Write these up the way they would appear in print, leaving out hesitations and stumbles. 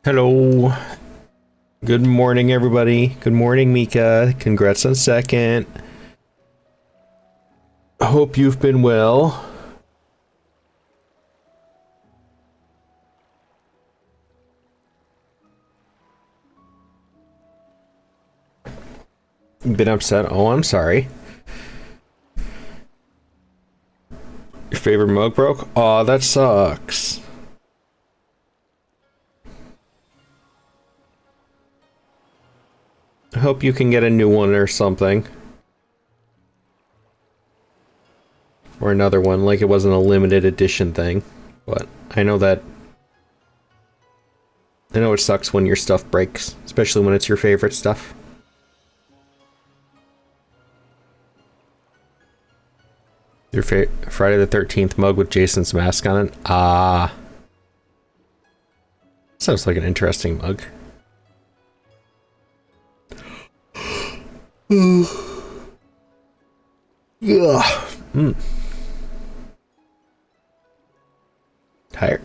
Hello. Good morning, everybody. Good morning, Mika. Congrats on second. Hope you've been well. Been upset? Oh, I'm sorry. Your favorite mug broke? Aw, that sucks. I hope you can get a new one or something. Or another one, like it wasn't a limited edition thing. But I know that... I know it sucks when your stuff breaks, especially when it's your favorite stuff. Your Friday the 13th mug with Jason's mask on it? Ah. Sounds like an interesting mug. Yeah. Tired.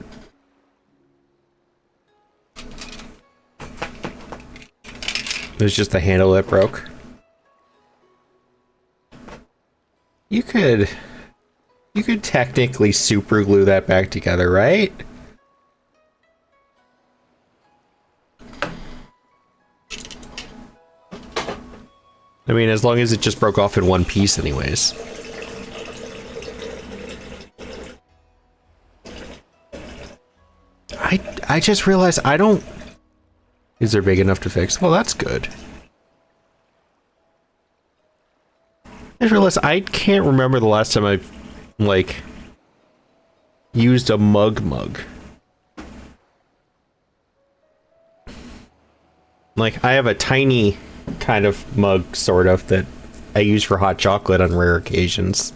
It was just the handle that broke. You could technically super glue that back together, right? I mean, as long as it just broke off in one piece anyways. I just realized I don't... Is there big enough to fix? Well, that's good. I just realized I can't remember the last time I, like, used a mug. Like, I have a tiny kind of mug, sort of, that I use for hot chocolate on rare occasions.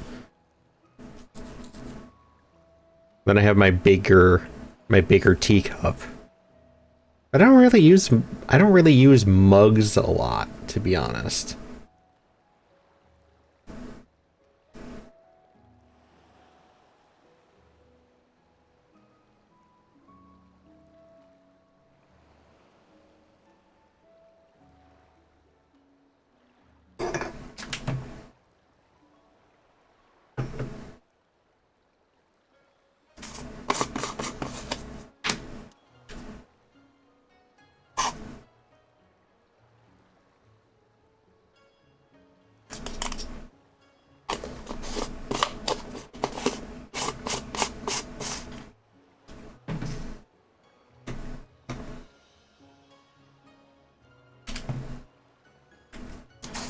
Then I have my bigger teacup. I don't really use mugs a lot, to be honest.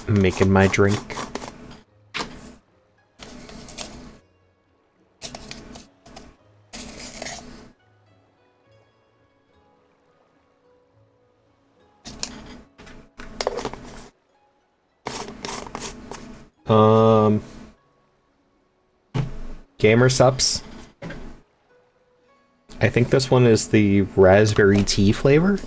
Making my drink. Gamer Sups. I think this one is the raspberry tea flavor.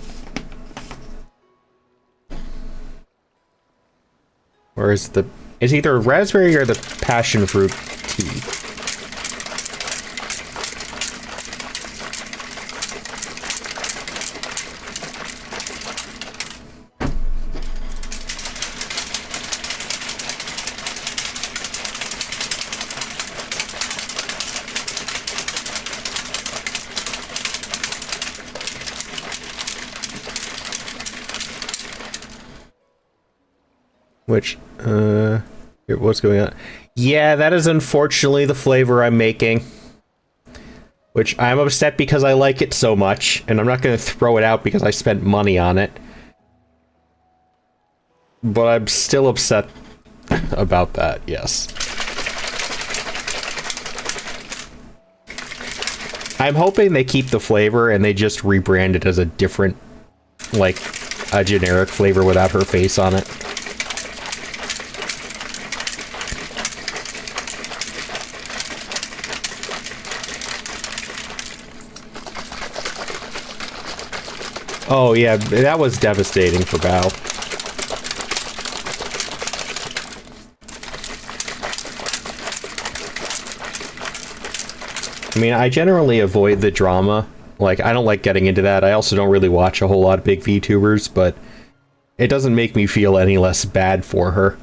Or is it's either raspberry or the passion fruit tea. Which, what's going on? Yeah, that is unfortunately the flavor I'm making. Which I'm upset because I like it so much, and I'm not going to throw it out because I spent money on it. But I'm still upset about that, yes. I'm hoping they keep the flavor and they just rebrand it as a different, like, a generic flavor without her face on it. Oh yeah, that was devastating for Bao. I mean, I generally avoid the drama Like, I don't like getting into that. I also don't really watch a whole lot of big VTubers, but it doesn't make me feel any less bad for her.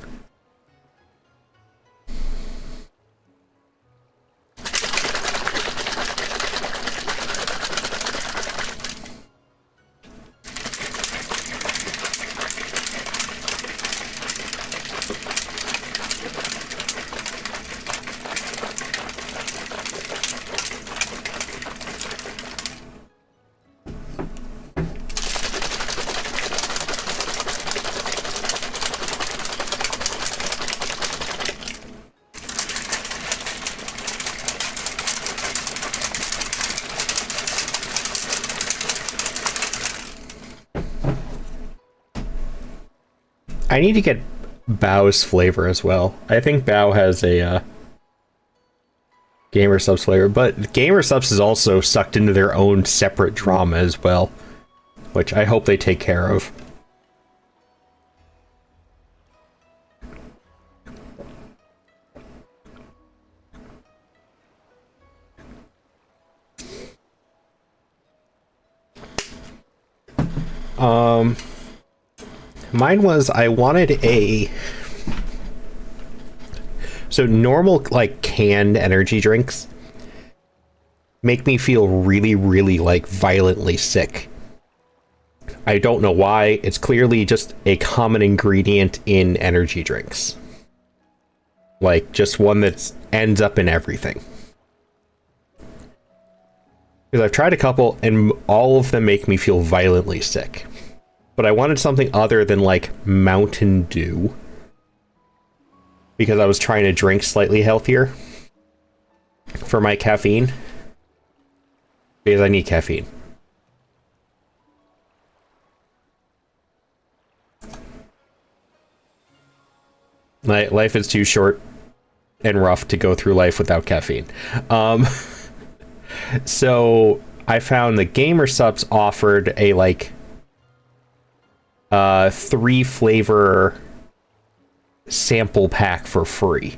I need to get Bao's flavor as well. I think Bao has a Gamer Subs flavor, but Gamer Subs is also sucked into their own separate drama as well, which I hope they take care of. Mine was, I wanted so normal, like, canned energy drinks make me feel really, really, like, violently sick. I don't know why. It's clearly just a common ingredient in energy drinks. Like, just one that ends up in everything. Because I've tried a couple, and all of them make me feel violently sick. But I wanted something other than, like, Mountain Dew. Because I was trying to drink slightly healthier for my caffeine. Because I need caffeine. Life is too short and rough to go through life without caffeine. So I found the Gamer Subs offered a, like, 3 flavor sample pack for free.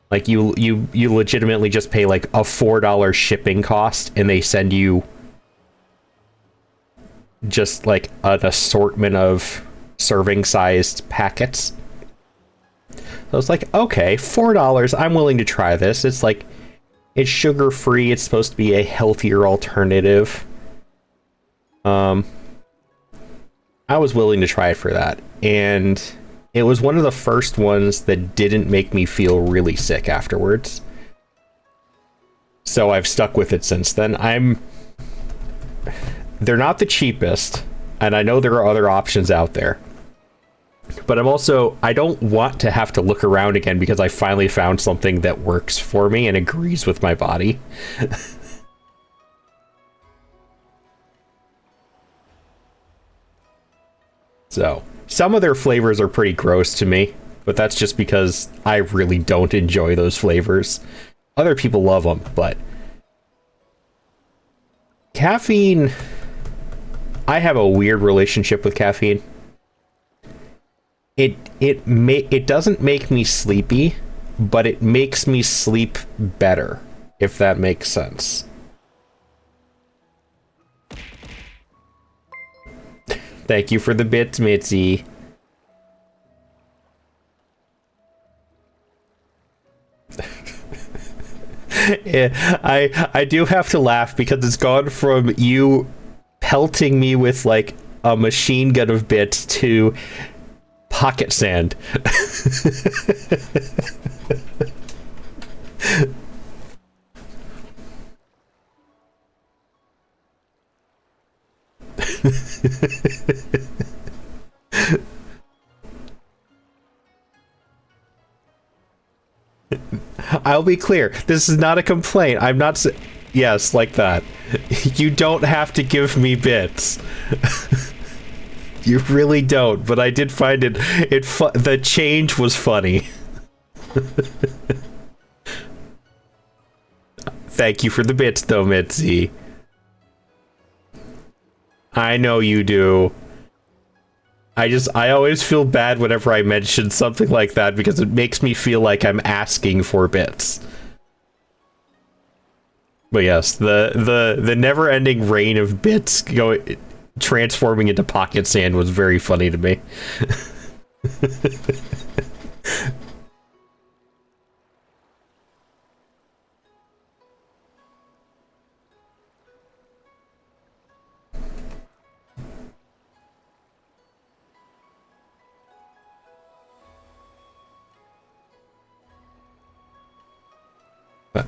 Like, you legitimately just pay like a $4 shipping cost, and they send you just like an assortment of serving sized packets. So I was like, okay, $4, I'm willing to try this. It's like, it's sugar free, it's supposed to be a healthier alternative. I was willing to try it for that, and it was one of the first ones that didn't make me feel really sick afterwards. So I've stuck with it since then. They're not the cheapest, and I know there are other options out there. But I don't want to have to look around again because I finally found something that works for me and agrees with my body. So, some of their flavors are pretty gross to me, but that's just because I really don't enjoy those flavors. Other people love them, but caffeine, I have a weird relationship with caffeine. It doesn't make me sleepy, but it makes me sleep better, if that makes sense. Thank you for the bits, Mitzi. Yeah, I do have to laugh because it's gone from you pelting me with like a machine gun of bits to pocket sand. I'll be clear. This is not a complaint. I'm not. Yes, like that. You don't have to give me bits. You really don't. But I did find it. The change was funny. Thank you for the bits, though, Mitzi. I know you do. I always feel bad whenever I mention something like that because it makes me feel like I'm asking for bits. But yes, the never-ending rain of bits transforming into pocket sand was very funny to me.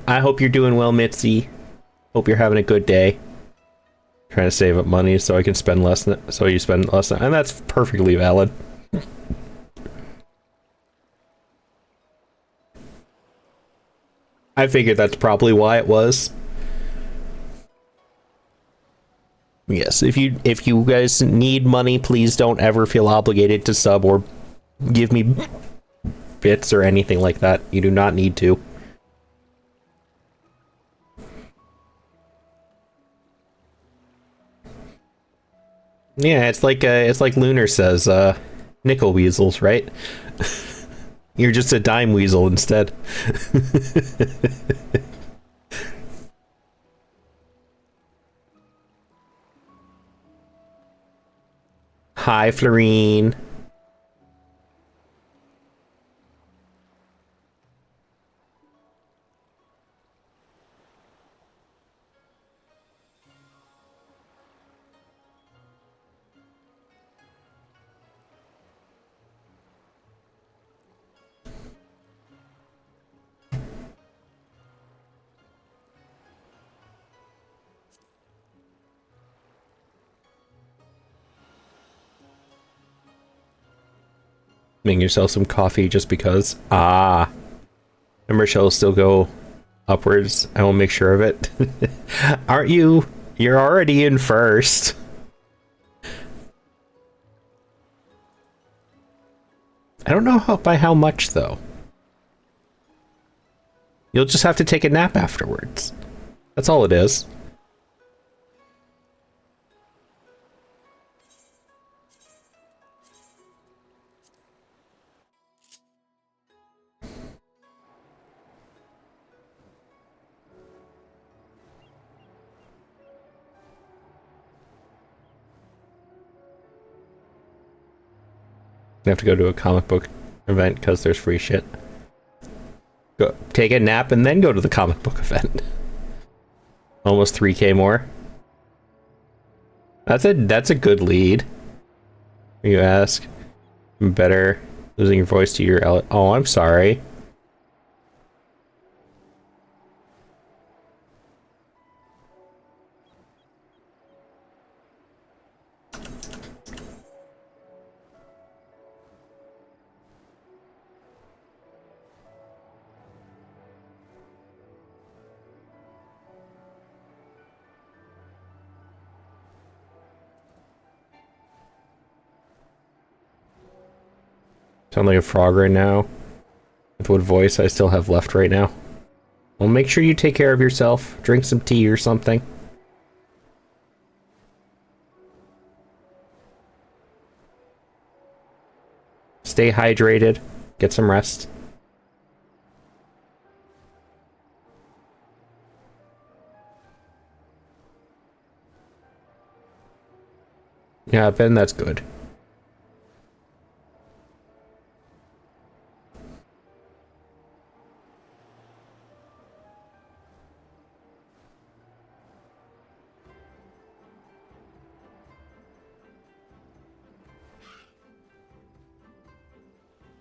I hope you're doing well, Mitzi. Hope you're having a good day. Trying to save up money so I can spend less, so you spend less, and that's perfectly valid. I figured that's probably why it was. Yes, if you guys need money, please don't ever feel obligated to sub or give me bits or anything like that. You do not need to. Yeah, it's like Lunar says, nickel weasels, right? You're just a dime weasel instead. Hi, Florine. Make yourself some coffee just because. Ah. Remember, she'll still go upwards. I will make sure of it. Aren't you? You're already in first. I don't know by how much, though. You'll just have to take a nap afterwards. That's all it is. You have to go to a comic book event because there's free shit. Go take a nap and then go to the comic book event. Almost 3K more. That's a good lead. You ask. Better losing your voice to your oh, I'm sorry. Sound like a frog right now. With what voice I still have left right now. Well, make sure you take care of yourself. Drink some tea or something. Stay hydrated. Get some rest. Yeah, Ben, that's good.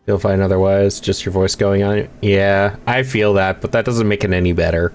Feel fine otherwise, just your voice going on. Yeah, I feel that, but that doesn't make it any better.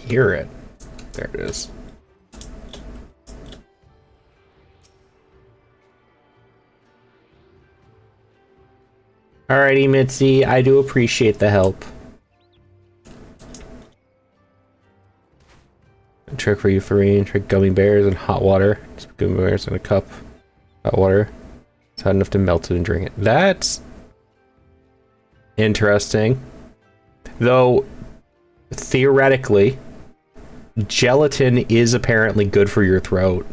Hear it. There it is. Alrighty, Mitzi, I do appreciate the help. Trick for euphorine, trick gummy bears and hot water. Just put gummy bears in a cup. Hot water. It's hot enough to melt it and drink it. That's interesting. Though, theoretically, gelatin is apparently good for your throat.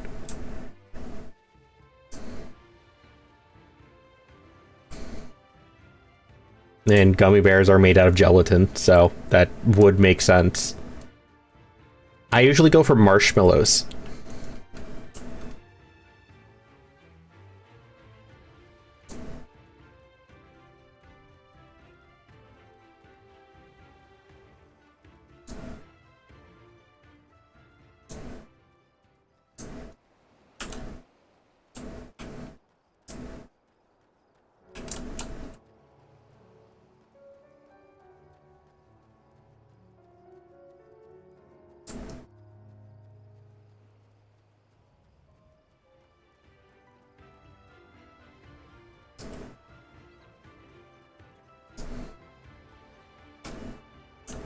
And gummy bears are made out of gelatin, so that would make sense. I usually go for marshmallows.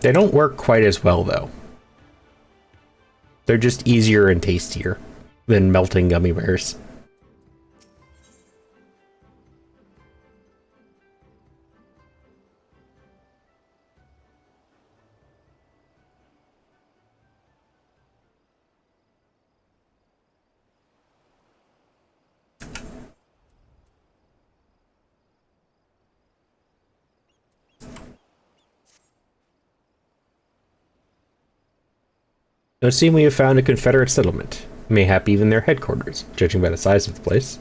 They don't work quite as well, though. They're just easier and tastier than melting gummy bears. It would seem we have found a Confederate settlement, mayhap even their headquarters, judging by the size of the place.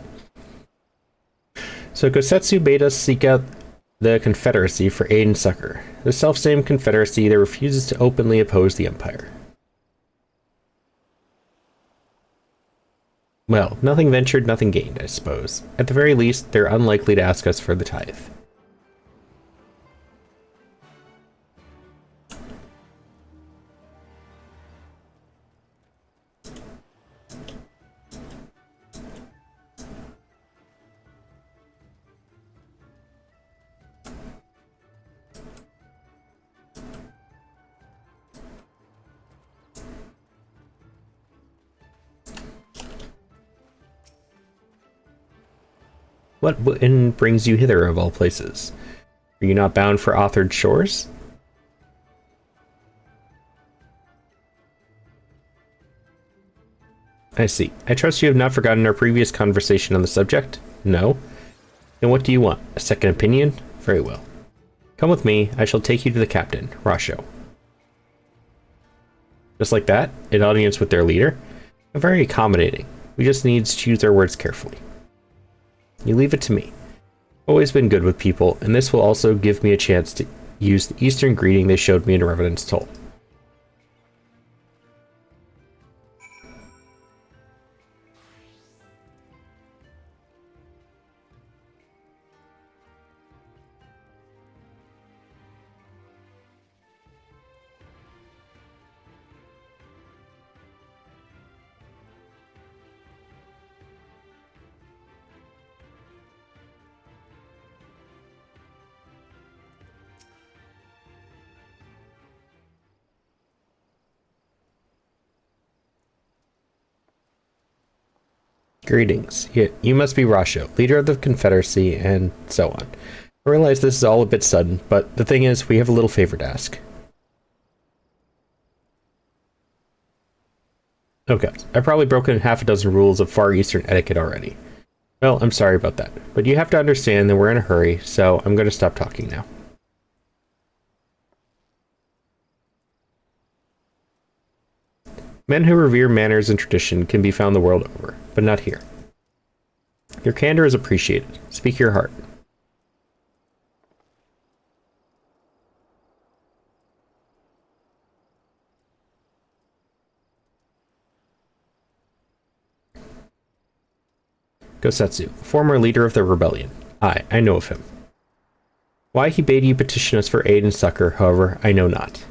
So Gosetsu made us seek out the Confederacy for aid and succor, the self-same Confederacy that refuses to openly oppose the Empire. Well, nothing ventured, nothing gained, I suppose. At the very least, they're unlikely to ask us for the tithe. What brings you hither, of all places? Are you not bound for authored shores? I see. I trust you have not forgotten our previous conversation on the subject? No? Then what do you want? A second opinion? Very well. Come with me. I shall take you to the captain, Rasho. Just like that? An audience with their leader? Very accommodating. We just need to choose our words carefully. You leave it to me. Always been good with people, and this will also give me a chance to use the Eastern greeting they showed me in Revenant's Toll. Greetings. You must be Rasho, leader of the Confederacy, and so on. I realize this is all a bit sudden, but the thing is, we have a little favor to ask. Okay, I've probably broken half a dozen rules of Far Eastern etiquette already. Well, I'm sorry about that, but you have to understand that we're in a hurry, so I'm going to stop talking now. Men who revere manners and tradition can be found the world over, but not here. Your candor is appreciated. Speak your heart. Gosetsu, former leader of the rebellion. I know of him. Why he bade you petition us for aid and succor, however, I know not.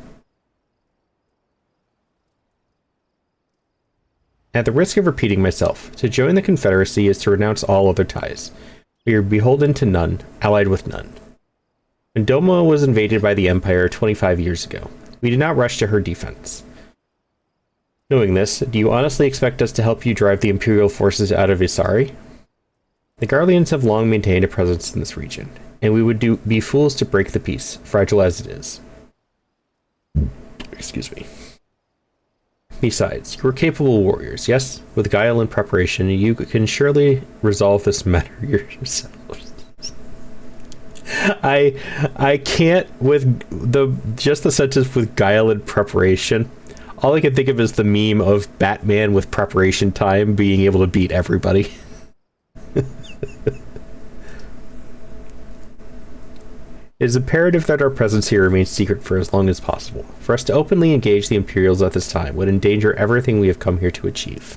At the risk of repeating myself, to join the Confederacy is to renounce all other ties. We are beholden to none, allied with none. When Doma was invaded by the Empire 25 years ago, we did not rush to her defense. Knowing this, do you honestly expect us to help you drive the Imperial forces out of Isari? The Garleans have long maintained a presence in this region, and we would be fools to break the peace, fragile as it is. Excuse me. Besides, you are capable warriors, yes? With guile and preparation, you can surely resolve this matter yourselves. I can't with the sentence with guile and preparation. All I can think of is the meme of Batman with preparation time being able to beat everybody. It is imperative that our presence here remains secret for as long as possible. For us to openly engage the Imperials at this time would endanger everything we have come here to achieve.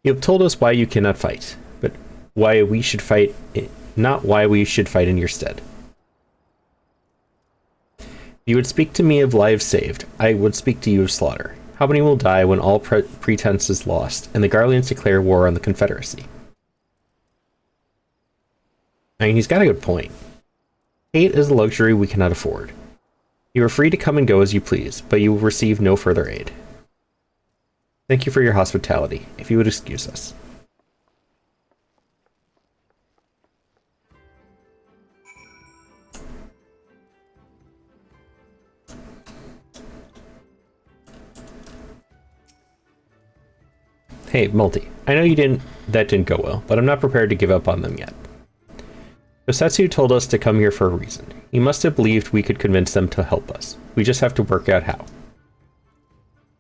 You have told us why you cannot fight, but why we should fight, not why we should fight in your stead. If you would speak to me of lives saved, I would speak to you of slaughter. How many will die when all pretense is lost, and the Garleans declare war on the Confederacy? I mean, he's got a good point. Hate is a luxury we cannot afford. You are free to come and go as you please, but you will receive no further aid. Thank you for your hospitality, if you would excuse us. Hey, Multi, I know that didn't go well, but I'm not prepared to give up on them yet. Yosetsu told us to come here for a reason. He must have believed we could convince them to help us. We just have to work out how.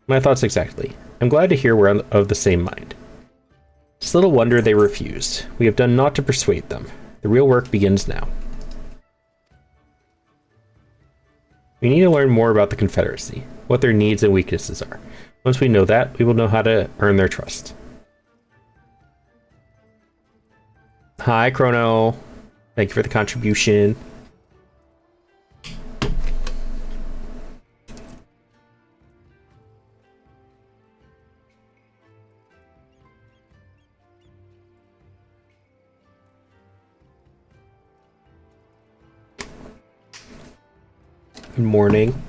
My thoughts exactly. I'm glad to hear we're of the same mind. It's little wonder they refused. We have done naught to persuade them. The real work begins now. We need to learn more about the Confederacy, what their needs and weaknesses are. Once we know that, we will know how to earn their trust. Hi, Chrono. Thank you for the contribution. Good morning.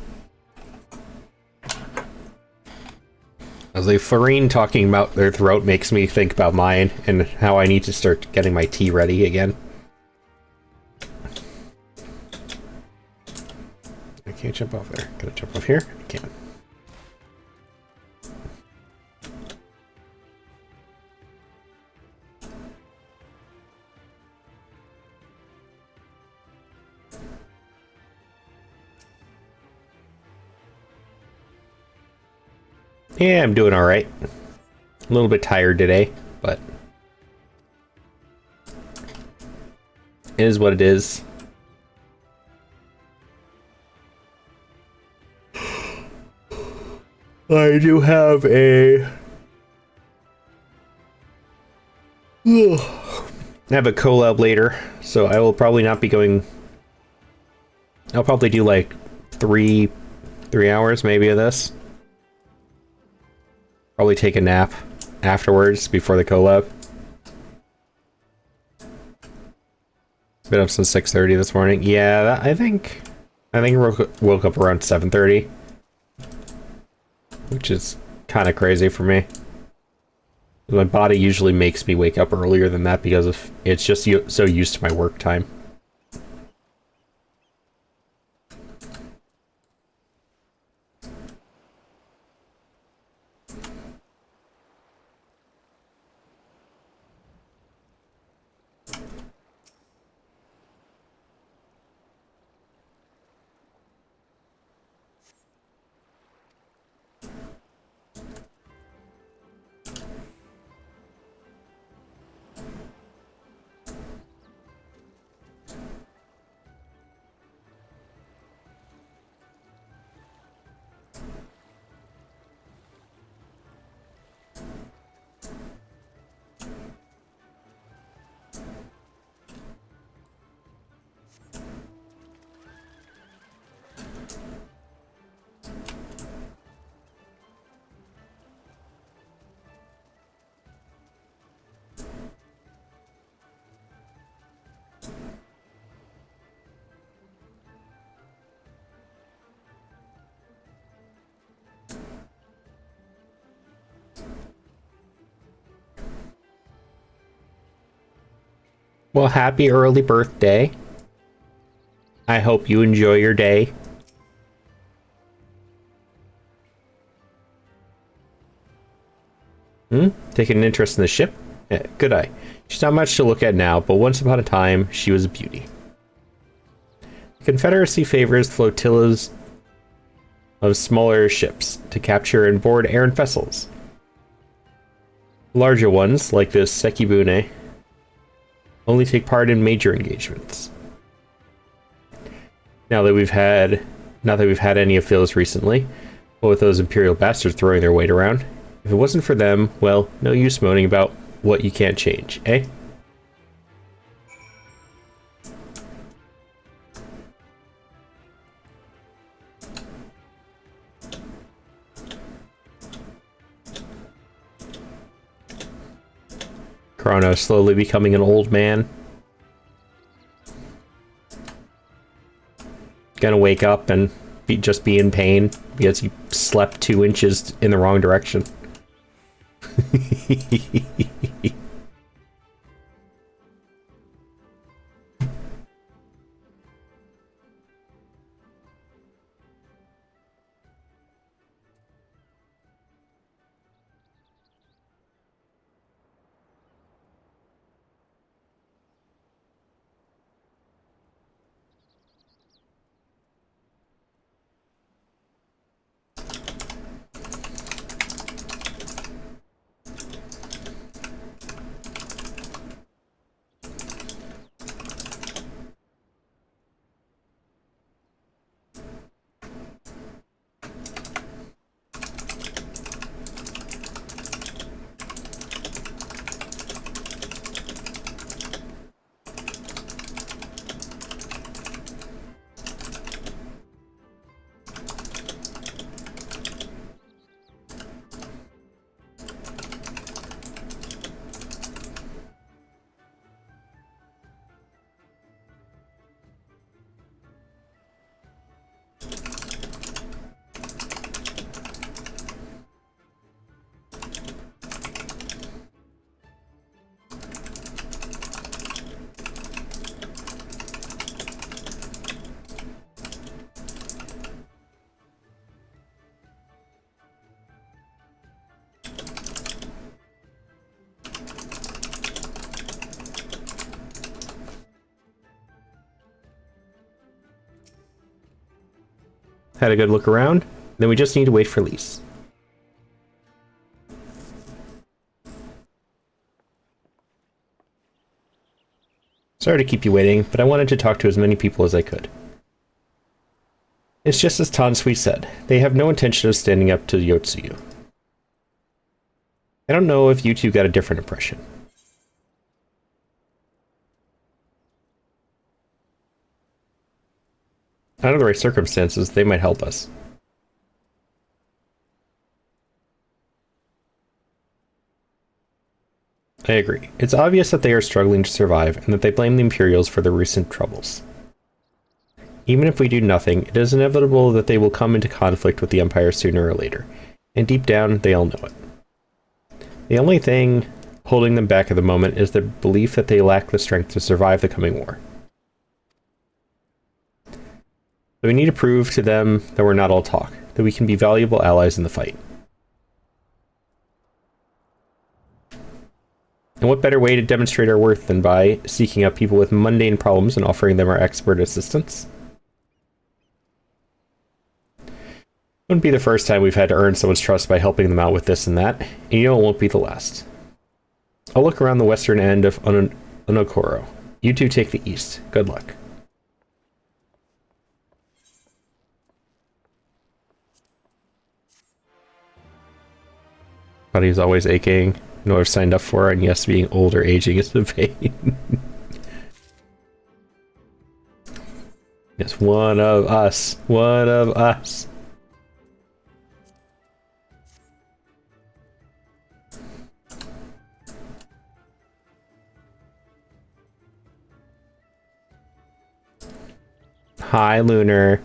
As a Farine talking about their throat makes me think about mine and how I need to start getting my tea ready again. I can't jump off there. Can I jump off here? I can. Yeah, I'm doing all right. A little bit tired today, but it is what it is. I do have a collab later, so I will probably not be going. I'll probably do like three hours maybe of this. Probably take a nap afterwards before the collab. Been up since 6:30 this morning. Yeah, I think woke up around 7:30, which is kind of crazy for me. My body usually makes me wake up earlier than that because of it's just so used to my work time. Well, happy early birthday. I hope you enjoy your day. Taking an interest in the ship? Yeah, good eye. She's not much to look at now, but once upon a time, she was a beauty. The Confederacy favors flotillas of smaller ships to capture and board errant vessels. Larger ones, like the Sekibune, only take part in major engagements. Not that we've had any of those recently, but with those Imperial bastards throwing their weight around, if it wasn't for them, well, no use moaning about what you can't change, eh? Chrono slowly becoming an old man. Gonna wake up and just be in pain because he slept 2 inches in the wrong direction. Had a good look around. Then we just need to wait for Lise. Sorry to keep you waiting, but I wanted to talk to as many people as I could. It's just as Tansui said. They have no intention of standing up to Yotsuyu. I don't know if you two got a different impression. Under the right circumstances, they might help us. I agree. It's obvious that they are struggling to survive and that they blame the Imperials for their recent troubles. Even if we do nothing, it is inevitable that they will come into conflict with the Empire sooner or later, and deep down, they all know it. The only thing holding them back at the moment is the belief that they lack the strength to survive the coming war. So we need to prove to them that we're not all talk, that we can be valuable allies in the fight. And what better way to demonstrate our worth than by seeking out people with mundane problems and offering them our expert assistance? Wouldn't be the first time we've had to earn someone's trust by helping them out with this and that, and you know it won't be the last. I'll look around the western end of Onokoro. You two take the east. Good luck. Body's always aching. No, I've signed up for it, and yes, being old or aging is a pain. Yes, one of us. One of us. Hi, Lunar.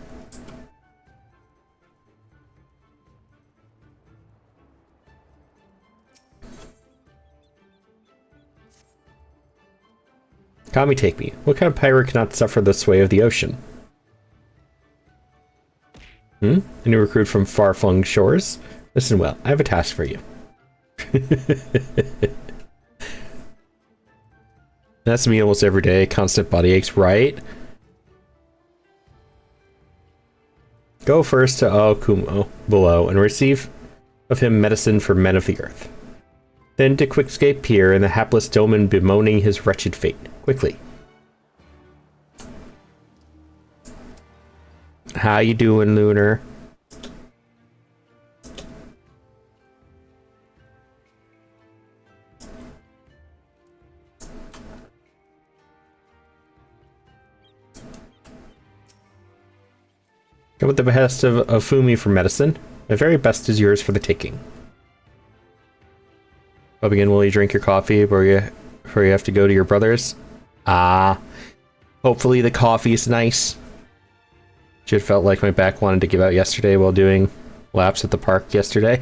Kami, take me. What kind of pirate cannot suffer the sway of the ocean? A new recruit from far-flung shores? Listen well, I have a task for you. That's me almost every day. Constant body aches, right? Go first to Aokumo below and receive of him medicine for men of the earth. Then to Quickscape Pier and the hapless Doman bemoaning his wretched fate. Quickly. How you doing, Lunar? Come at the behest of Fumi for medicine. My very best is yours for the taking. Up again, will you drink your coffee before you have to go to your brother's? Hopefully the coffee is nice. It felt like my back wanted to give out yesterday while doing laps at the park yesterday.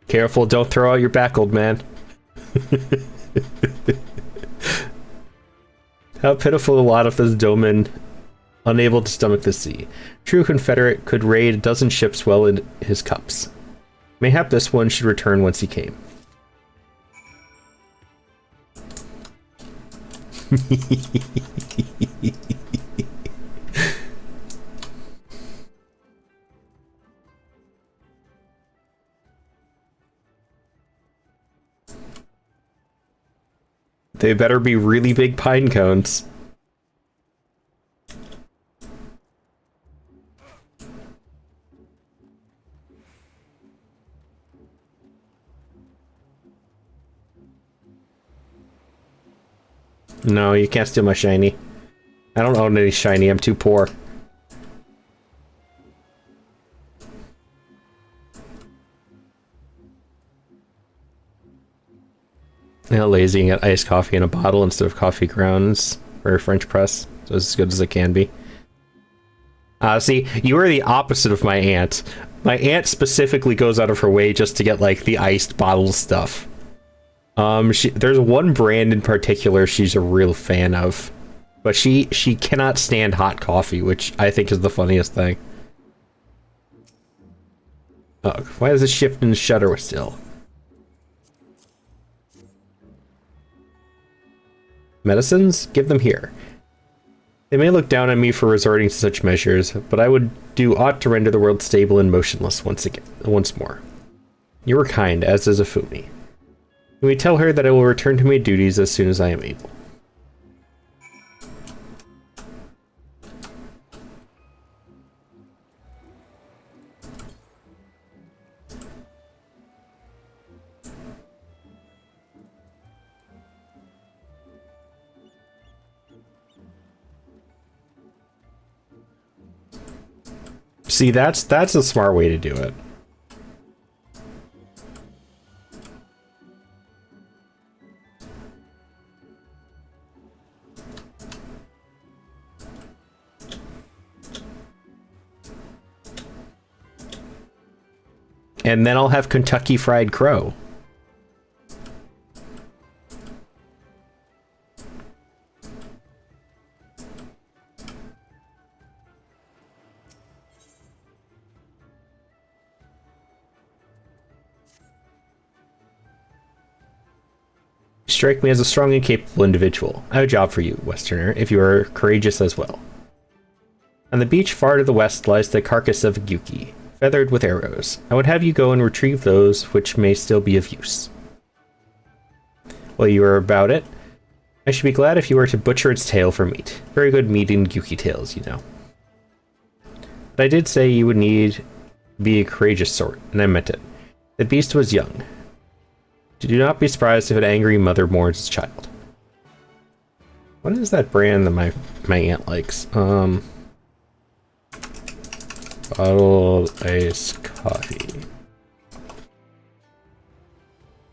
Careful, don't throw out your back, old man. How pitiful a lot of this Doman, unable to stomach the sea. True Confederate could raid a dozen ships well in his cups. Mayhap this one should return whence he came. They better be really big pine cones. No, you can't steal my shiny. I don't own any shiny, I'm too poor. Now lazy and get iced coffee in a bottle instead of coffee grounds or French press. So it's as good as it can be. See, you are the opposite of my aunt. My aunt specifically goes out of her way just to get like the iced bottle stuff. There's one brand in particular she's a real fan of, but she cannot stand hot coffee, which I think is the funniest thing. Oh, why does it shift and shutter still? Medicines? Give them here. They may look down on me for resorting to such measures, but I would do aught to render the world stable and motionless once more. You were kind, as is Afumi. Can we tell her that I will return to my duties as soon as I am able? See, that's a smart way to do it. And then I'll have Kentucky Fried Crow. Strike me as a strong and capable individual. I have a job for you, Westerner, if you are courageous as well. On the beach far to the west lies the carcass of a Gyuki, feathered with arrows. I would have you go and retrieve those which may still be of use. While you are about it, I should be glad if you were to butcher its tail for meat. Very good meat in Gyuki tails, you know. But I did say you would need be a courageous sort, and I meant it. The beast was young. Do not be surprised if an angry mother mourns its child. What is that brand that my aunt likes? Bottled iced coffee.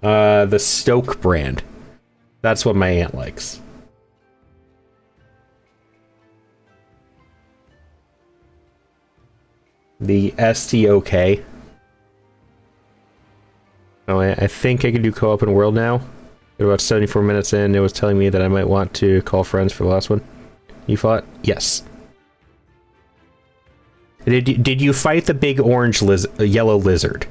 The Stoke brand. That's what my aunt likes. The STOK. Oh, I think I can do co-op in World now. At about 74 minutes in, it was telling me that I might want to call friends for the last one. You fought? Yes. Did you fight the big orange yellow lizard?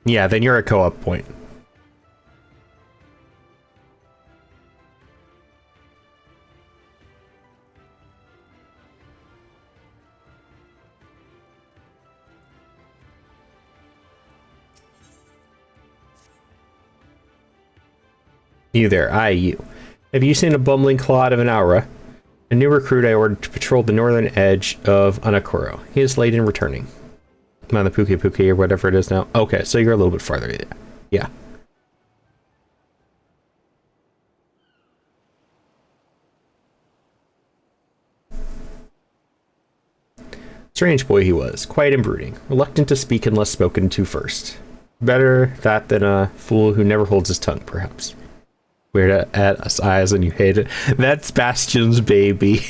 Yeah, then you're at co-op point. You there, you. Have you seen a bumbling clod of an aura? A new recruit I ordered to patrol the northern edge of Anakuro. He is late in returning. I'm on the Puke Puke or whatever it is now. Okay, so you're a little bit farther. Yeah. Strange boy he was, quiet and brooding, reluctant to speak unless spoken to first. Better that than a fool who never holds his tongue, perhaps. Weird at us eyes and you hate it. That's Bastion's baby.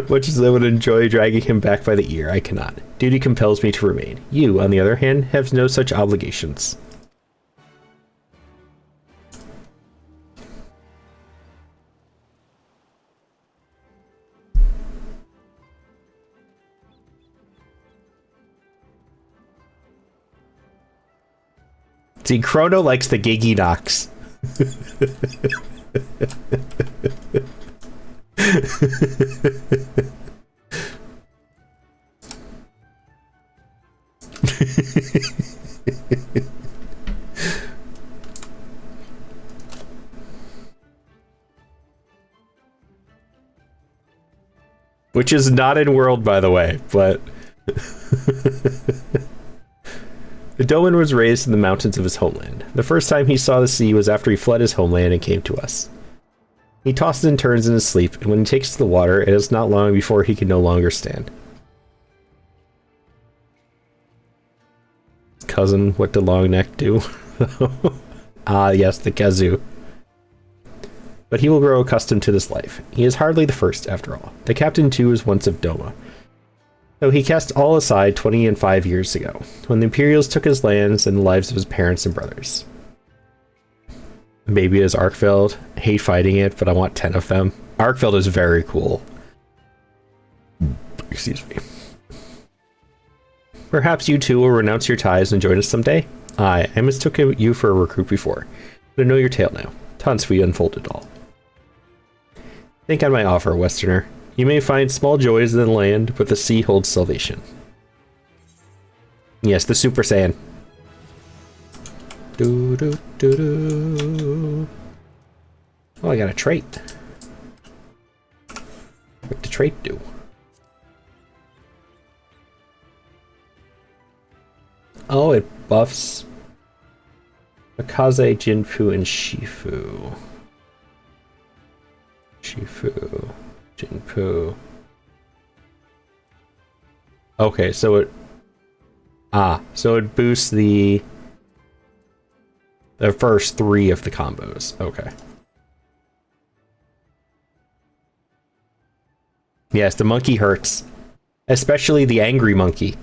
Much as I would enjoy dragging him back by the ear, I cannot. Duty compels me to remain. You, on the other hand, have no such obligations. See, Chrono likes the Giggy Knocks. Which is not in World, by the way, but... The Doman was raised in the mountains of his homeland. The first time he saw the sea was after he fled his homeland and came to us. He tosses and turns in his sleep, and when he takes to the water, it is not long before he can no longer stand. Cousin, what did Longneck do? Ah, yes, the kazoo. But he will grow accustomed to this life. He is hardly the first, after all. The captain, too, was once of Doma. Though he cast all aside 25 years ago, when the Imperials took his lands and the lives of his parents and brothers. Maybe as Arkfeld. I hate fighting it, but I want 10 of them. Arkfeld is very cool. Excuse me. Perhaps you two will renounce your ties and join us someday? I mistook you for a recruit before, but I know your tale now. Tons we unfolded all. Think on my offer, Westerner. You may find small joys in the land, but the sea holds salvation. Yes, the Super Saiyan. Do, do, do, do. Oh, I got a trait. What the trait do? Oh, it buffs Akaze, Jinpu, and Shifu. Shifu, Jinpu. Okay, so it... so it boosts the first 3 of the combos. Okay. Yes, the monkey hurts. Especially the angry monkey.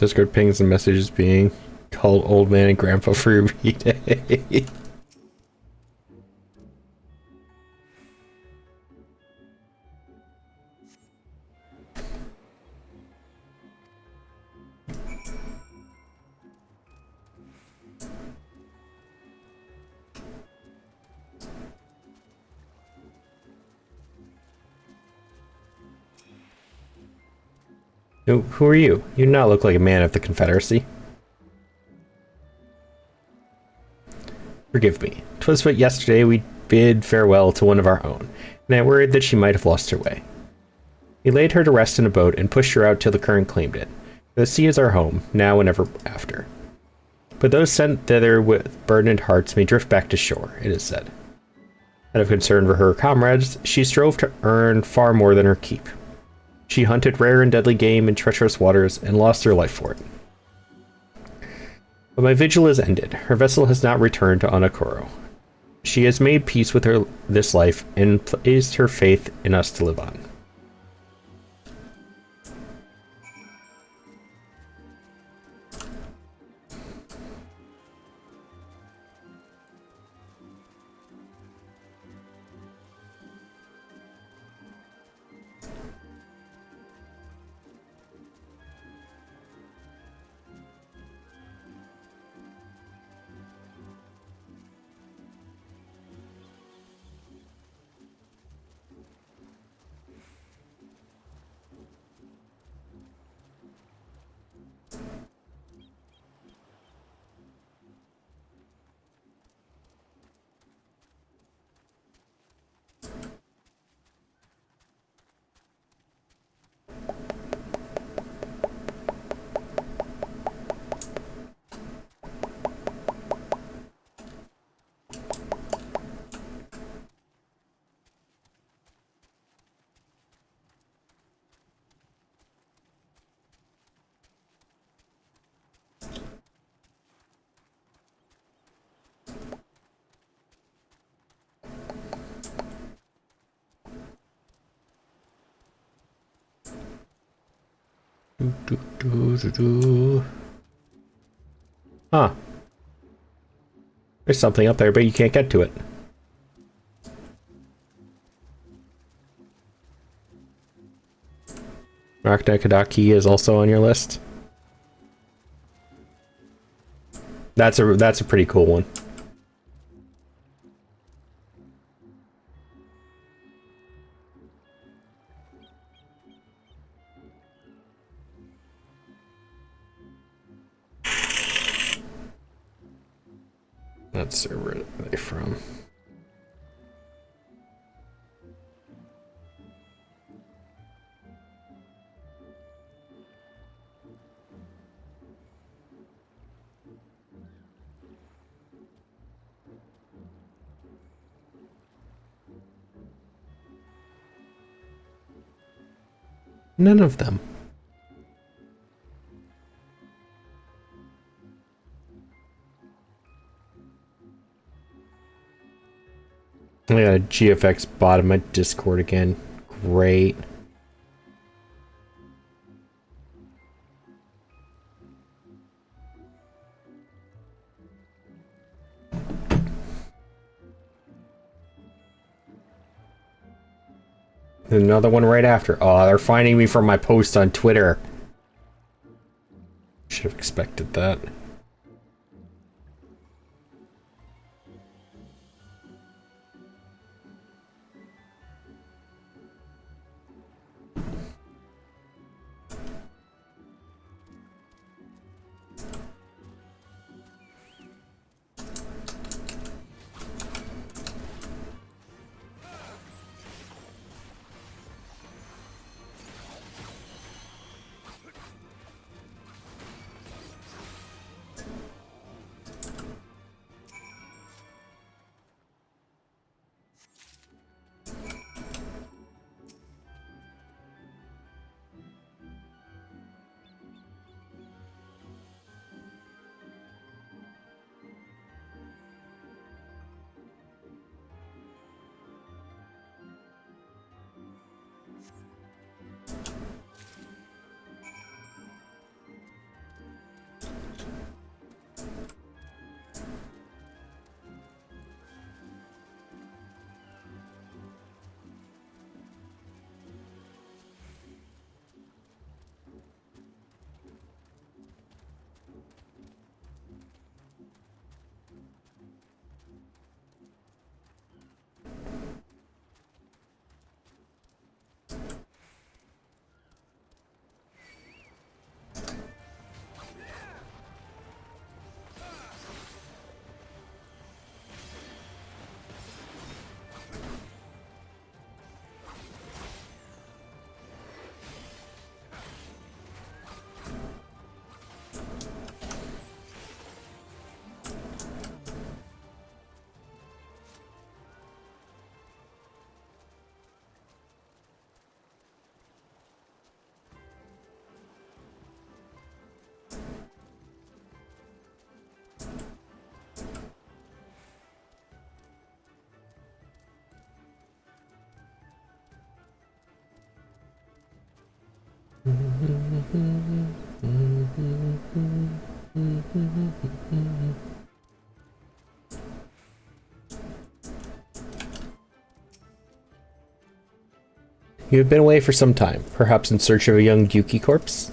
Discord pings and messages being called old man and grandpa for your B-Day. Who are you? You do not look like a man of the Confederacy. Forgive me. 'Twas but yesterday we bid farewell to one of our own, and I worried that she might have lost her way. We laid her to rest in a boat and pushed her out till the current claimed it. The sea is our home, now and ever after. But those sent thither with burdened hearts may drift back to shore, it is said. Out of concern for her comrades, she strove to earn far more than her keep. She hunted rare and deadly game in treacherous waters and lost her life for it. But my vigil is ended. Her vessel has not returned to Anakoro. She has made peace with her this life and placed her faith in us to live on. Huh. There's something up there, but you can't get to it. Raknakadaki is also on your list. That's a pretty cool one. What server are they from? None of them. I got a GFX bot in my Discord again. Great. Another one right after. Oh, they're finding me from my post on Twitter. Should have expected that. You have been away for some time, perhaps in search of a young Yuki corpse?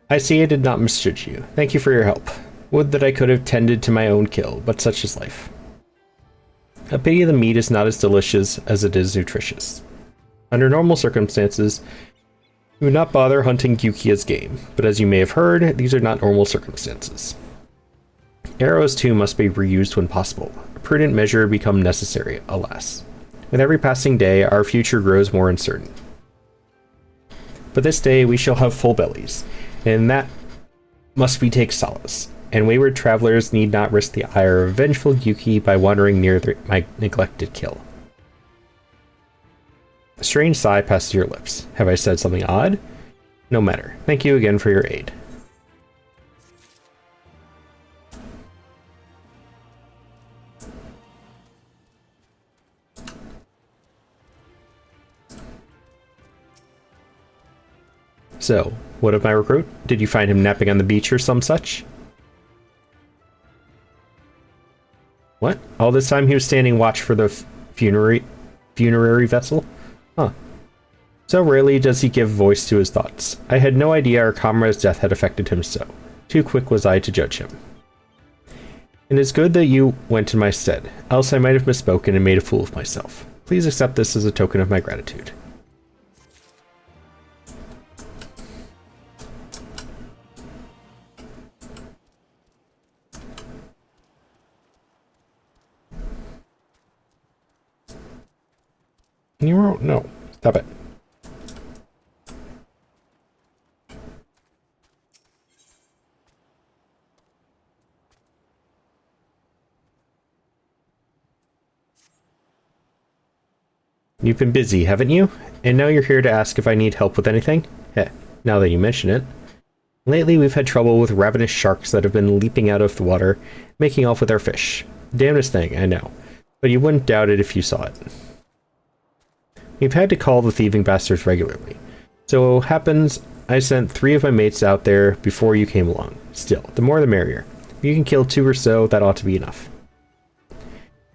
I see I did not misjudge you. Thank you for your help. Would that I could have tended to my own kill, but such is life. A pity the meat is not as delicious as it is nutritious. Under normal circumstances, we would not bother hunting Yuki as game, but as you may have heard, these are not normal circumstances. Arrows too must be reused when possible. A prudent measure become necessary, alas. With every passing day, our future grows more uncertain. But this day we shall have full bellies, and that must we take solace, and wayward travelers need not risk the ire of vengeful Yuki by wandering near my neglected kill. A strange sigh passes your lips. Have I said something odd? No matter. Thank you again for your aid. So, what of my recruit? Did you find him napping on the beach or some such? What? All this time he was standing watch for the funerary vessel? Huh. So rarely does he give voice to his thoughts. I had no idea our comrade's death had affected him so. Too quick was I to judge him. It is good that you went in my stead, else I might have misspoken and made a fool of myself. Please accept this as a token of my gratitude. You won't? No. Stop it. You've been busy, haven't you? And now you're here to ask if I need help with anything? Heh, now that you mention it. Lately we've had trouble with ravenous sharks that have been leaping out of the water, making off with our fish. Damnedest thing, I know. But you wouldn't doubt it if you saw it. We've had to call the thieving bastards regularly. So happens I sent 3 of my mates out there before you came along. Still, the more the merrier. If you can kill 2 or so, that ought to be enough.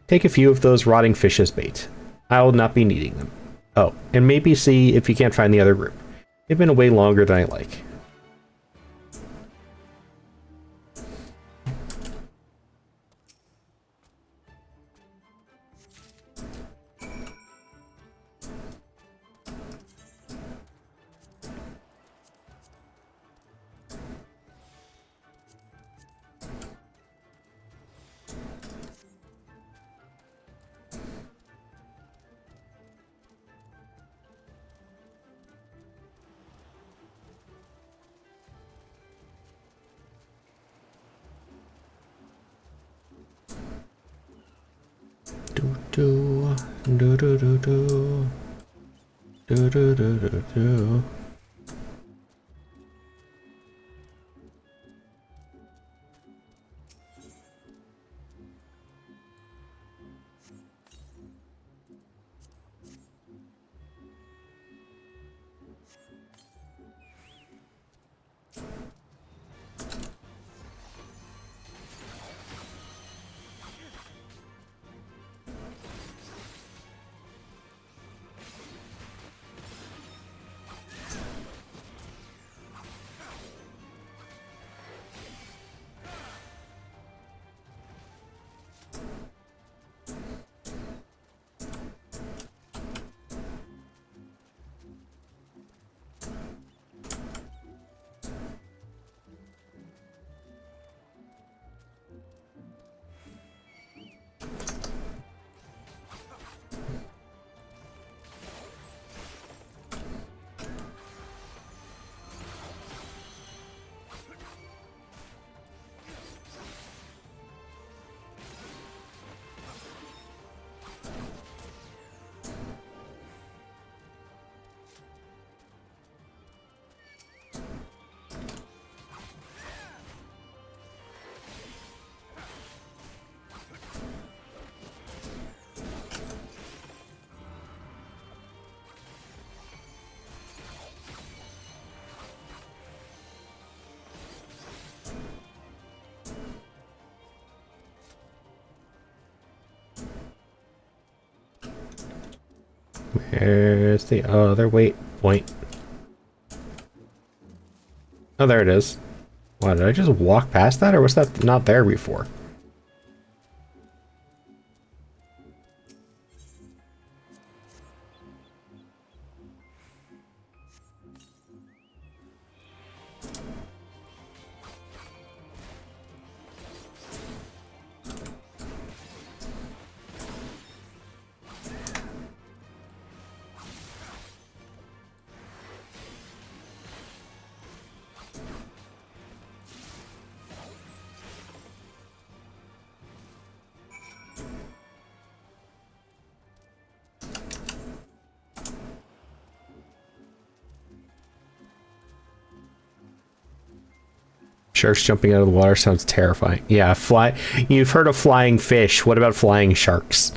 Take a few of those rotting fish as bait. I'll not be needing them. Oh, and maybe see if you can't find the other group. They've been away longer than I like. Do do do do do do do do do do. Where's the other wait point? Oh, there it is. What, did I just walk past that, or was that not there before? Sharks jumping out of the water sounds terrifying. Yeah, fly. You've heard of flying fish. What about flying sharks?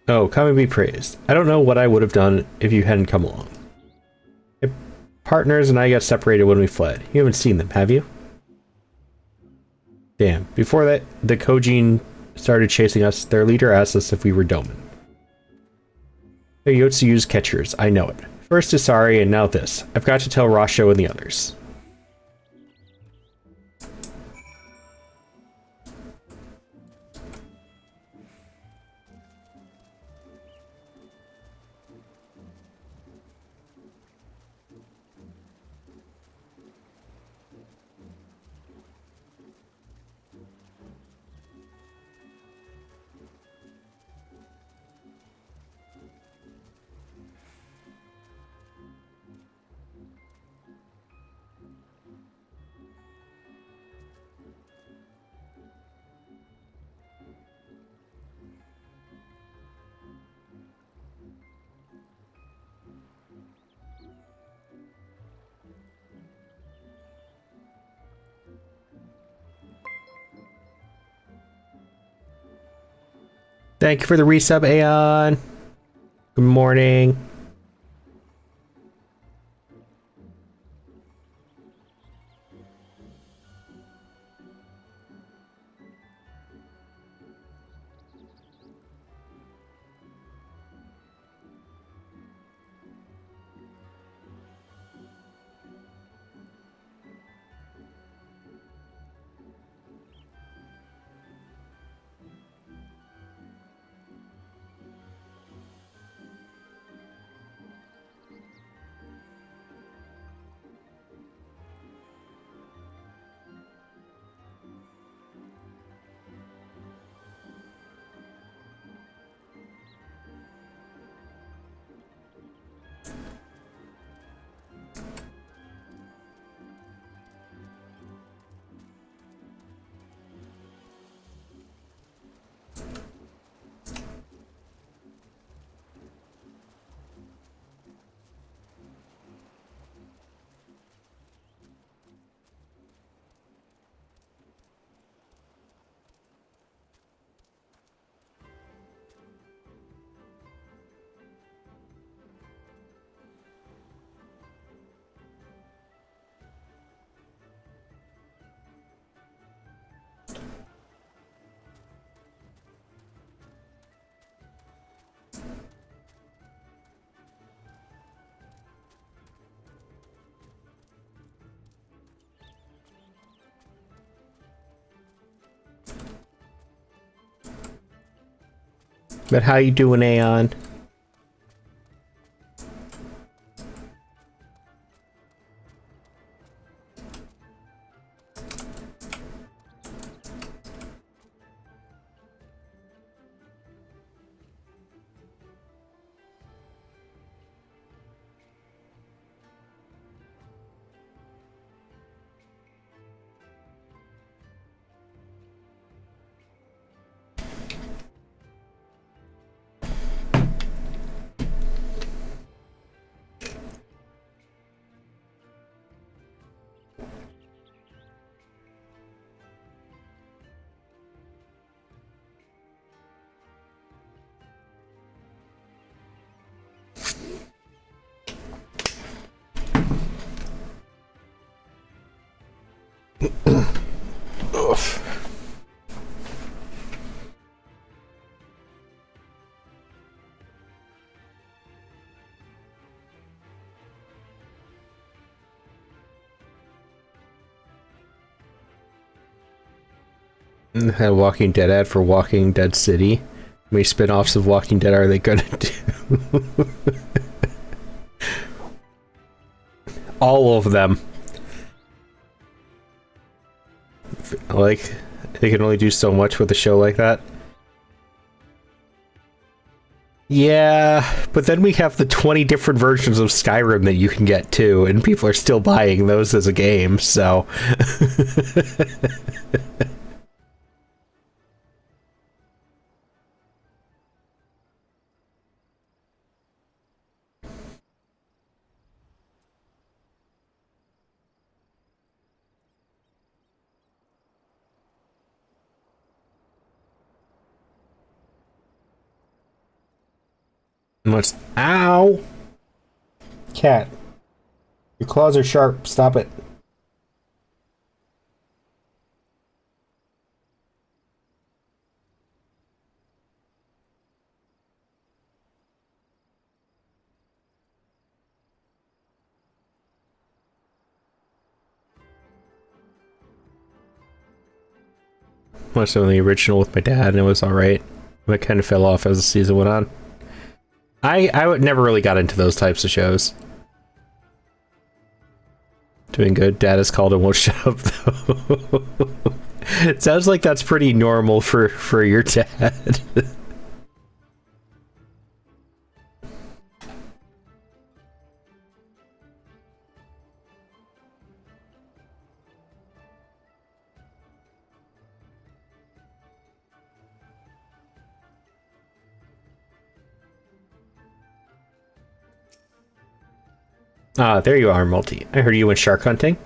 Oh, come and be praised. I don't know what I would have done if you hadn't come along. My partners and I got separated when we fled. You haven't seen them, have you? Damn. Before that, the Kojin started chasing us. Their leader asked us if we were Doman. The Yotsu use catchers. I know it. First Isari and now this. I've got to tell Rasho and the others. Thank you for the resub, Aeon. Good morning. But how you doing, Aeon? Had a Walking Dead ad for Walking Dead City. How many spin-offs of Walking Dead are they gonna do? All of them. Like, they can only do so much with a show like that. Yeah, but then we have the 20 different versions of Skyrim that you can get too, and people are still buying those as a game, so... What's... Ow! Cat. Your claws are sharp. Stop it. Watched some of the original with my dad, and it was alright. But kind of fell off as the season went on. I never really got into those types of shows. Doing good. Dad is called and won't shut up, though. It sounds like that's pretty normal for your dad. Ah, there you are, Multi. I heard you went shark hunting.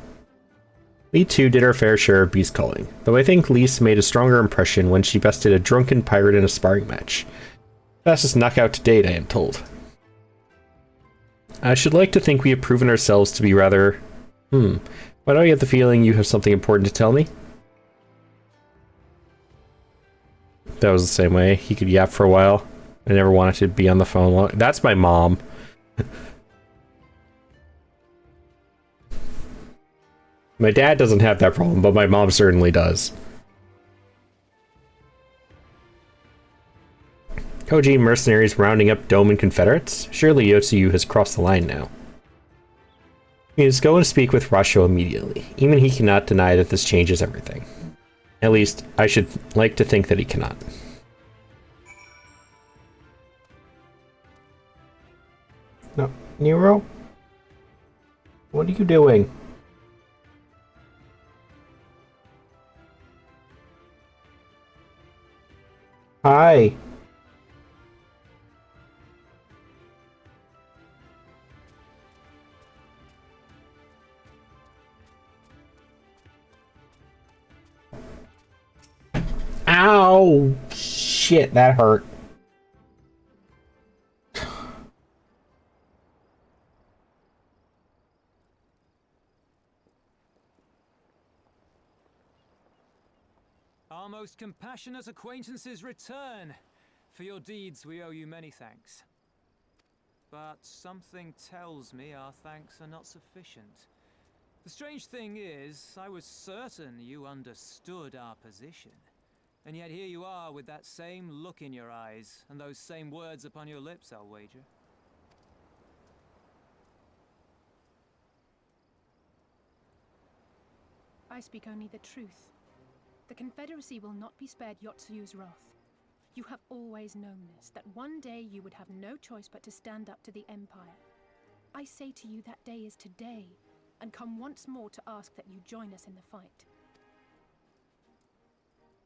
We too did our fair share of beast calling, though I think Lise made a stronger impression when she bested a drunken pirate in a sparring match. Fastest knockout to date, I am told. I should like to think we have proven ourselves to be rather... Why do I get the feeling you have something important to tell me? That was the same way. He could yap for a while. I never wanted to be on the phone long. That's my mom. My dad doesn't have that problem, but my mom certainly does. Koji mercenaries rounding up Dome and Confederates? Surely Yotsuyu has crossed the line now. We must go and speak with Rasho immediately. Even he cannot deny that this changes everything. At least, I should like to think that he cannot. No, Nero? What are you doing? Hi. Ow! Shit, that hurt. Our most compassionate acquaintances return. For your deeds we owe you many thanks. But something tells me our thanks are not sufficient. The strange thing is, I was certain you understood our position. And yet here you are with that same look in your eyes and those same words upon your lips, I'll wager. I speak only the truth. The Confederacy will not be spared Yotsuyu's wrath. You have always known this, that one day you would have no choice but to stand up to the Empire. I say to you that day is today, and come once more to ask that you join us in the fight.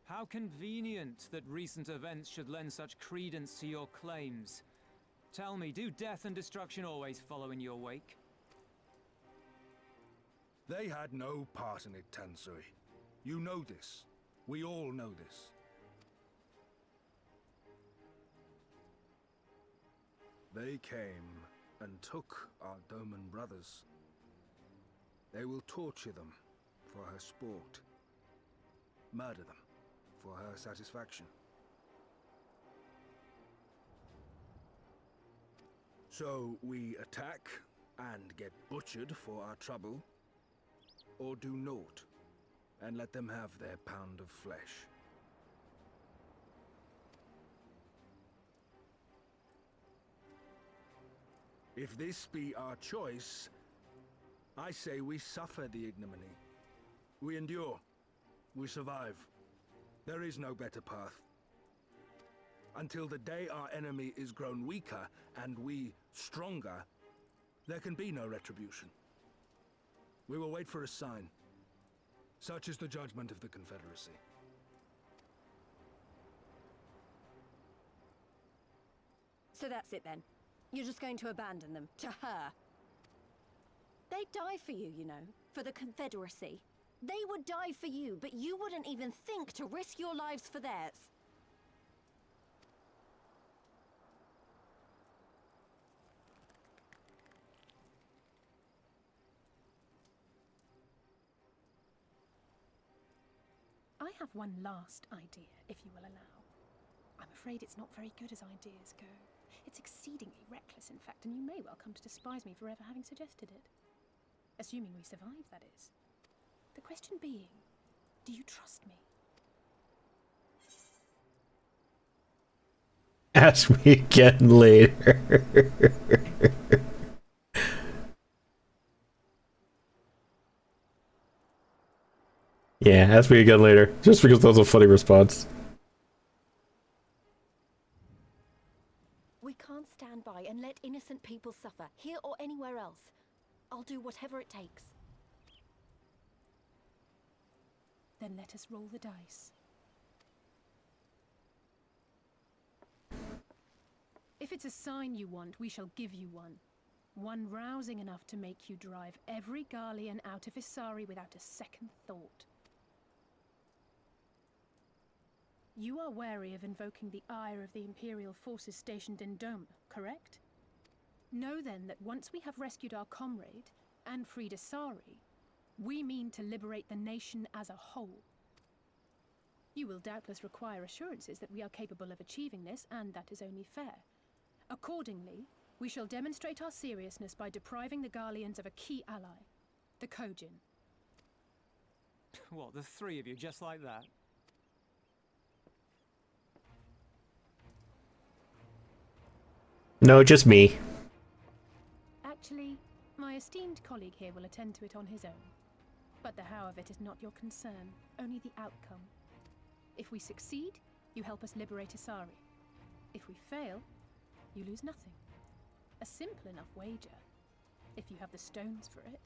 How convenient that recent events should lend such credence to your claims. Tell me, do death and destruction always follow in your wake? They had no part in it, Tansui. You know this. We all know this. They came and took our Doman brothers. They will torture them for her sport. Murder them for her satisfaction. So we attack and get butchered for our trouble, or do naught and let them have their pound of flesh. If this be our choice, I say we suffer the ignominy. We endure. We survive. There is no better path. Until the day our enemy is grown weaker and we stronger, there can be no retribution. We will wait for a sign. Such is the judgment of the Confederacy. So that's it then. You're just going to abandon them to her. They'd die for you, you know, for the Confederacy. They would die for you, but you wouldn't even think to risk your lives for theirs. I have one last idea, if you will allow. I'm afraid it's not very good as ideas go. It's exceedingly reckless, in fact, and you may well come to despise me for ever having suggested it. Assuming we survive, that is. The question being, do you trust me? Ask me again later. Yeah, ask me again later. Just because that was a funny response. We can't stand by and let innocent people suffer, here or anywhere else. I'll do whatever it takes. Then let us roll the dice. If it's a sign you want, we shall give you one. One rousing enough to make you drive every Garlean out of Isari without a second thought. You are wary of invoking the ire of the Imperial forces stationed in Doma, correct? Know then that once we have rescued our comrade, and freed Isari, we mean to liberate the nation as a whole. You will doubtless require assurances that we are capable of achieving this, and that is only fair. Accordingly, we shall demonstrate our seriousness by depriving the Garleans of a key ally, the Kojin. What, the three of you, just like that? No, just me. Actually, my esteemed colleague here will attend to it on his own. But the how of it is not your concern, only the outcome. If we succeed, you help us liberate Isari. If we fail, you lose nothing. A simple enough wager, if you have the stones for it.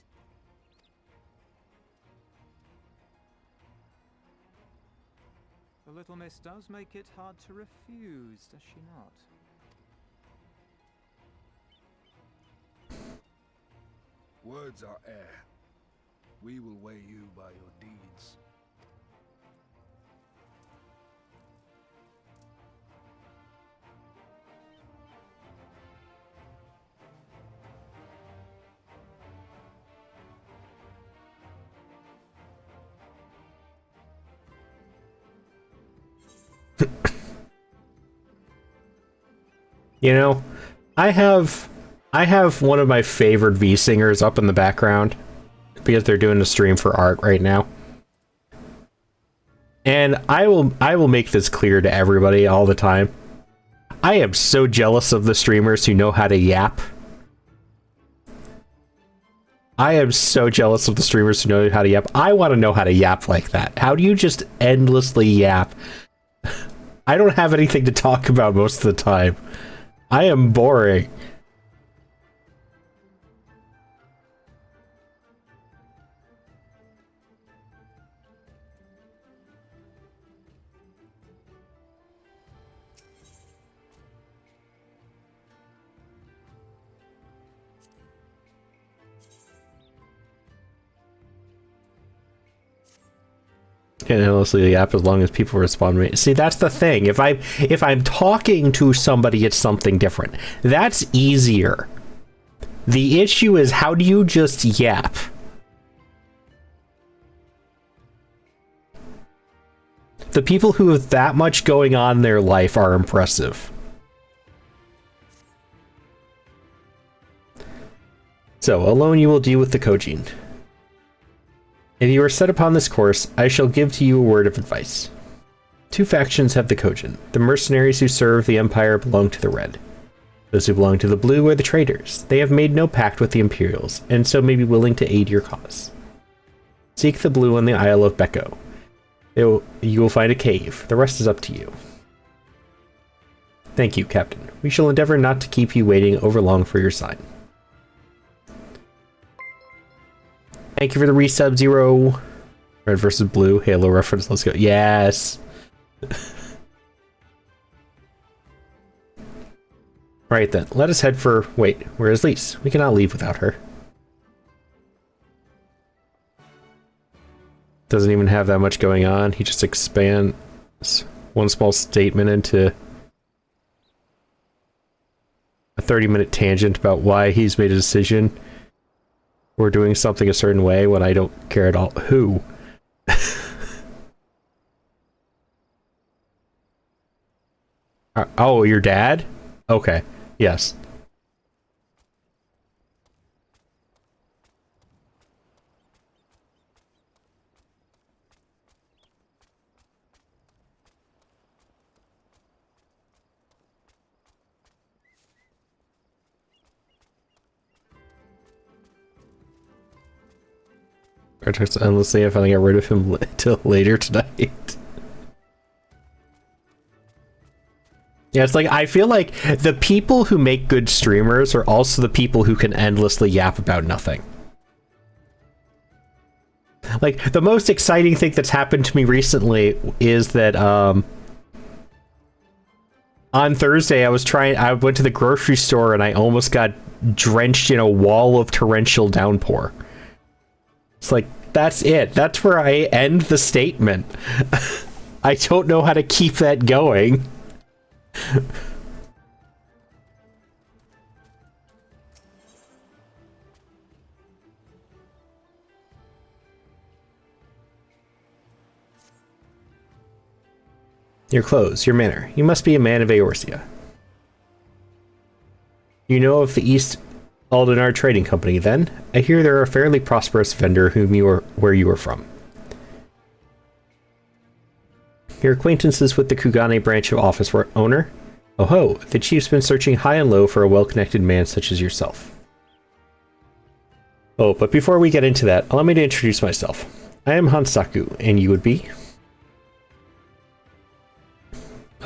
The little miss does make it hard to refuse, does she not? Words are air. We will weigh you by your deeds. You know, I have one of my favorite V singers up in the background because they're doing a stream for art right now. And I will make this clear to everybody all the time. I am so jealous of the streamers who know how to yap. I am so jealous of the streamers who know how to yap. I want to know how to yap like that. How do you just endlessly yap? I don't have anything to talk about most of the time. I am boring. Can endlessly yap as long as people respond to me. See, that's the thing. If I'm talking to somebody, it's something different. That's easier. The issue is, how do you just yap? The people who have that much going on in their life are impressive. So, alone you will deal with the Kojin. If you are set upon this course, I shall give to you a word of advice. Two factions have the Kojin. The mercenaries who serve the Empire belong to the Red. Those who belong to the Blue are the traitors. They have made no pact with the Imperials, and so may be willing to aid your cause. Seek the Blue on the Isle of Becco. You will find a cave. The rest is up to you. Thank you, Captain. We shall endeavor not to keep you waiting overlong for your sign. Thank you for the resub, Zero. Red versus Blue, Halo reference, let's go. Yes! Right then, let us head for... Wait, where is Lise? We cannot leave without her. Doesn't even have that much going on. He just expands one small statement into a 30-minute tangent about why he's made a decision. We're doing something a certain way when I don't care at all. Who? Oh, your dad? Okay. Yes. Endlessly if I get rid of him till later tonight. Yeah, it's like, I feel like the people who make good streamers are also the people who can endlessly yap about nothing. Like, the most exciting thing that's happened to me recently is that, on Thursday I went to the grocery store and I almost got drenched in a wall of torrential downpour. It's like, that's it. That's where I end the statement. I don't know how to keep that going. Your clothes, your manner. You must be a man of Eorzea. You know of the East Aldenar Trading Company, then? I hear they're a fairly prosperous vendor where you are from. Your acquaintances with the Kugane branch of office owner? Oh ho, the chief's been searching high and low for a well-connected man such as yourself. Oh, but before we get into that, allow me to introduce myself. I am Hansaku, and you would be?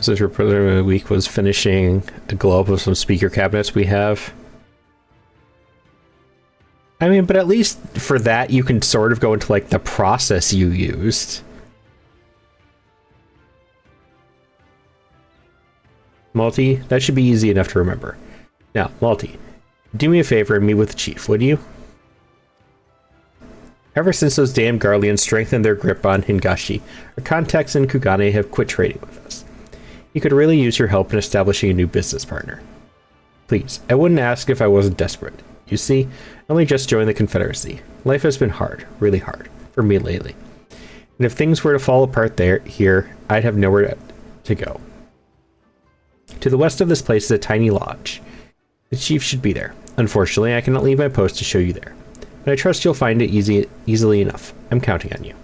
Since your preliminary week was finishing a globe of some speaker cabinets we have. I mean, but at least for that, you can sort of go into, like, the process you used. Malty, that should be easy enough to remember. Now, Malty, do me a favor and meet with the chief, would you? Ever since those damn Garleans strengthened their grip on Hingashi, our contacts in Kugane have quit trading with us. You could really use your help in establishing a new business partner. Please, I wouldn't ask if I wasn't desperate. You see, I only just joined the Confederacy. Life has been hard, really hard, for me lately. And if things were to fall apart here, I'd have nowhere to go. To the west of this place is a tiny lodge. The chief should be there. Unfortunately, I cannot leave my post to show you there. But I trust you'll find it easily enough. I'm counting on you.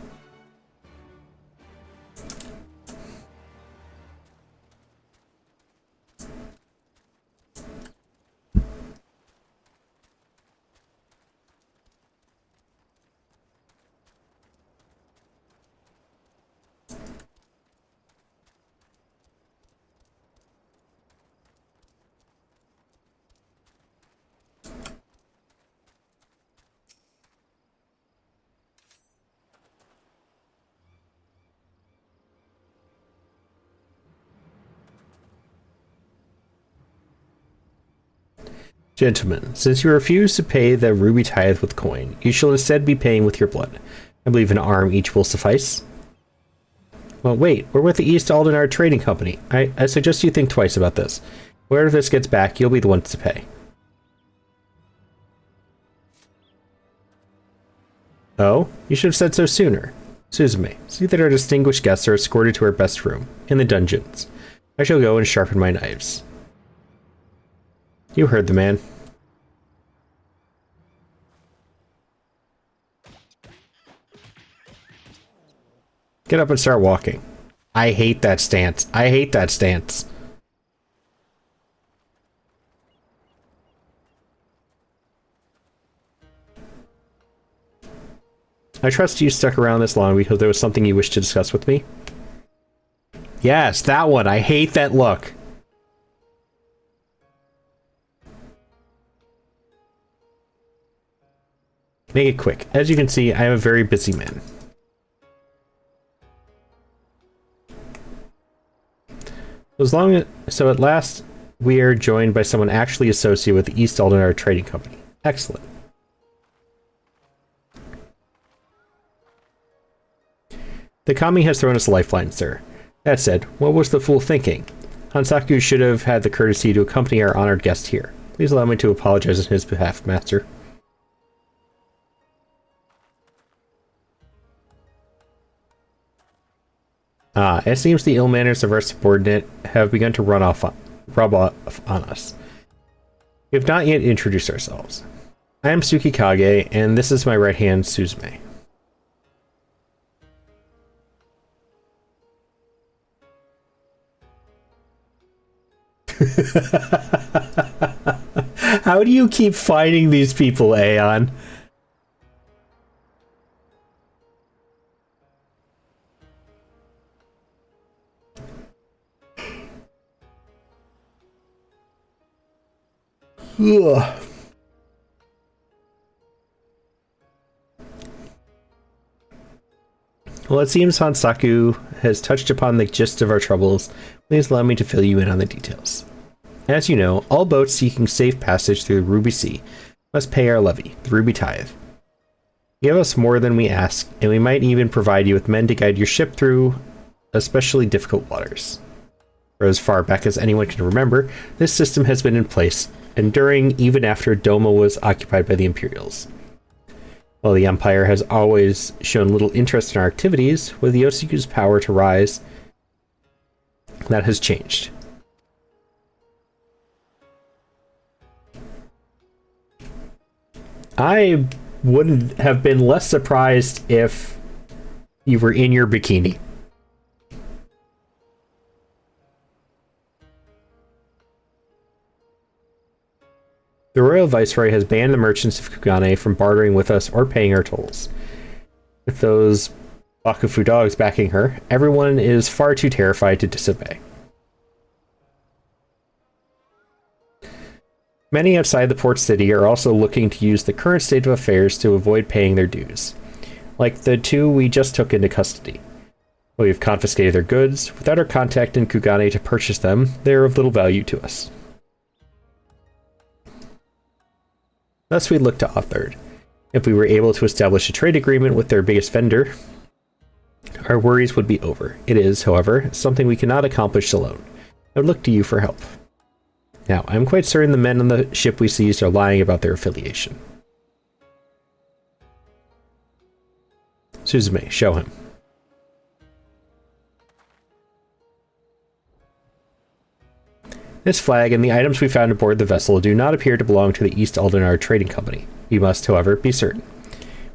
Gentlemen, since you refuse to pay the ruby tithe with coin, you shall instead be paying with your blood. I believe an arm each will suffice. Well, wait, we're with the East Aldenar Trading Company. I suggest you think twice about this. Wherever this gets back, you'll be the ones to pay. Oh, you should have said so sooner. Suzume, see that our distinguished guests are escorted to our best room, in the dungeons. I shall go and sharpen my knives. You heard the man. Get up and start walking. I hate that stance. I hate that stance. I trust you stuck around this long because there was something you wished to discuss with me. Yes, that one. I hate that look. Make it quick. As you can see, I am a very busy man. So at last, we are joined by someone actually associated with the East Aldenar Trading Company. Excellent. The Kami has thrown us a lifeline, sir. That said, what was the fool thinking? Hansaku should have had the courtesy to accompany our honored guest here. Please allow me to apologize on his behalf, master. Ah, it seems the ill manners of our subordinate have begun to rub off on us. We have not yet introduced ourselves. I am Tsukikage, and this is my right hand, Suzume. How do you keep finding these people, Aeon? Ugh. Well, it seems Hansaku has touched upon the gist of our troubles. Please allow me to fill you in on the details. As you know, all boats seeking safe passage through the Ruby Sea must pay our levy, the Ruby Tithe. Give us more than we ask, and we might even provide you with men to guide your ship through especially difficult waters. For as far back as anyone can remember, this system has been in place, enduring even after Doma was occupied by the Imperials. While the Empire has always shown little interest in our activities, with the Yosiku's power to rise, that has changed. I wouldn't have been less surprised if you were in your bikini. The Royal Viceroy has banned the merchants of Kugane from bartering with us or paying our tolls. With those Bakufu dogs backing her, everyone is far too terrified to disobey. Many outside the port city are also looking to use the current state of affairs to avoid paying their dues, like the two we just took into custody. We've confiscated their goods. Without our contact in Kugane to purchase them, they are of little value to us. Thus we look to Othard. If we were able to establish a trade agreement with their biggest vendor, our worries would be over. It is, however, something we cannot accomplish alone. I would look to you for help. Now, I'm quite certain the men on the ship we seized are lying about their affiliation. Suzume, show him. This flag and the items we found aboard the vessel do not appear to belong to the East Aldenar Trading Company. We must, however, be certain.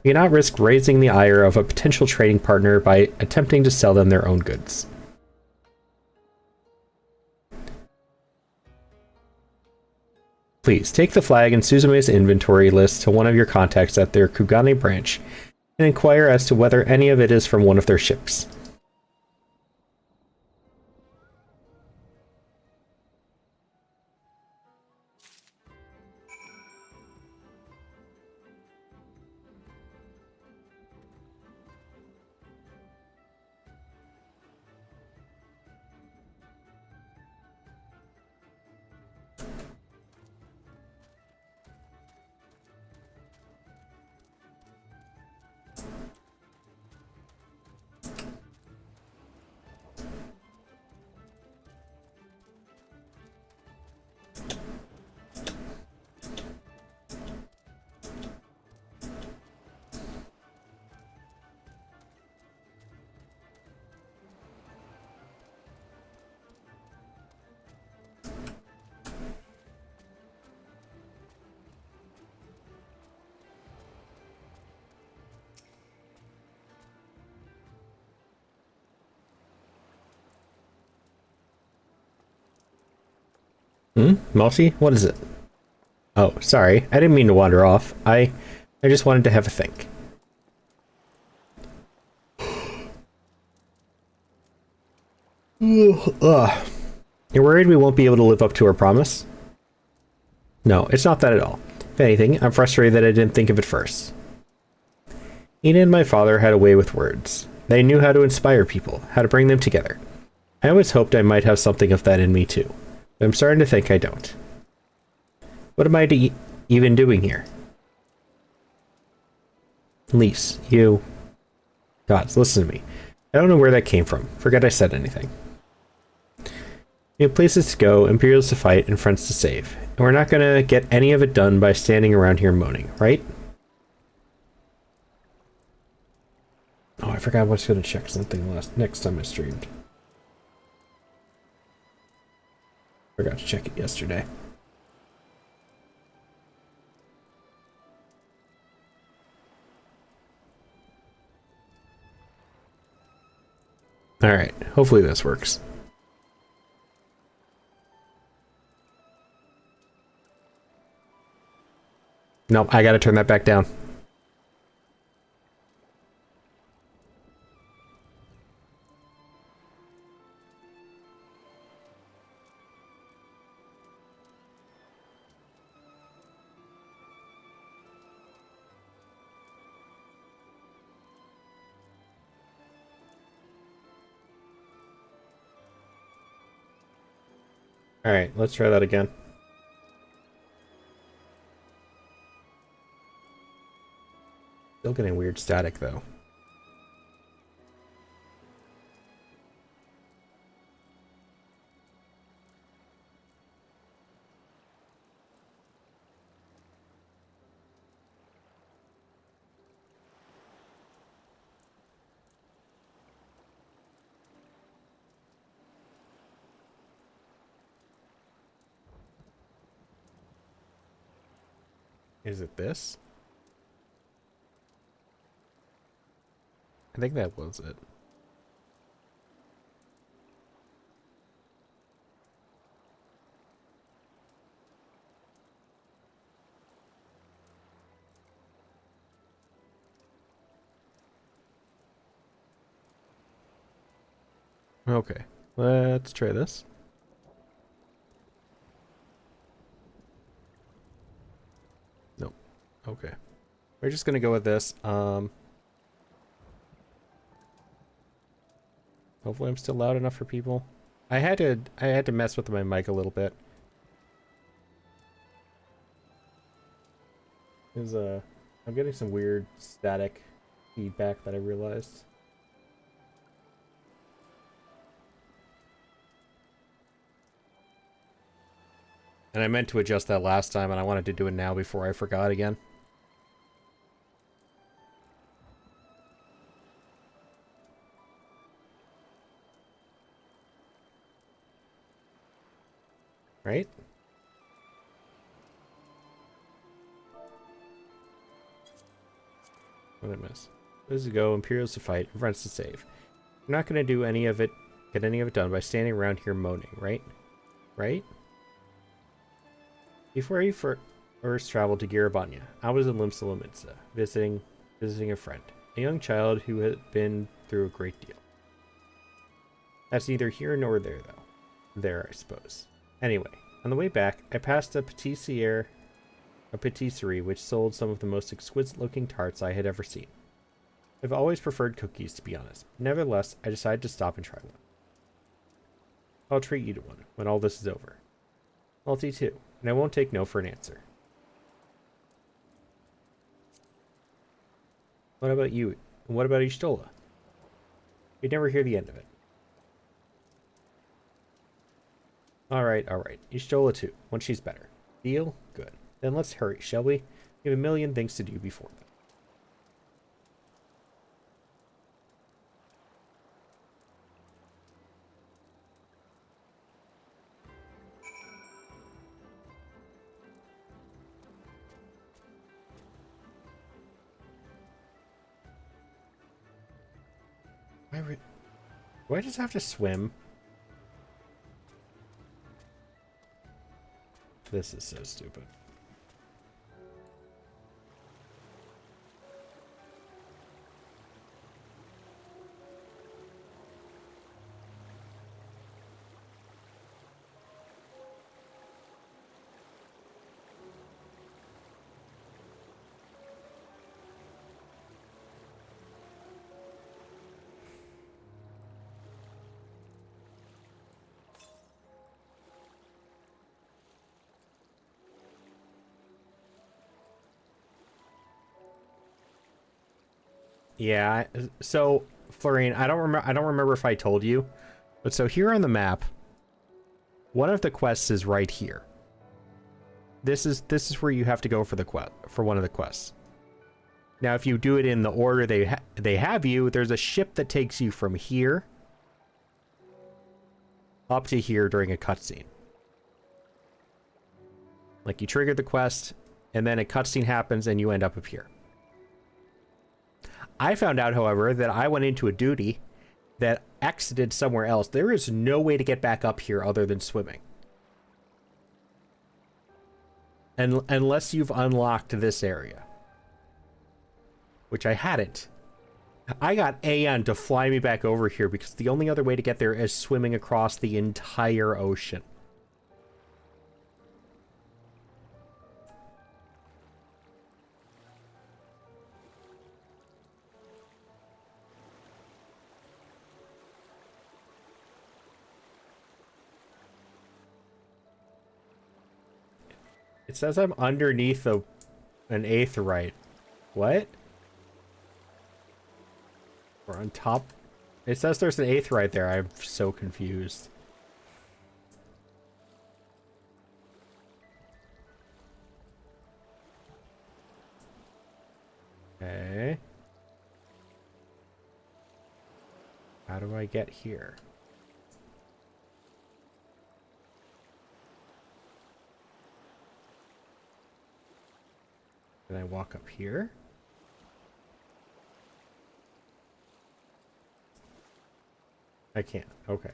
We cannot risk raising the ire of a potential trading partner by attempting to sell them their own goods. Please, take the flag and Suzume's inventory list to one of your contacts at their Kugane branch and inquire as to whether any of it is from one of their ships. Mossy? What is it? Oh, sorry. I didn't mean to wander off. I just wanted to have a think. Ugh. You're worried we won't be able to live up to our promise? No, it's not that at all. If anything, I'm frustrated that I didn't think of it first. Ina and my father had a way with words. They knew how to inspire people, how to bring them together. I always hoped I might have something of that in me too, but I'm starting to think I don't. What am I even doing here? Lise, you... Gods, listen to me. I don't know where that came from. Forget I said anything. We have places to go, Imperials to fight, and friends to save. And we're not gonna get any of it done by standing around here moaning, right? Oh, I forgot I was gonna check something next time I streamed. Forgot to check it yesterday. Alright, hopefully this works. Nope, I gotta turn that back down. Alright, let's try that again. Still getting weird static though. Is it this? I think that was it. Okay, let's try this. Nope. Okay. We're just gonna go with this. Hopefully I'm still loud enough for people. I had to mess with my mic a little bit. I'm getting some weird static feedback that I realized. And I meant to adjust that last time, and I wanted to do it now before I forgot again. Right? What did I miss? Places to go, Imperials to fight, and friends to save. We're not going to do any of it, get any of it done by standing around here moaning, right? Right? Before I first traveled to Garabanya, I was in Limsa Lominsa, visiting a friend, a young child who had been through a great deal. That's neither here nor there, though. There, I suppose. Anyway, on the way back, I passed a patisserie which sold some of the most exquisite-looking tarts I had ever seen. I've always preferred cookies, to be honest. Nevertheless, I decided to stop and try one. I'll treat you to one when all this is over. Multi too, and I won't take no for an answer. What about you? And what about Ishtola? You'd never hear the end of it. Alright. Ishtola too, when she's better. Deal? Good. Then let's hurry, shall we? We have a million things to do before then. Do I just have to swim? This is so stupid. Yeah, so Florine, I don't remember if I told you, but so here on the map, one of the quests is right here. This is where you have to go for the for one of the quests. Now, if you do it in the order they have you, there's a ship that takes you from here up to here during a cutscene. Like, you trigger the quest, and then a cutscene happens, and you end up here. I found out, however, that I went into a duty that exited somewhere else. There is no way to get back up here other than swimming. And unless you've unlocked this area. Which I hadn't. I got Aeon to fly me back over here because the only other way to get there is swimming across the entire ocean. It says I'm underneath an aetheryte. What? Or on top? It says there's an aetheryte there. I'm so confused. Okay. How do I get here? Can I walk up here? I can't. Okay.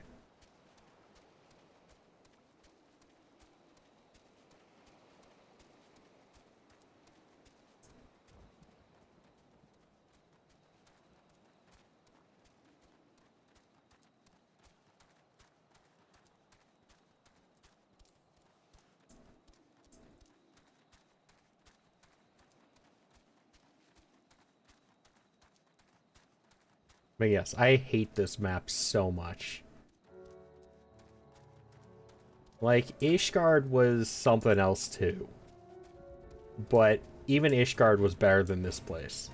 But yes, I hate this map so much. Like, Ishgard was something else too. But even Ishgard was better than this place.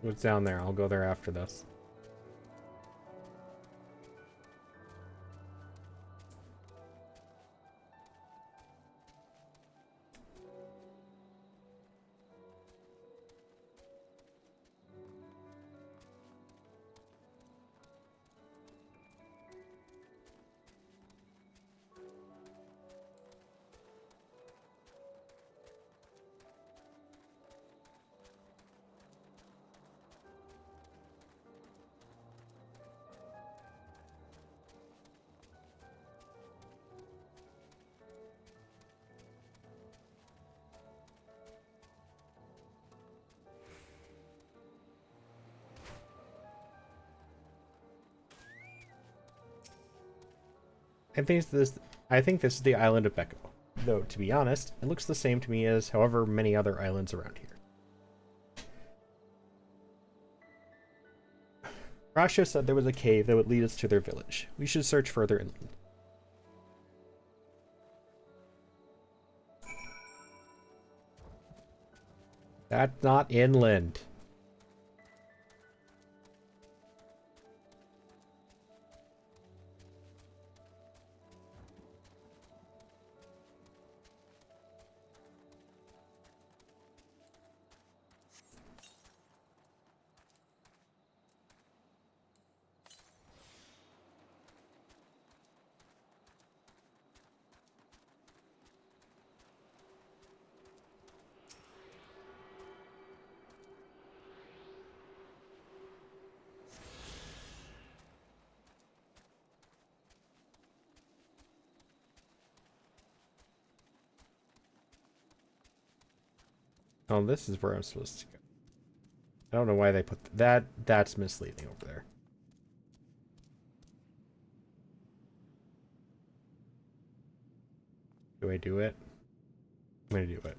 What's down there? I'll go there after this. I think this is the island of Becco. Though, to be honest, it looks the same to me as however many other islands around here. Horatio said there was a cave that would lead us to their village. We should search further inland. That's not inland. Oh, this is where I'm supposed to go. I don't know why they put that. That's misleading over there. Do I do it? I'm gonna do it.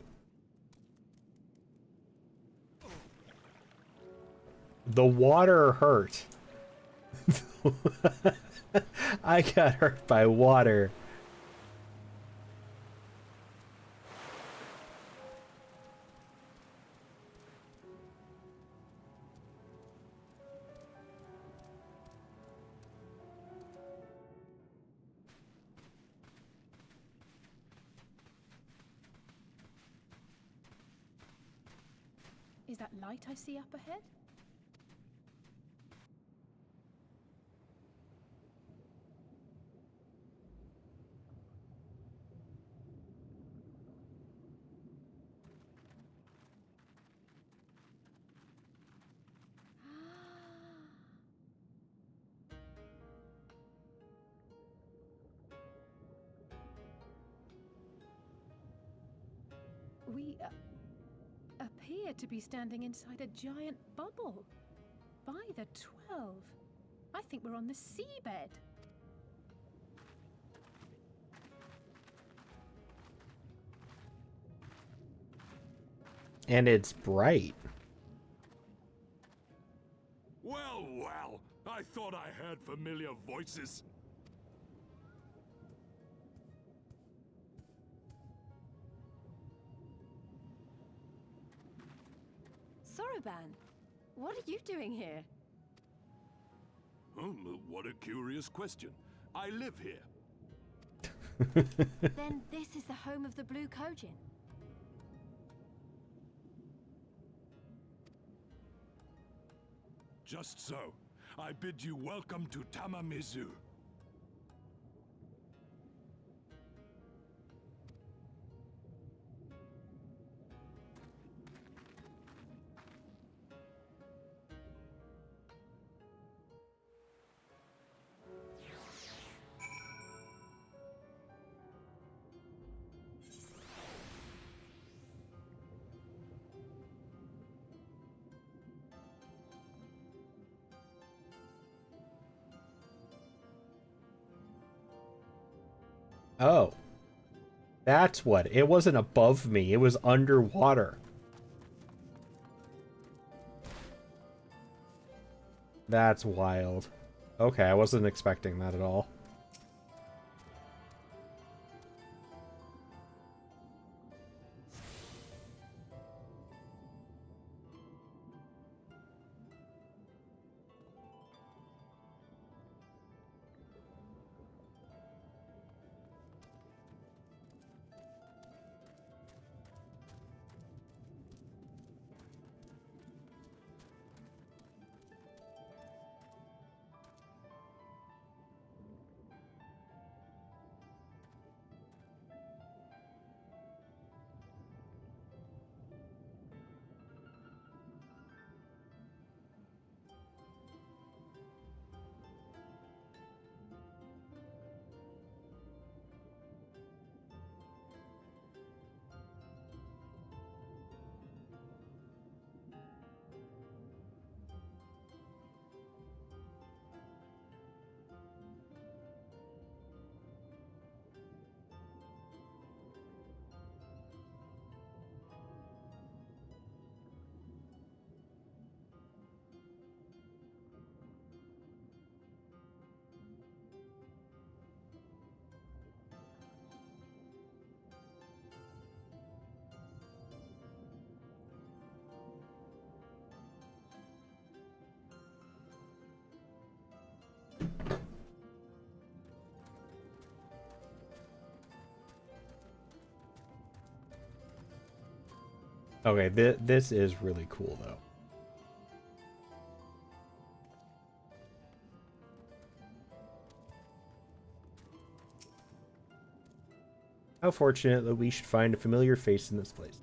The water hurt. I got hurt by water. Is that light I see up ahead? We appear to be standing inside a giant bubble. By the 12. I think we're on the seabed. And it's bright. Well, well, I thought I heard familiar voices. Soroban, what are you doing here? What a curious question. I live here. Then this is the home of the Blue Kojin. Just so. I bid you welcome to Tamamizu. Oh. That's what. It wasn't above me. It was underwater. That's wild. Okay, I wasn't expecting that at all. Okay, this is really cool, though. How fortunate that we should find a familiar face in this place.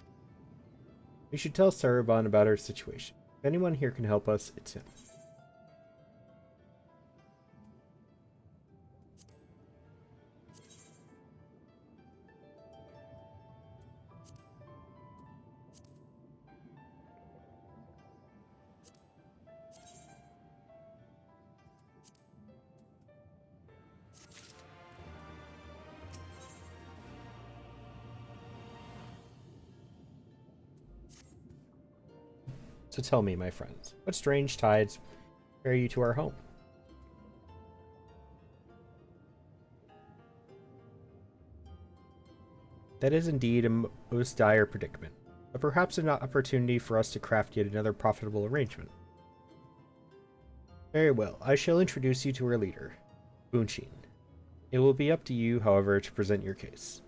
We should tell Sarabon about our situation. If anyone here can help us, it's him. So tell me, my friends, what strange tides carry you to our home? That is indeed a most dire predicament, but perhaps an opportunity for us to craft yet another profitable arrangement. Very well, I shall introduce you to our leader, Bunshin. It will be up to you, however, to present your case.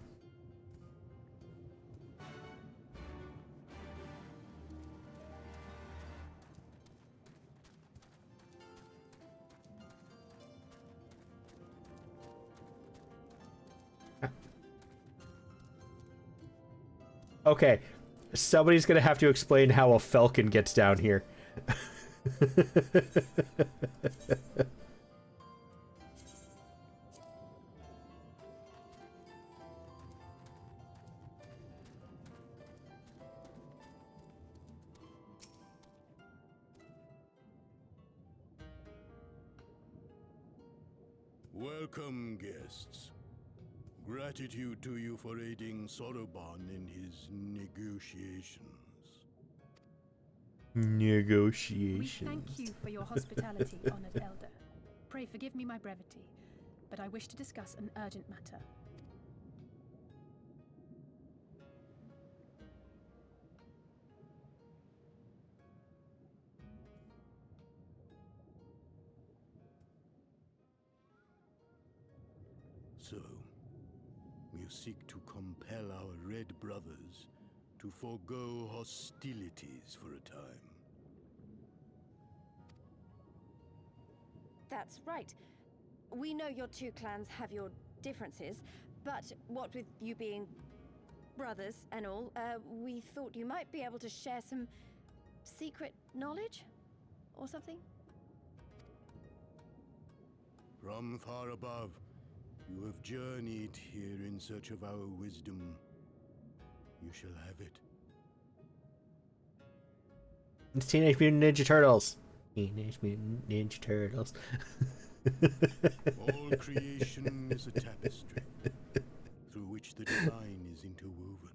Okay, somebody's gonna have to explain how a falcon gets down here. Welcome, guests. Gratitude to you for aiding Soroban in his negotiations. We Negotiations. thank you for your hospitality, honored elder. Pray forgive me my brevity, but I wish to discuss an urgent matter. So, you seek to compel our Red Brothers to forego hostilities for a time. That's right. We know your two clans have your differences, but what with you being brothers and all, we thought you might be able to share some secret knowledge or something? From far above, you have journeyed here in search of our wisdom. You shall have it. It's Teenage Mutant Ninja Turtles. Teenage Mutant Ninja Turtles. All creation is a tapestry through which the divine is interwoven.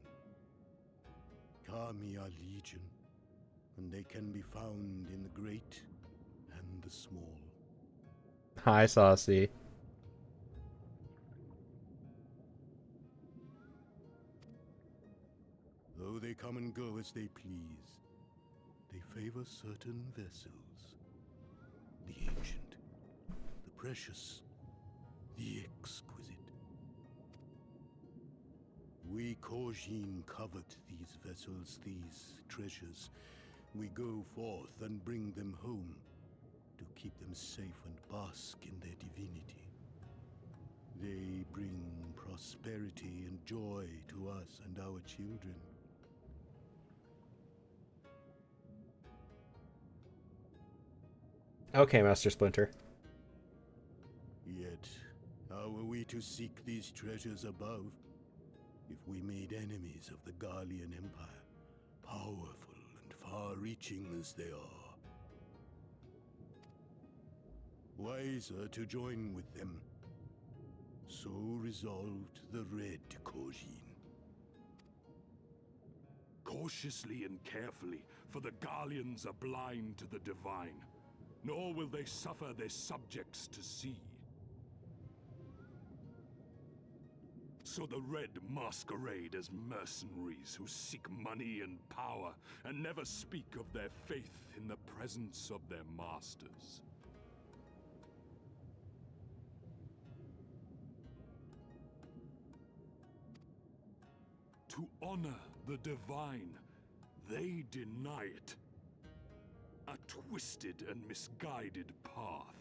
Kami are legion, and they can be found in the great and the small. Hi, Saucy. Though they come and go as they please, they favor certain vessels. The ancient, the precious, the exquisite. We Kojin covet these vessels, these treasures. We go forth and bring them home to keep them safe and bask in their divinity. They bring prosperity and joy to us and our children. Okay, Master Splinter. Yet, how are we to seek these treasures above if we made enemies of the Garlean Empire, powerful and far-reaching as they are? Wiser to join with them. So resolved the Red Kojin. Cautiously and carefully, for the Garleans are blind to the divine, nor will they suffer their subjects to see. So the Red masquerade as mercenaries who seek money and power and never speak of their faith in the presence of their masters. To honor the divine, They deny it. A twisted and misguided path.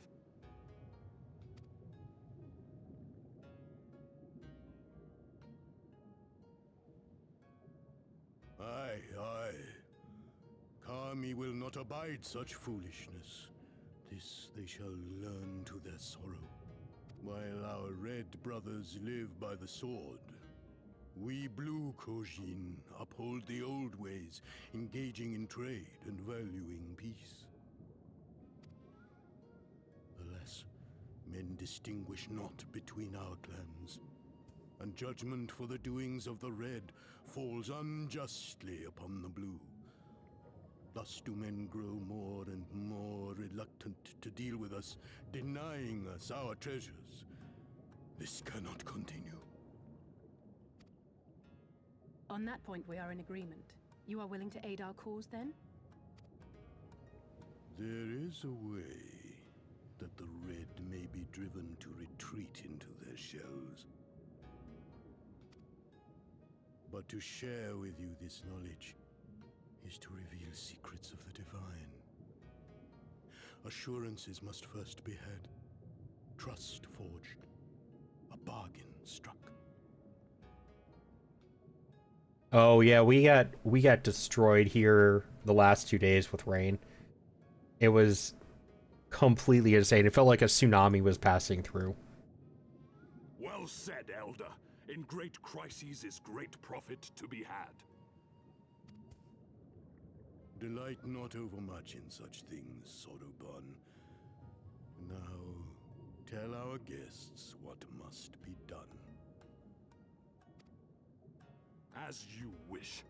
Aye, aye. Kami will not abide such foolishness. This they shall learn to their sorrow. While our red brothers live by the sword, we blue Kojin uphold the old ways, engaging in trade and valuing peace. Alas, men distinguish not between our clans, and judgment for the doings of the red falls unjustly upon the blue. Thus do men grow more and more reluctant to deal with us, denying us our treasures. This cannot continue. On that point, we are in agreement. You are willing to aid our cause, then? There is a way that the red may be driven to retreat into their shells. But to share with you this knowledge is to reveal secrets of the divine. Assurances must first be had, trust forged, a bargain struck. Oh yeah, we got destroyed here the last 2 days with rain. It was completely insane. It felt like a tsunami was passing through. Well said, Elder. In great crises is great profit to be had. Delight not overmuch in such things, Sodoban. Now, tell our guests what must be done. As you wish.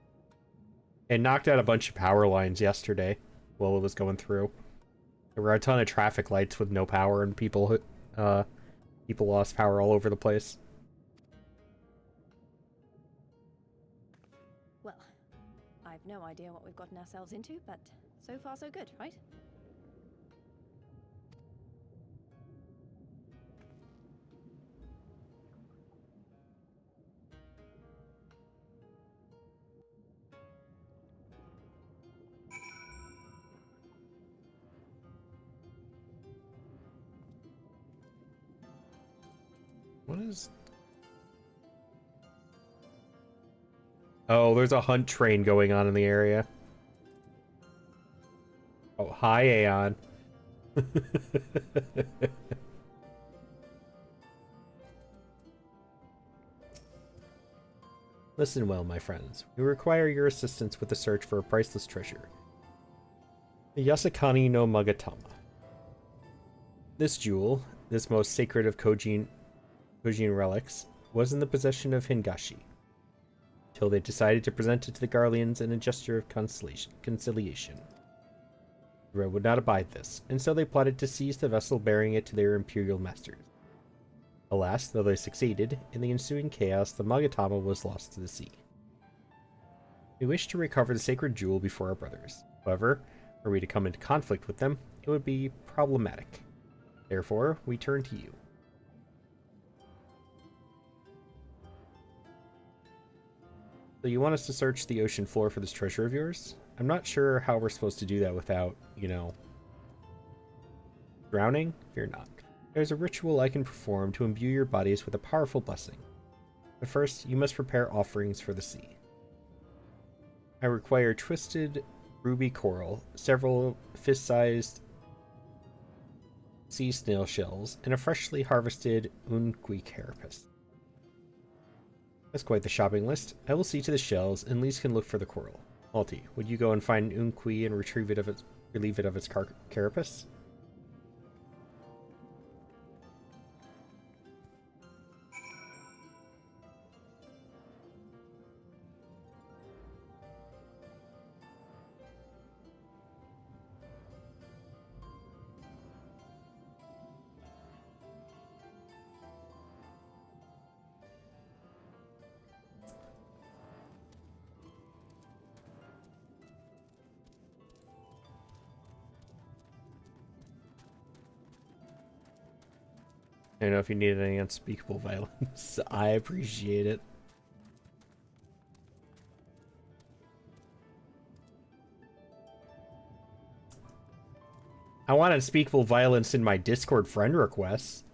It knocked out a bunch of power lines yesterday while it was going through. There were a ton of traffic lights with no power, and people lost power all over the place. Well, I've no idea what we've gotten ourselves into, but so far so good, right? What is... Oh, there's a hunt train going on in the area. Oh, hi, Aeon. Listen well, my friends. We require your assistance with the search for a priceless treasure. The Yasakani no Magatama. This jewel, this most sacred of Kojin relics, was in the possession of Hingashi, till they decided to present it to the Garleans in a gesture of conciliation. The Red would not abide this, and so they plotted to seize the vessel bearing it to their imperial masters. Alas, though they succeeded, in the ensuing chaos the Magatama was lost to the sea. We wish to recover the sacred jewel before our brothers. However, were we to come into conflict with them, it would be problematic. Therefore, we turn to you. So you want us to search the ocean floor for this treasure of yours? I'm not sure how we're supposed to do that without, you know, drowning? Fear not. There's a ritual I can perform to imbue your bodies with a powerful blessing. But first, you must prepare offerings for the sea. I require twisted ruby coral, several fist-sized sea snail shells, and a freshly harvested unqui carapace. That's quite the shopping list. I will see to the shells, and Lise can look for the coral. Alti, would you go and find unqui and relieve it of its carapace? I don't know if you need any unspeakable violence. I appreciate it. I want unspeakable violence in my Discord friend requests.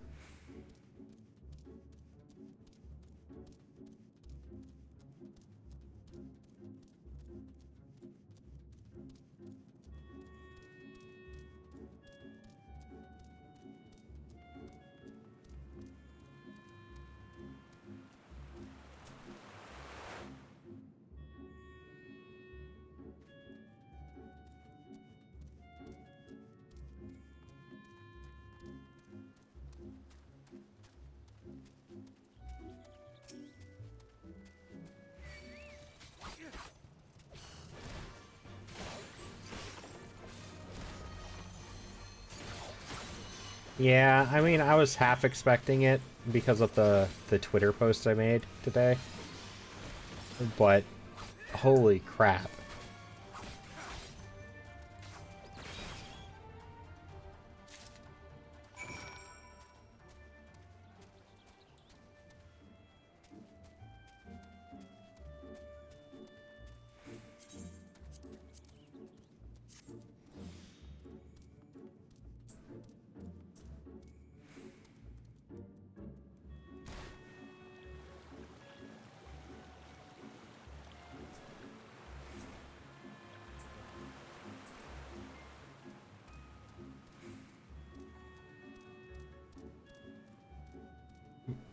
Yeah, I mean, I was half expecting it because of the Twitter post I made today. But, holy crap.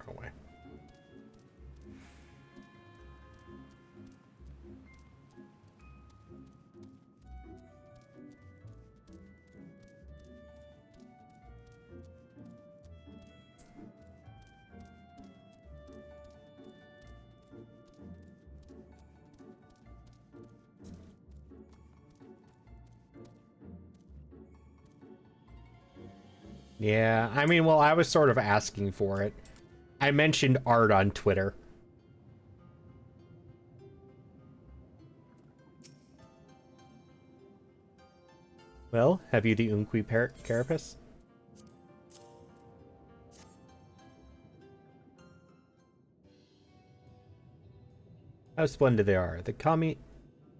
Go away. Yeah, I mean, well, I was sort of asking for it. I mentioned art on Twitter. Well, have you the Unqui Carapace? How splendid they are. The Kami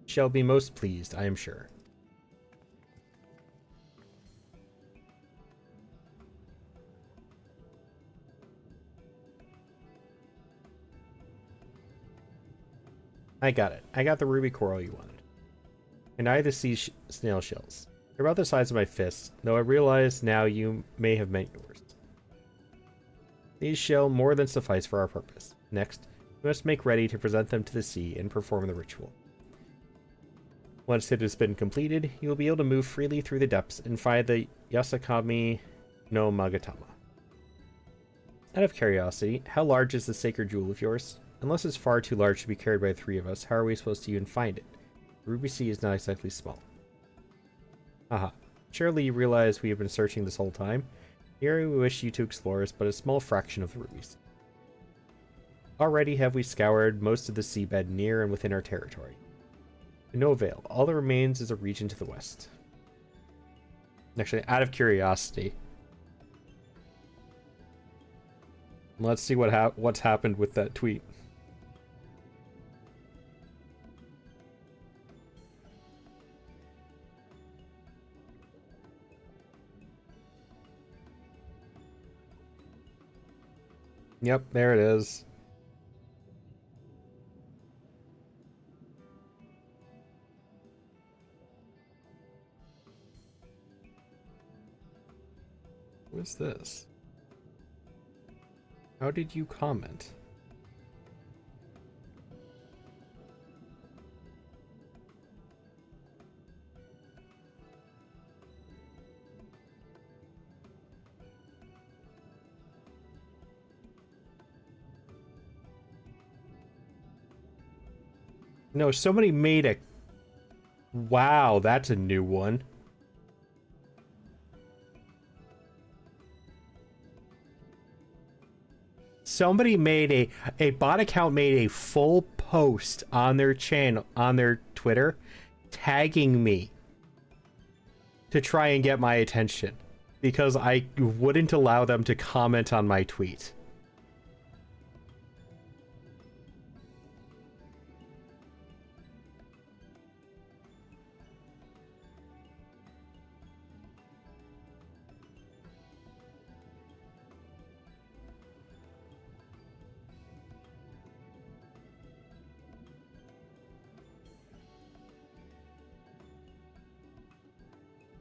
shall be most pleased, I am sure. I got it. I got the ruby coral you wanted. And I the sea snail shells. They're about the size of my fists, though I realize now you may have meant yours. These shall more than suffice for our purpose. Next, we must make ready to present them to the sea and perform the ritual. Once it has been completed, you will be able to move freely through the depths and find the Yasakami no Magatama. Out of curiosity, how large is the sacred jewel of yours? Unless it's far too large to be carried by the three of us, how are we supposed to even find it? The Ruby Sea is not exactly small. Aha. Surely you realize we have been searching this whole time. The area we wish you to explore is but a small fraction of the rubies. Already have we scoured most of the seabed near and within our territory. To no avail. All that remains is a region to the west. Actually, out of curiosity, let's see what's happened with that tweet. Yep, there it is. What's this? How did you comment? No, somebody made a... Wow, that's a new one. Somebody made a bot account made a full post on their channel, on their Twitter, tagging me to try and get my attention because I wouldn't allow them to comment on my tweet.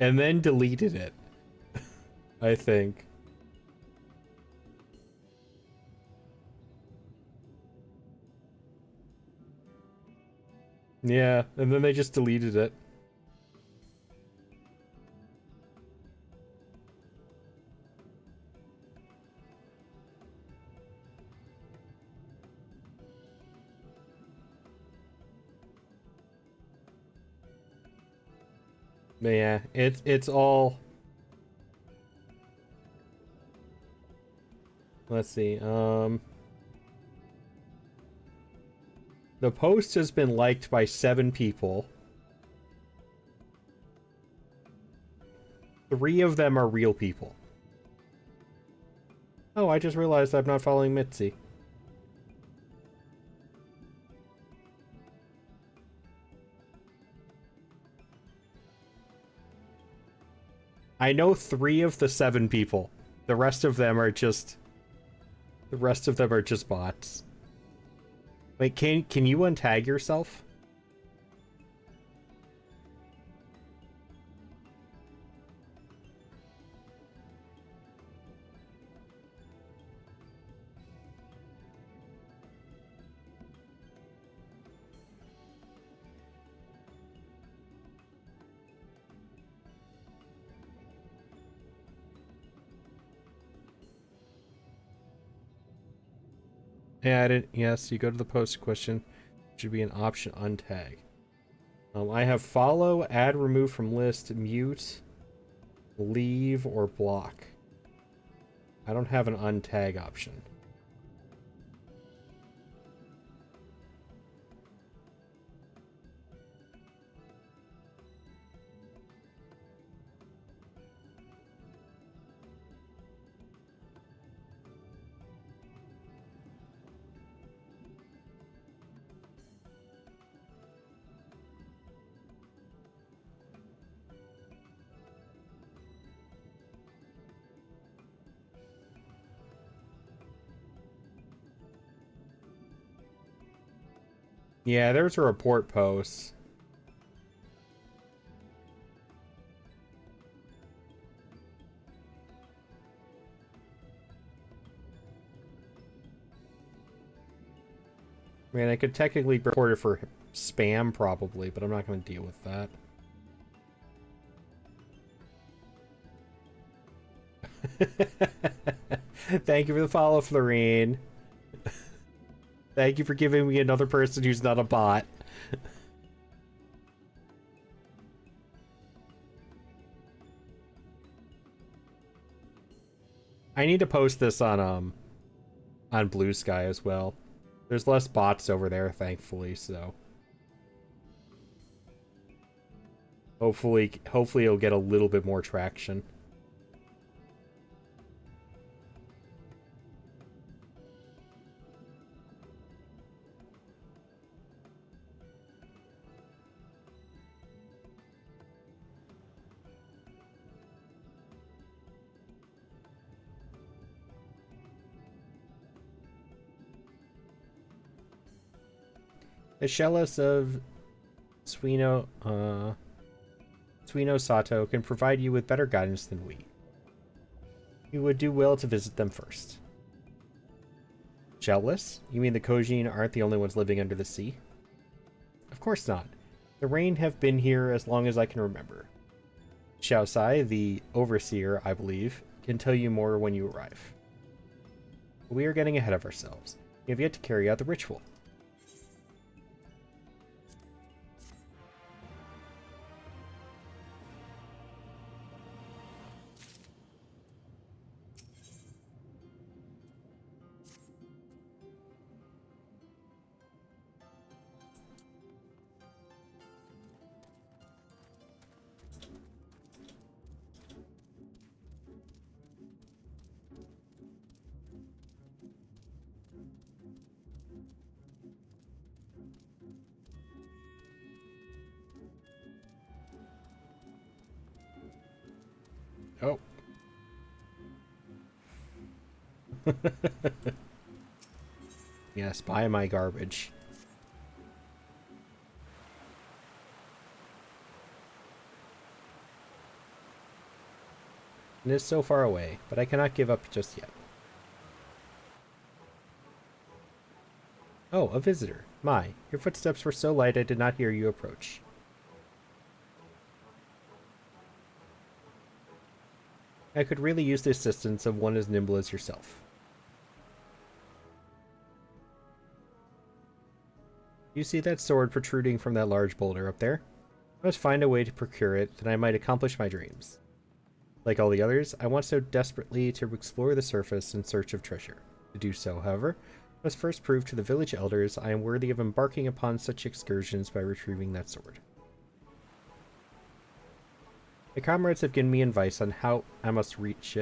and then deleted it. I think. Yeah, and then they just deleted it. But yeah, it's all. Let's see. The post has been liked by 7 people. 3 of them are real people. Oh, I just realized I'm not following Mitzi. I know 3 of the 7 people. The rest of them are just bots. Wait, can you untag yourself? Yeah, I didn't. Yes, you go to the post question. Should be an option untag. I have follow, add, remove from list, mute, leave, or block. I don't have an untag option. Yeah, there's a report post. I mean, I could technically report it for spam, probably, but I'm not going to deal with that. Thank you for the follow, Florine. Thank you for giving me another person who's not a bot. I need to post this on Blue Sky as well. There's less bots over there, thankfully, so hopefully it'll get a little bit more traction. The Shellis of Suino Sato can provide you with better guidance than we. You would do well to visit them first. Shellis? You mean the Kojin aren't the only ones living under the sea? Of course not. The Rain have been here as long as I can remember. Xiaosai, the overseer, I believe, can tell you more when you arrive. We are getting ahead of ourselves. We have yet to carry out the ritual. Oh. Yes, buy my garbage. and is so far away, but I cannot give up just yet. Oh, a visitor. My, your footsteps were so light I did not hear you approach. I could really use the assistance of one as nimble as yourself. You see that sword protruding from that large boulder up there? I must find a way to procure it, that I might accomplish my dreams. Like all the others, I want so desperately to explore the surface in search of treasure. To do so, however, I must first prove to the village elders I am worthy of embarking upon such excursions by retrieving that sword. My comrades have given me advice on how I might reach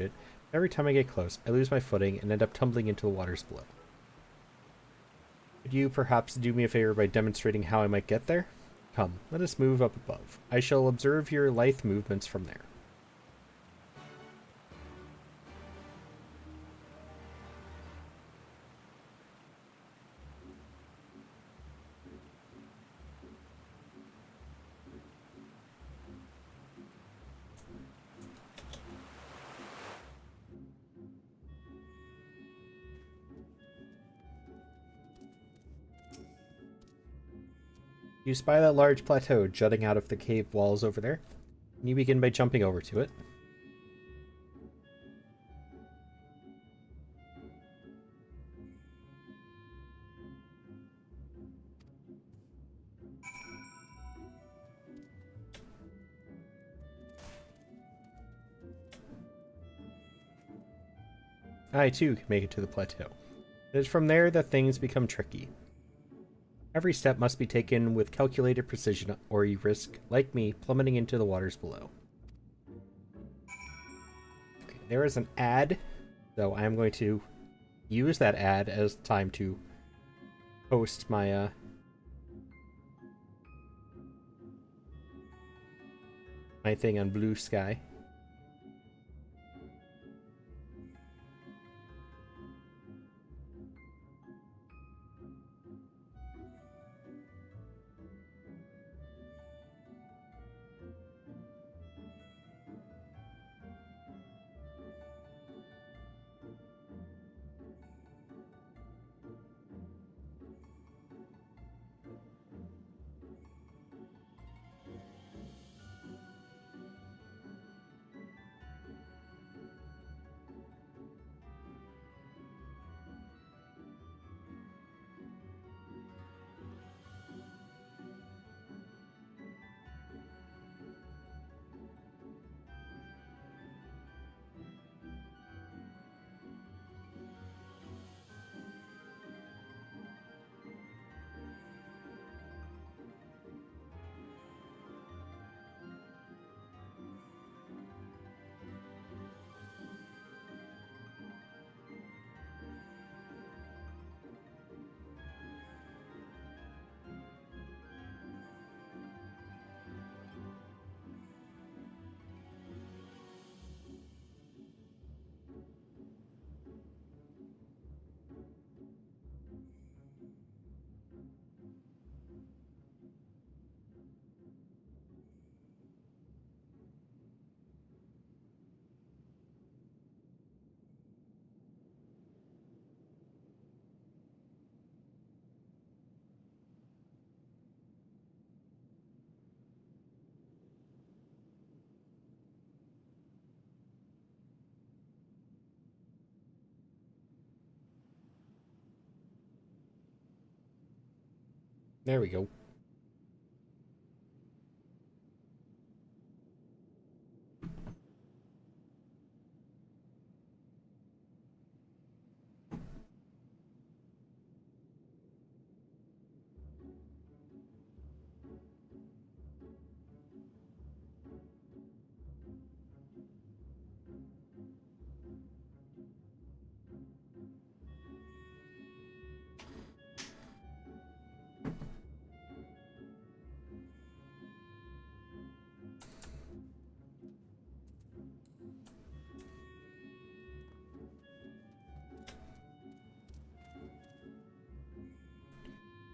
it. Every time I get close, I lose my footing and end up tumbling into the waters below. Could you perhaps do me a favor by demonstrating how I might get there? Come, let us move up above. I shall observe your lithe movements from there. You spy that large plateau jutting out of the cave walls over there, and you begin by jumping over to it. I too can make it to the plateau. It is from there that things become tricky. Every step must be taken with calculated precision, or you risk, like me, plummeting into the waters below. Okay, there is an ad, so I'm going to use that ad as time to post my my thing on Blue Sky. There we go.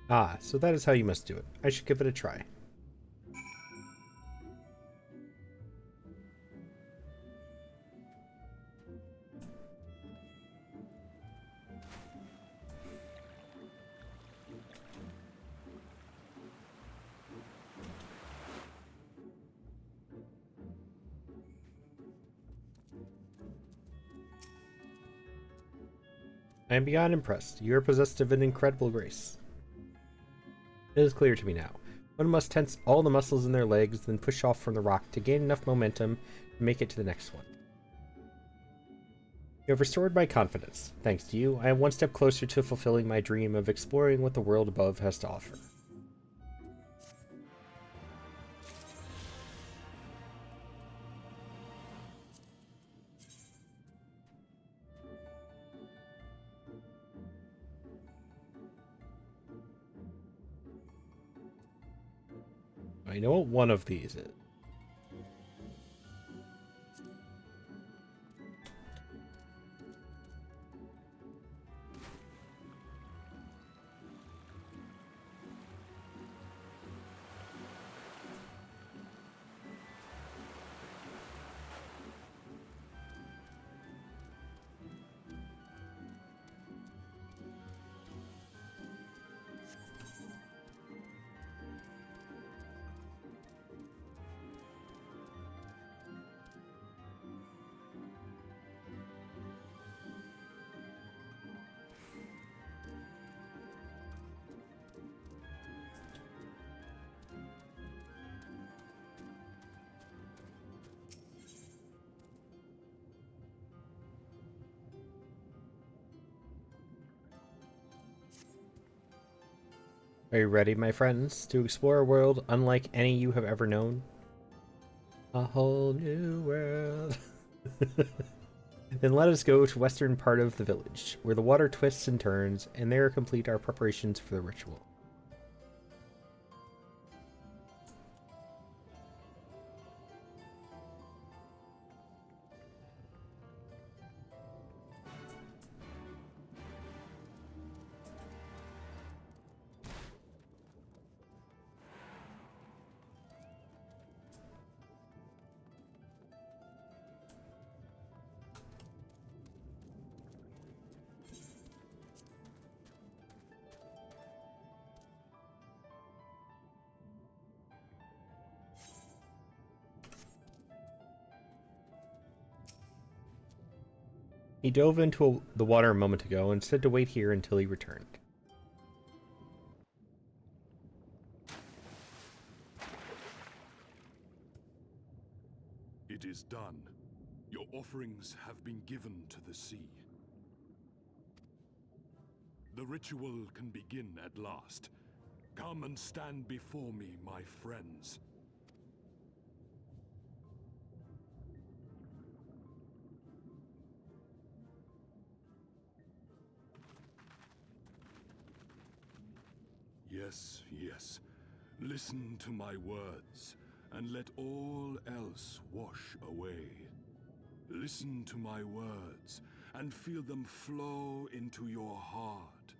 Ah, so that is how you must do it. I should give it a try. I am beyond impressed. You are possessed of an incredible grace. It is clear to me now. One must tense all the muscles in their legs, then push off from the rock to gain enough momentum to make it to the next one. You have restored my confidence. Thanks to you, I am one step closer to fulfilling my dream of exploring what the world above has to offer. I know what one of these is. Are you ready, my friends, to explore a world unlike any you have ever known? A whole new world. Then let us go to western part of the village, where the water twists and turns, and there complete our preparations for the ritual. He dove into the water a moment ago and said to wait here until he returned. It is done. Your offerings have been given to the sea. The ritual can begin at last. Come and stand before me, my friends. Yes, yes. Listen to my words, and let all else wash away. Listen to my words, and feel them flow into your heart.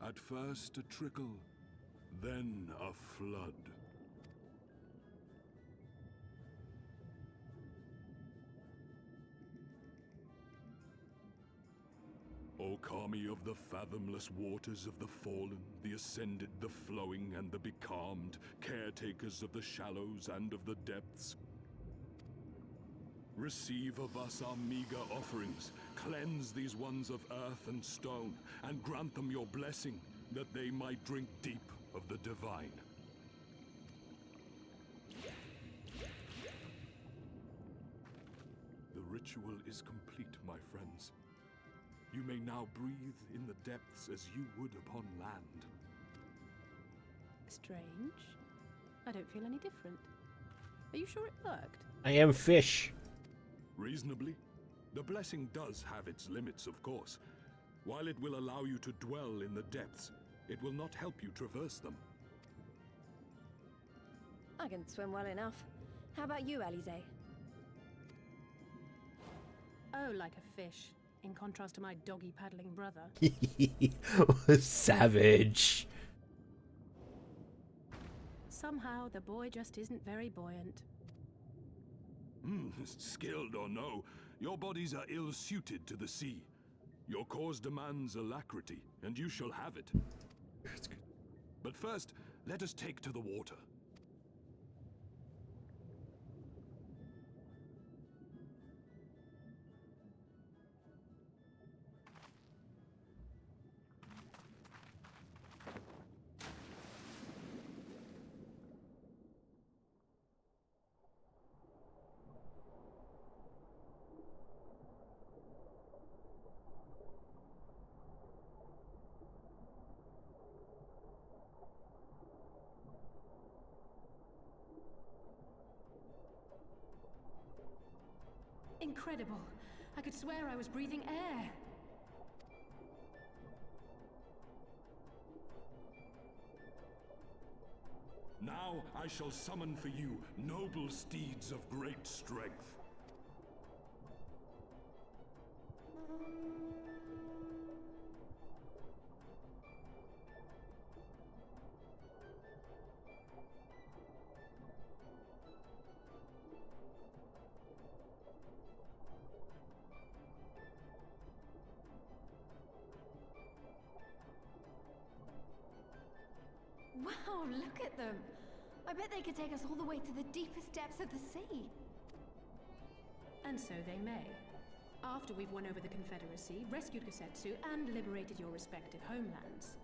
At first a trickle, then a flood. O Kami of the fathomless waters of the fallen, the ascended, the flowing, and the becalmed, caretakers of the shallows and of the depths. Receive of us our meager offerings, cleanse these ones of earth and stone, and grant them your blessing, that they might drink deep of the divine. The ritual is complete, my friends. You may now breathe in the depths as you would upon land. Strange. I don't feel any different. Are you sure it worked? I am fish. Reasonably. The blessing does have its limits, of course. While it will allow you to dwell in the depths, it will not help you traverse them. I can swim well enough. How about you, Alize? Oh, like a fish, in contrast to my doggy-paddling brother. Savage. Somehow, the boy just isn't very buoyant. Skilled or no, your bodies are ill-suited to the sea. Your cause demands alacrity, and you shall have it. But first, let us take to the water. incredible. I could swear I was breathing air. Now I shall summon for you noble steeds of great strength. Wow, look at them! I bet they could take us all the way to the deepest depths of the sea. And so they may. After we've won over the Confederacy, rescued Kosetsu, and liberated your respective homelands.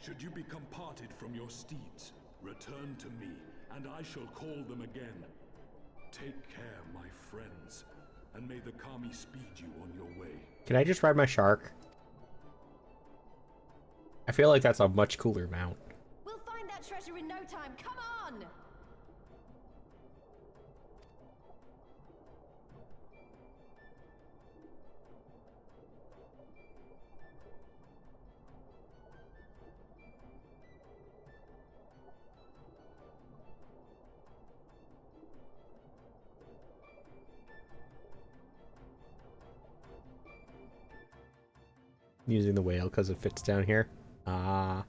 Should you become parted from your steeds, return to me, and I shall call them again. Take care, my friends, and may the Kami speed you on your way. Can I just ride my shark? I feel like that's a much cooler mount. We'll find that treasure in no time. Come on! Using the whale because it fits down here. Ah.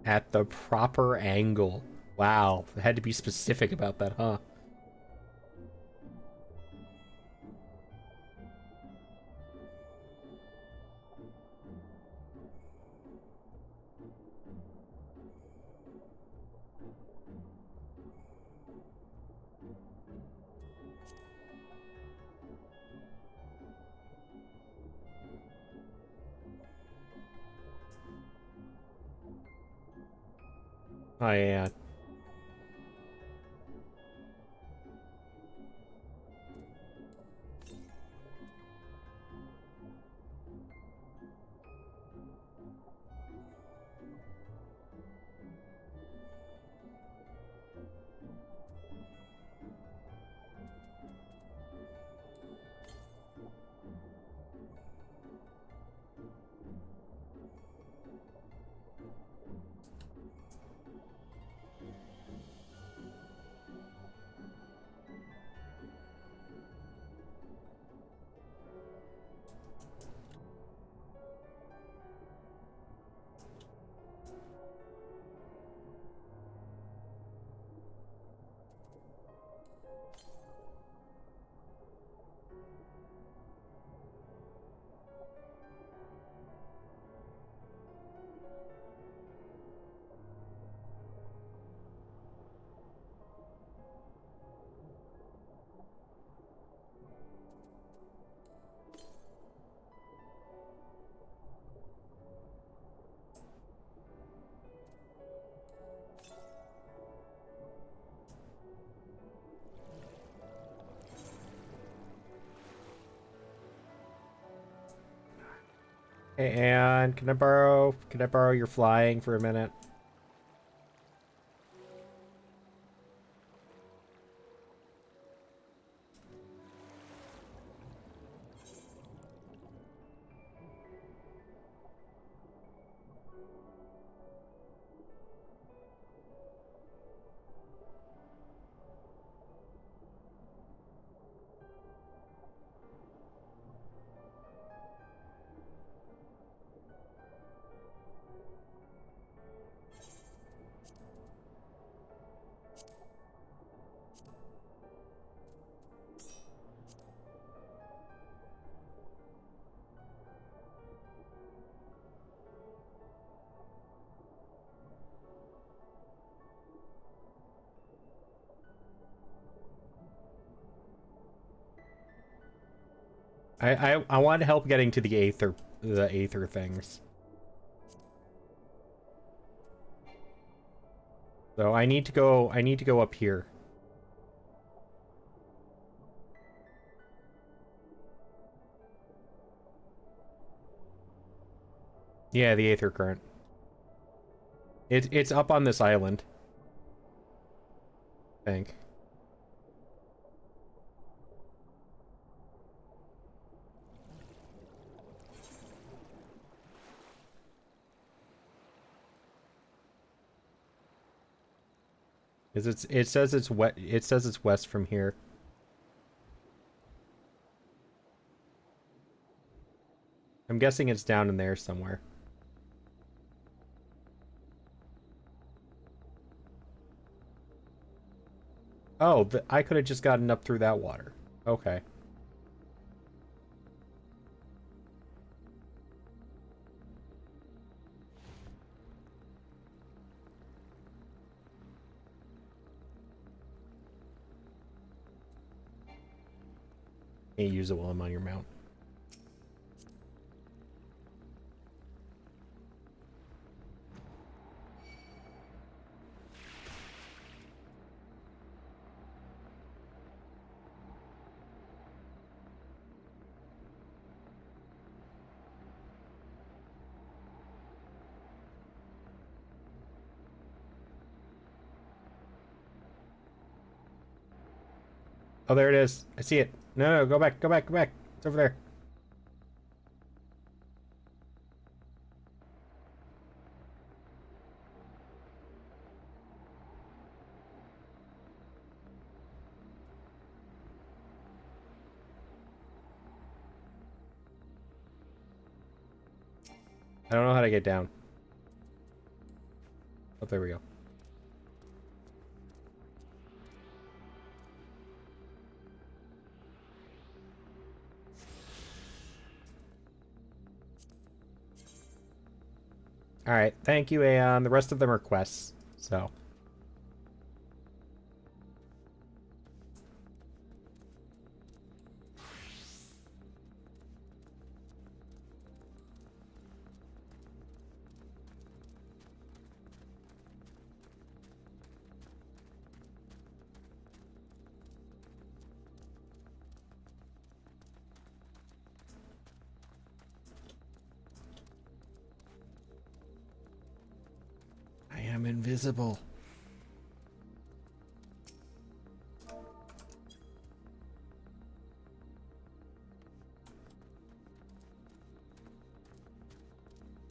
At the proper angle. Wow, I had to be specific about that, huh? Oh yeah. Hey, Anne, can I borrow your flying for a minute? I want help getting to the aether things. So I need to go up here. Yeah, the aether current. It's up on this island, I think. It says it's west from here. I'm guessing it's down in there somewhere. Oh, I could have just gotten up through that water. Okay. Can't use it while I'm on your mount. Oh, there it is. I see it. No, go back, go back, go back. It's over there. I don't know how to get down. Oh, there we go. Alright, thank you, Aeon. The rest of them are quests, so. I am invisible.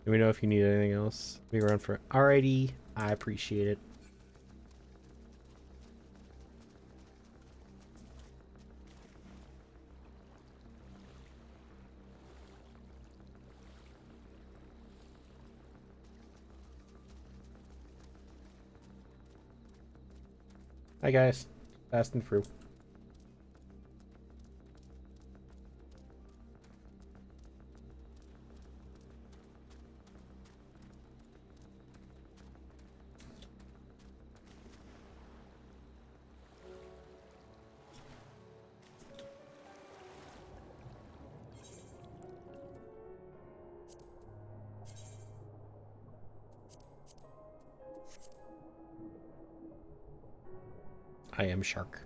Let me know if you need anything else. Be around for it. Alrighty, I appreciate it. Hi guys, fast and through. I am Shark.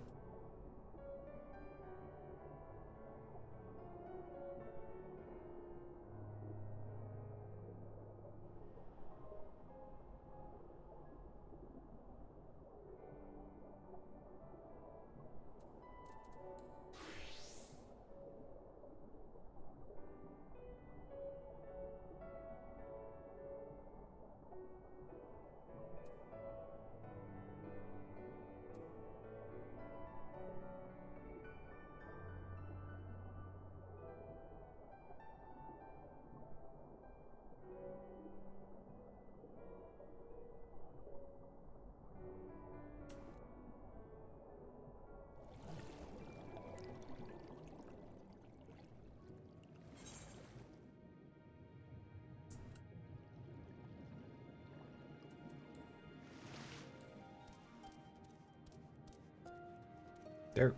There,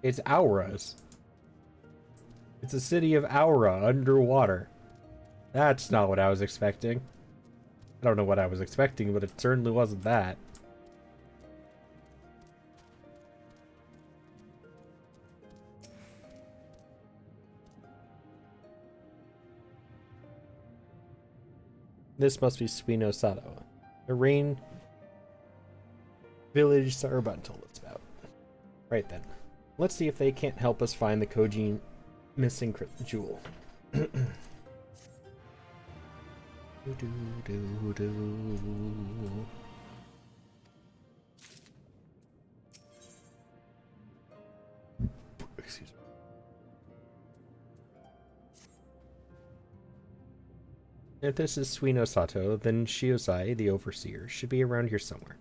it's auras. It's a city of Aura underwater. That's not what I was expecting. I don't know what I was expecting, but it certainly wasn't that. This must be Suino Sato, the rain village Sarabun told us about. Right then, let's see if they can't help us find the Koji missing jewel. Excuse me. If this is Suino Sato, then Shiosai, the overseer, should be around here somewhere.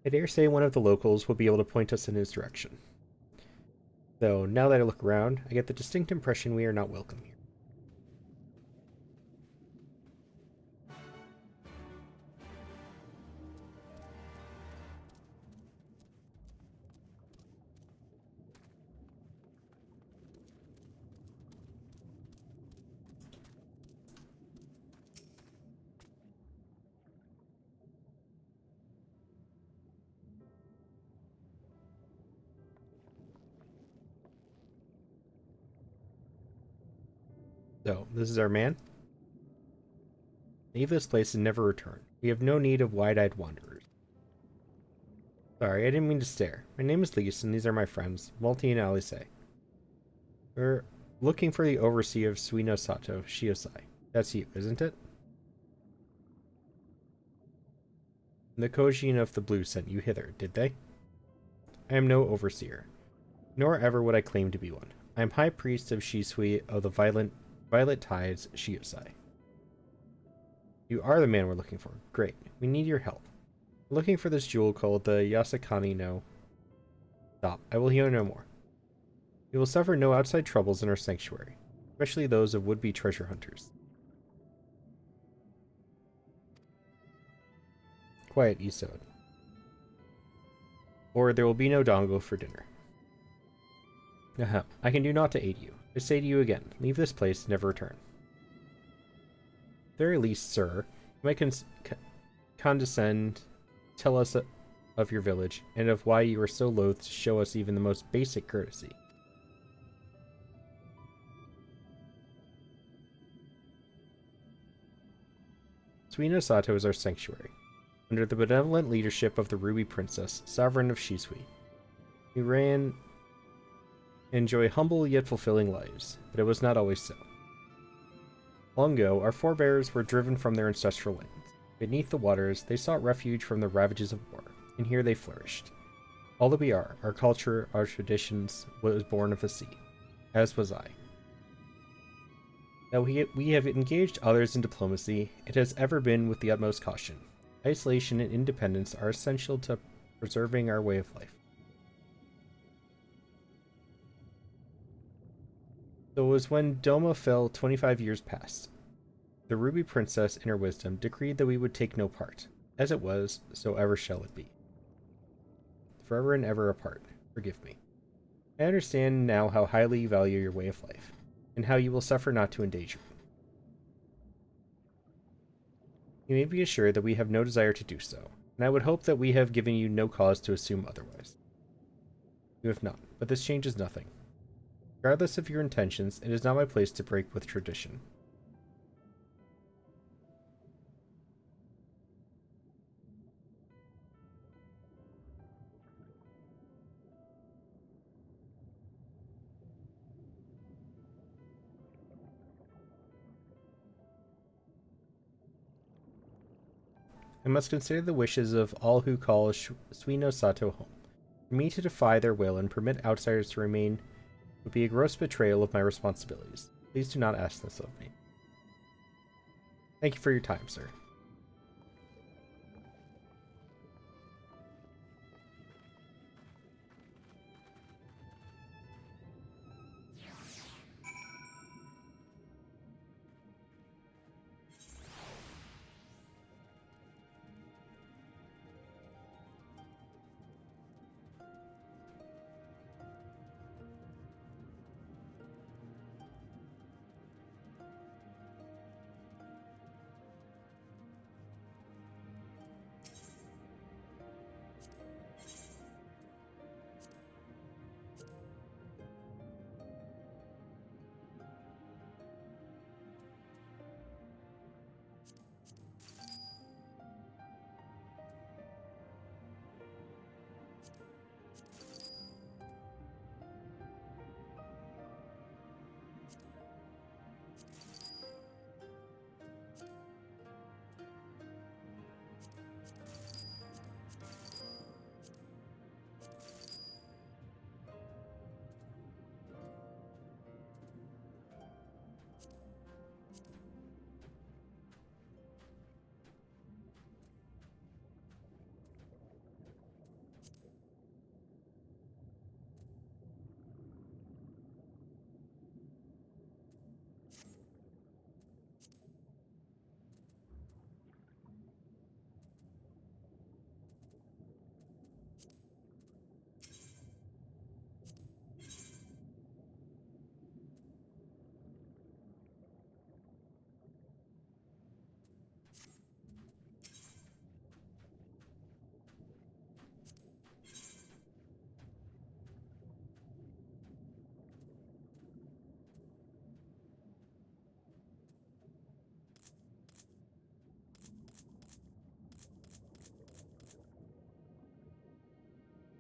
I dare say one of the locals will be able to point us in his direction. Though, now that I look around, I get the distinct impression we are not welcome here. So, this is our man? Leave this place and never return. We have no need of wide-eyed wanderers. Sorry, I didn't mean to stare. My name is Lise, and these are my friends, Multi and Alice. We're looking for the overseer of Suino Sato, Shiosai. That's you, isn't it? The Kojin of the Blue sent you hither, did they? I am no overseer, nor ever would I claim to be one. I am High Priest of Shisui of the Violet Tides, Shiosai. You are the man we're looking for. Great. We need your help. We're looking for this jewel called the Yasakani no... Stop. I will hear no more. We will suffer no outside troubles in our sanctuary, especially those of would-be treasure hunters. Quiet, Isod. Or there will be no dango for dinner. I can do naught to aid you. I say to you again, leave this place, never return. At the very least, sir, you might condescend, tell us of your village, and of why you are so loath to show us even the most basic courtesy. Suino Sato is our sanctuary, under the benevolent leadership of the Ruby Princess, sovereign of Shisui. We enjoy humble yet fulfilling lives, but it was not always so. Long ago, our forebears were driven from their ancestral lands. Beneath the waters, they sought refuge from the ravages of war, and here they flourished. All that we are, our culture, our traditions, was born of the sea, as was I. Though we have engaged others in diplomacy, it has ever been with the utmost caution. Isolation and independence are essential to preserving our way of life. So it was when Doma fell 25 years past. The Ruby Princess, in her wisdom, decreed that we would take no part. As it was, so ever shall it be. Forever and ever apart. Forgive me. I understand now how highly you value your way of life, and how you will suffer not to endanger it. You may be assured that we have no desire to do so, and I would hope that we have given you no cause to assume otherwise. You have not, but this changes nothing. Regardless of your intentions, it is not my place to break with tradition. I must consider the wishes of all who call Suino Sato home. For me to defy their will and permit outsiders to remain would be a gross betrayal of my responsibilities. Please do not ask this of me. Thank you for your time, sir.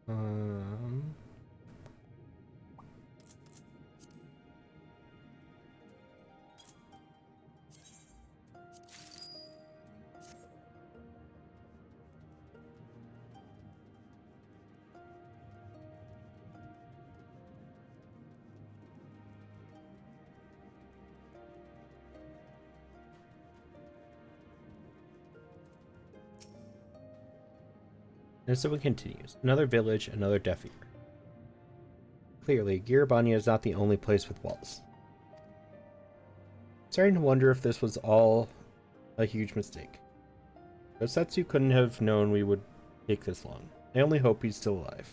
Um. And so it continues. Another village, another deaf ear. Clearly, Girabania is not the only place with walls. Starting to wonder if this was all a huge mistake. But Setsu couldn't have known we would take this long. I only hope he's still alive.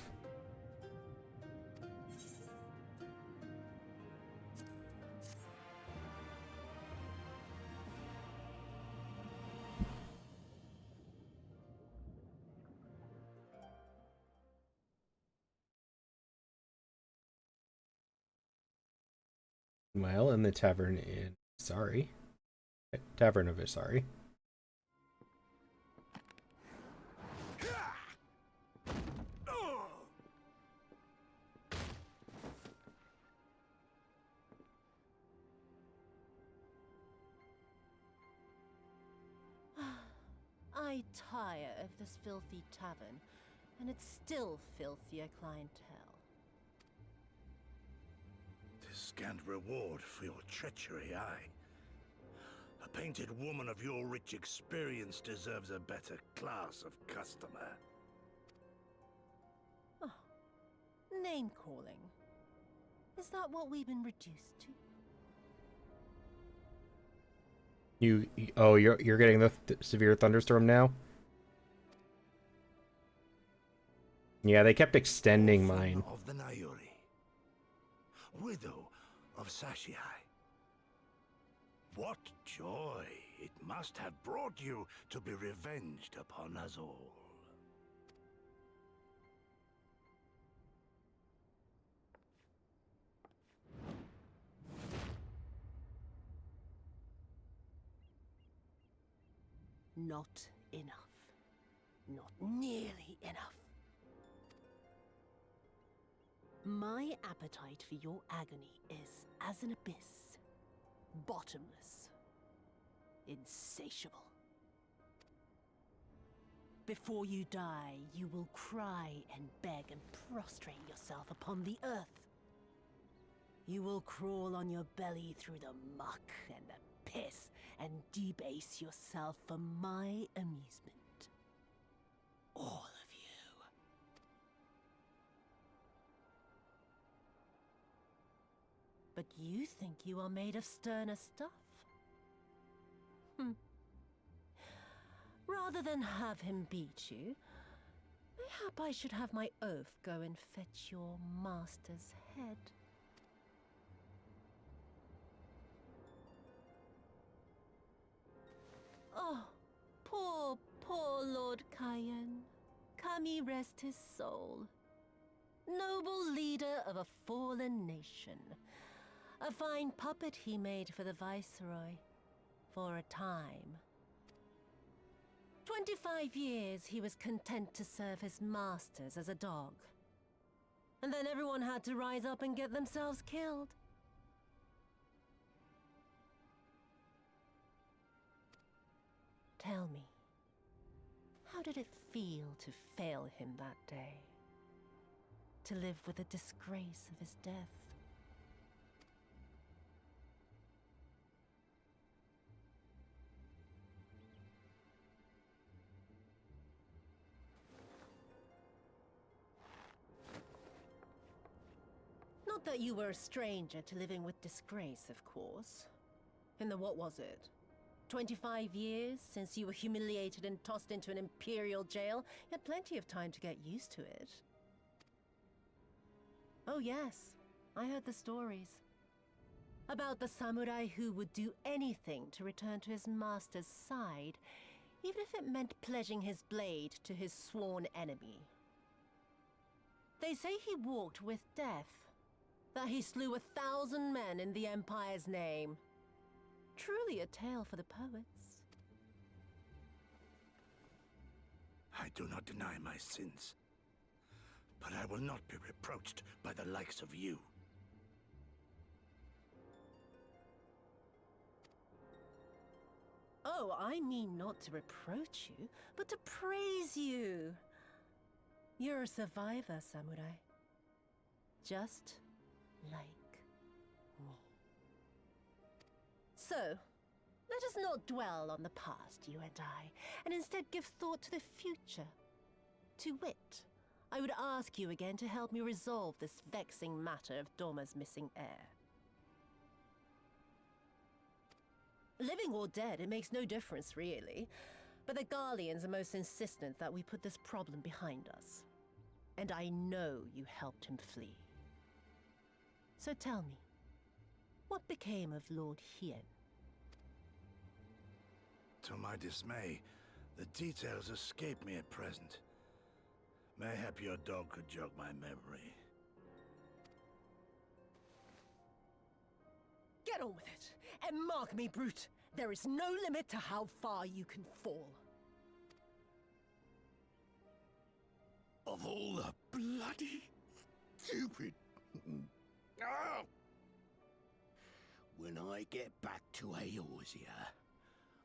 Meanwhile, in the tavern in Tavern of Isari. I tire of this filthy tavern, and it's still filthier clientele. Tis scant reward for your treachery, aye. A painted woman of your rich experience deserves a better class of customer. Oh, name-calling. Is that what we've been reduced to? You're getting the severe thunderstorm now? Yeah, they kept extending mine. Of the Nayuri, widow of Sashihai. What joy it must have brought you to be revenged upon us all. Not enough. Not nearly enough. My appetite for your agony is as an abyss. Bottomless. Insatiable. Before you die, you will cry and beg and prostrate yourself upon the earth. You will crawl on your belly through the muck and the piss and debase yourself for my amusement. All of you. But you think you are made of sterner stuff? Rather than have him beat you, mayhap I should have my oaf go and fetch your master's head. Oh, poor Lord Cayenne. Kami rest his soul. Noble leader of a fallen nation. A fine puppet he made for the Viceroy. For a time. 25 years he was content to serve his masters as a dog. And then everyone had to rise up and get themselves killed. Tell me, how did it feel to fail him that day? To live with the disgrace of his death? Not that you were a stranger to living with disgrace, of course. In the what was it? 25 years since you were humiliated and tossed into an imperial jail? You had plenty of time to get used to it. Oh yes, I heard the stories. About the samurai who would do anything to return to his master's side, even if it meant pledging his blade to his sworn enemy. They say he walked with death. That he slew 1,000 men in the Empire's name. Truly a tale for the poets. I do not deny my sins. but I will not be reproached by the likes of you. Oh, I mean not to reproach you, but to praise you. You're a survivor, samurai. Just like me. So, let us not dwell on the past, you and I, and instead give thought to the future. To wit, I would ask you again to help me resolve this vexing matter of Doma's missing heir. Living or dead, it makes no difference, really. But the Garleans are most insistent that we put this problem behind us. And I know you helped him flee. So tell me, what became of Lord Hien? To my dismay, the details escape me at present. Mayhap your dog could jog my memory. Get on with it, and mark me, brute. There is no limit to how far you can fall. Of all the bloody stupid... Oh! When I get back to Eorzea,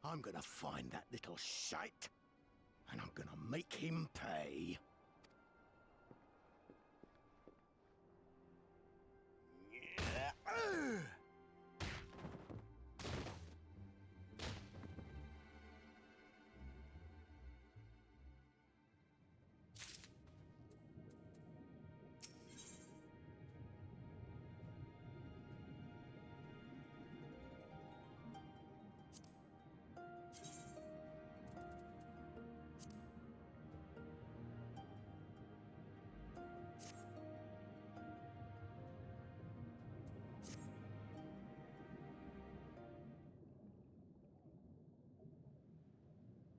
I'm gonna find that little shite, and I'm gonna make him pay.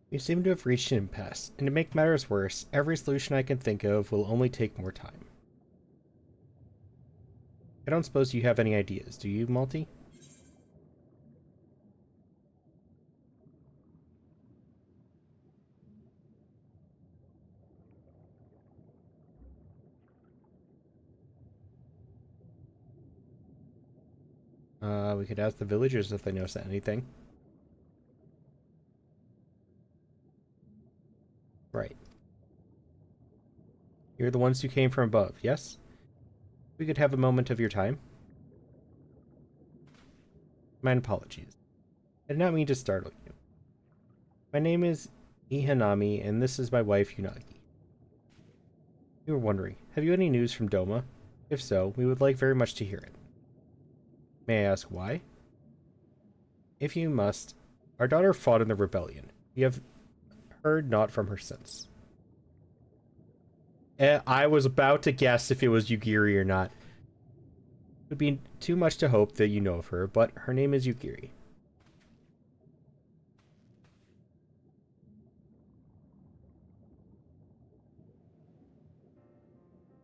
We seem to have reached an impasse, and to make matters worse, every solution I can think of will only take more time. I don't suppose you have any ideas, do you, Malty? We could ask the villagers if they notice anything. Right. You're the ones who came from above, yes? We could have a moment of your time. My apologies. I did not mean to startle you. My name is Ihanami, and this is my wife, Unagi. You were wondering, have you any news from Doma? If so, we would like very much to hear it. May I ask why? If you must, our daughter fought in the rebellion. We have heard naught from her since. I was about to guess if it was Yugiri or not. It would be too much to hope that you know of her, but her name is Yugiri.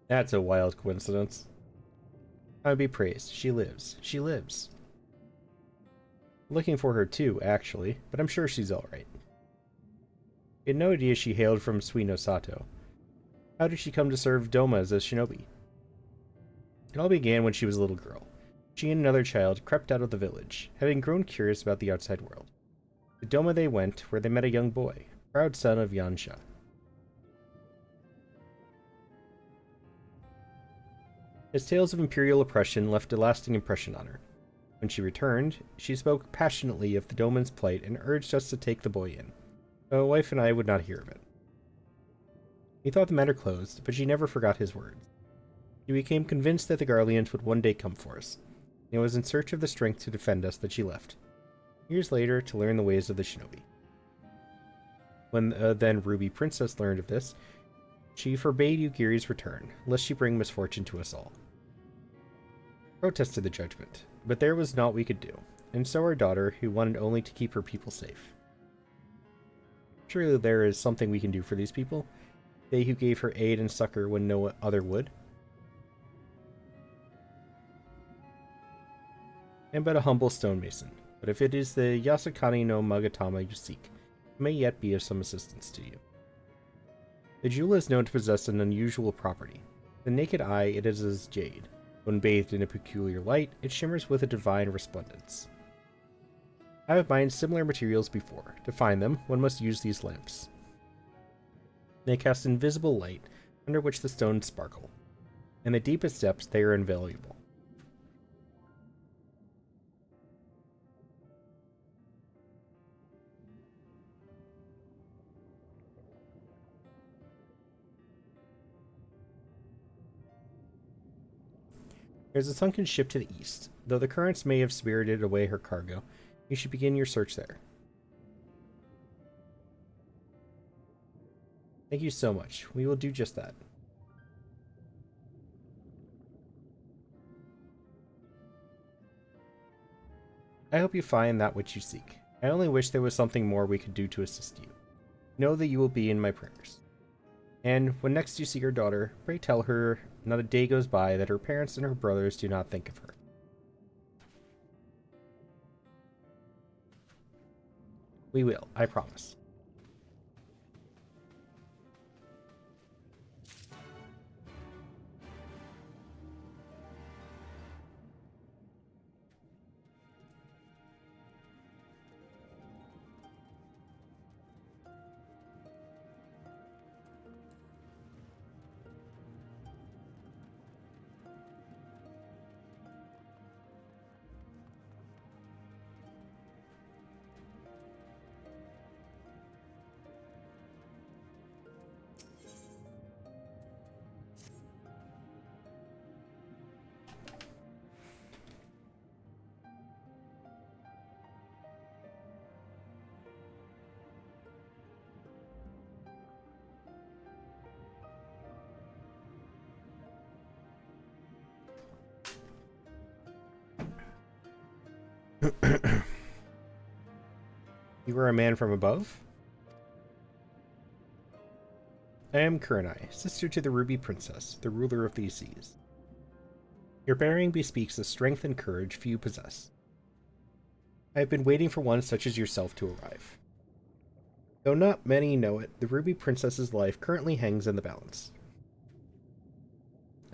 That's a wild coincidence. I would be praised. She lives. She lives. Looking for her too, actually, but I'm sure she's alright. I had no idea she hailed from Suino Sato. How did she come to serve Doma as a shinobi? It all began when she was a little girl. She and another child crept out of the village, having grown curious about the outside world. To Doma they went, where they met a young boy, proud son of Yansha. His tales of imperial oppression left a lasting impression on her. When she returned, she spoke passionately of the Doman's plight and urged us to take the boy in. My wife and I would not hear of it. He thought the matter closed, but she never forgot his words. She became convinced that the Garleans would one day come for us, and it was in search of the strength to defend us that she left, years later to learn the ways of the shinobi. When the then Ruby Princess learned of this, she forbade Yugiri's return, lest she bring misfortune to us all. Protested the judgment, but there was naught we could do, and so our daughter, who wanted only to keep her people safe. Surely there is something we can do for these people, they who gave her aid and succor when no other would. I am but a humble stonemason, but if it is the Yasukani no Magatama you seek, it may yet be of some assistance to you. The jewel is known to possess an unusual property. The naked eye, it is as jade. When bathed in a peculiar light, it shimmers with a divine resplendence. I have mined similar materials before. To find them, one must use these lamps. They cast invisible light, under which the stones sparkle. In the deepest depths, they are invaluable. There's a sunken ship to the east. Though the currents may have spirited away her cargo, you should begin your search there. Thank you so much. We will do just that. I hope you find that which you seek. I only wish there was something more we could do to assist you. Know that you will be in my prayers. And when next you see your daughter, pray tell her not a day goes by that her parents and her brothers do not think of her. We will, I promise. You are a man from above? I am Kurenai, sister to the Ruby Princess, the ruler of these seas. Your bearing bespeaks the strength and courage few possess. I have been waiting for one such as yourself to arrive. Though not many know it, the Ruby Princess's life currently hangs in the balance.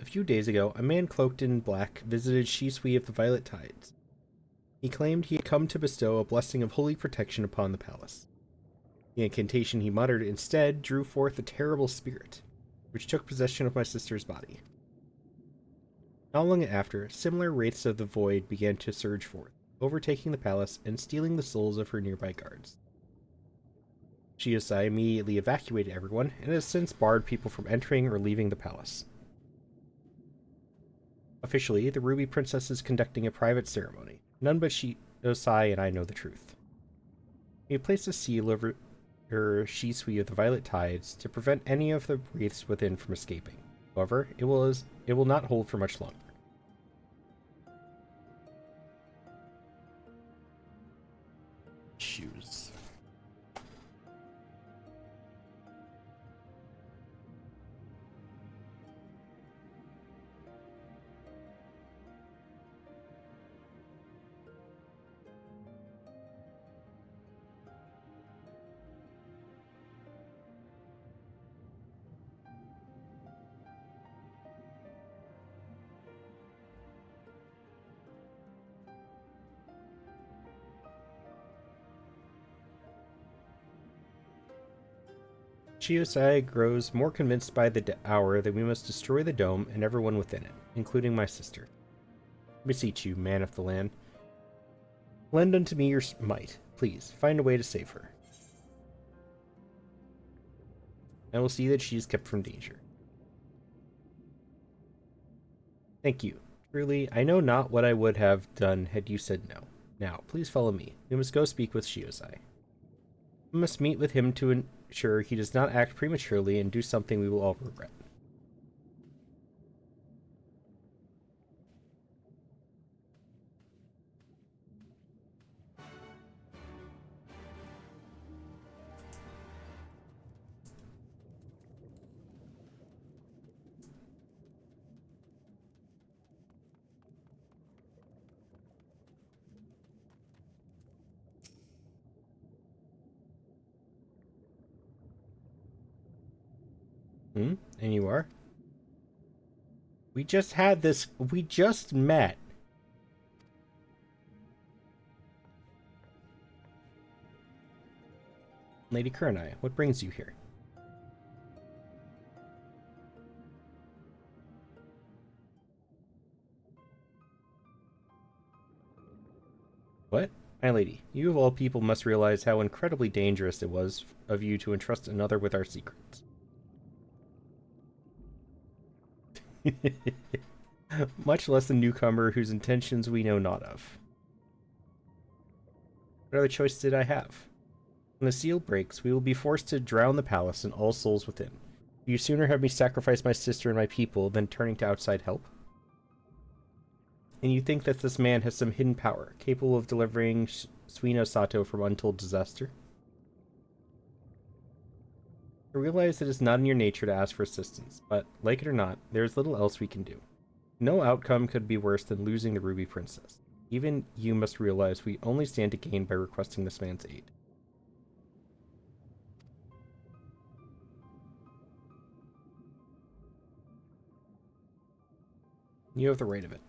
A few days ago, a man cloaked in black visited Shisui of the Violet Tides. He claimed he had come to bestow a blessing of holy protection upon the palace. The incantation he muttered instead drew forth a terrible spirit, which took possession of my sister's body. Not long after, similar wraiths of the void began to surge forth, overtaking the palace and stealing the souls of her nearby guards. Shiosai immediately evacuated everyone and has since barred people from entering or leaving the palace. Officially, the Ruby Princess is conducting a private ceremony. None but Shiosai and I know the truth. We placed a seal over her Shisui of the Violet Tides to prevent any of the wraiths within from escaping. However, it will not hold for much longer. Shoes. Shiosai grows more convinced by the hour that we must destroy the dome and everyone within it, including my sister. I beseech you, man of the land. Lend unto me your might. Please, find a way to save her. I will see that she is kept from danger. Thank you. Truly, I know not what I would have done had you said no. Now, please follow me. We must go speak with Shiosai. We must meet with him to ensure he does not act prematurely and do something we will all regret. And you are? We just had this. We just met. Lady Kurenai, what brings you here? What? My lady, you of all people must realize how incredibly dangerous it was of you to entrust another with our secrets. Much less a newcomer whose intentions we know not of. What other choice did I have? When the seal breaks, we will be forced to drown the palace and all souls within. You sooner have me sacrifice my sister and my people than turning to outside help? And you think that this man has some hidden power, capable of delivering Suino Sato from untold disaster? I realize it is not in your nature to ask for assistance, but, like it or not, there is little else we can do. No outcome could be worse than losing the Ruby Princess. Even you must realize we only stand to gain by requesting this man's aid. You have the right of it.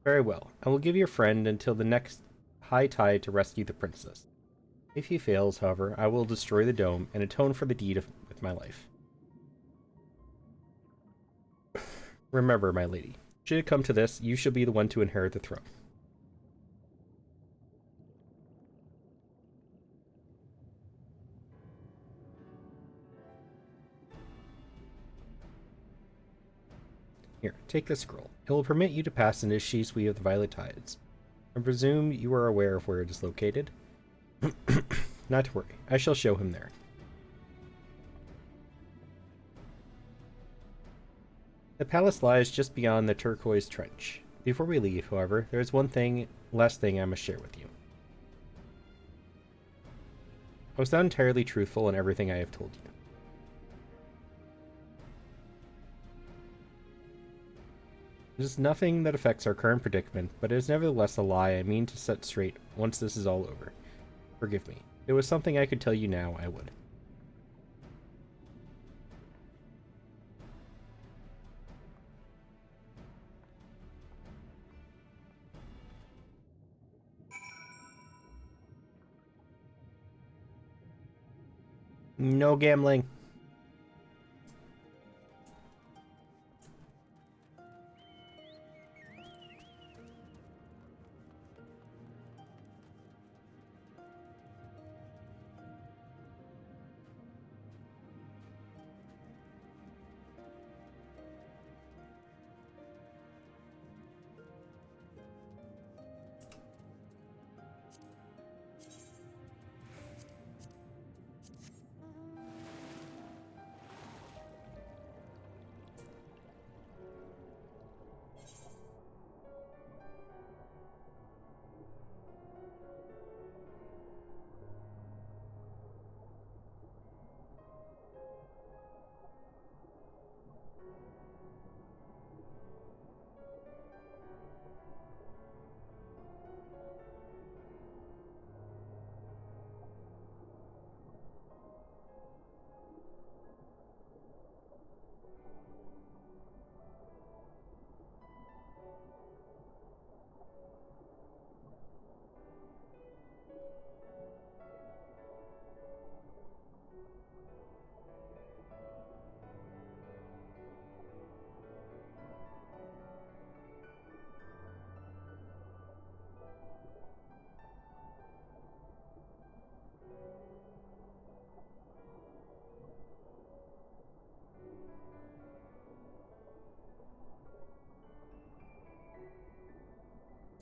Very well. I will give your friend until the next high tide to rescue the princess. If he fails, however, I will destroy the dome and atone for the deed with my life. Remember, my lady, should it come to this, you shall be the one to inherit the throne. Here, take this scroll. It will permit you to pass into Shisui of the Violet Tides. I presume you are aware of where it is located. Not to worry, I shall show him there. The palace lies just beyond the turquoise trench. Before we leave, however, there is one last thing I must share with you. I was not entirely truthful in everything I have told you. It is nothing that affects our current predicament, but it is nevertheless a lie I mean to set straight once this is all over. Forgive me. If there was something I could tell you now, I would. No gambling.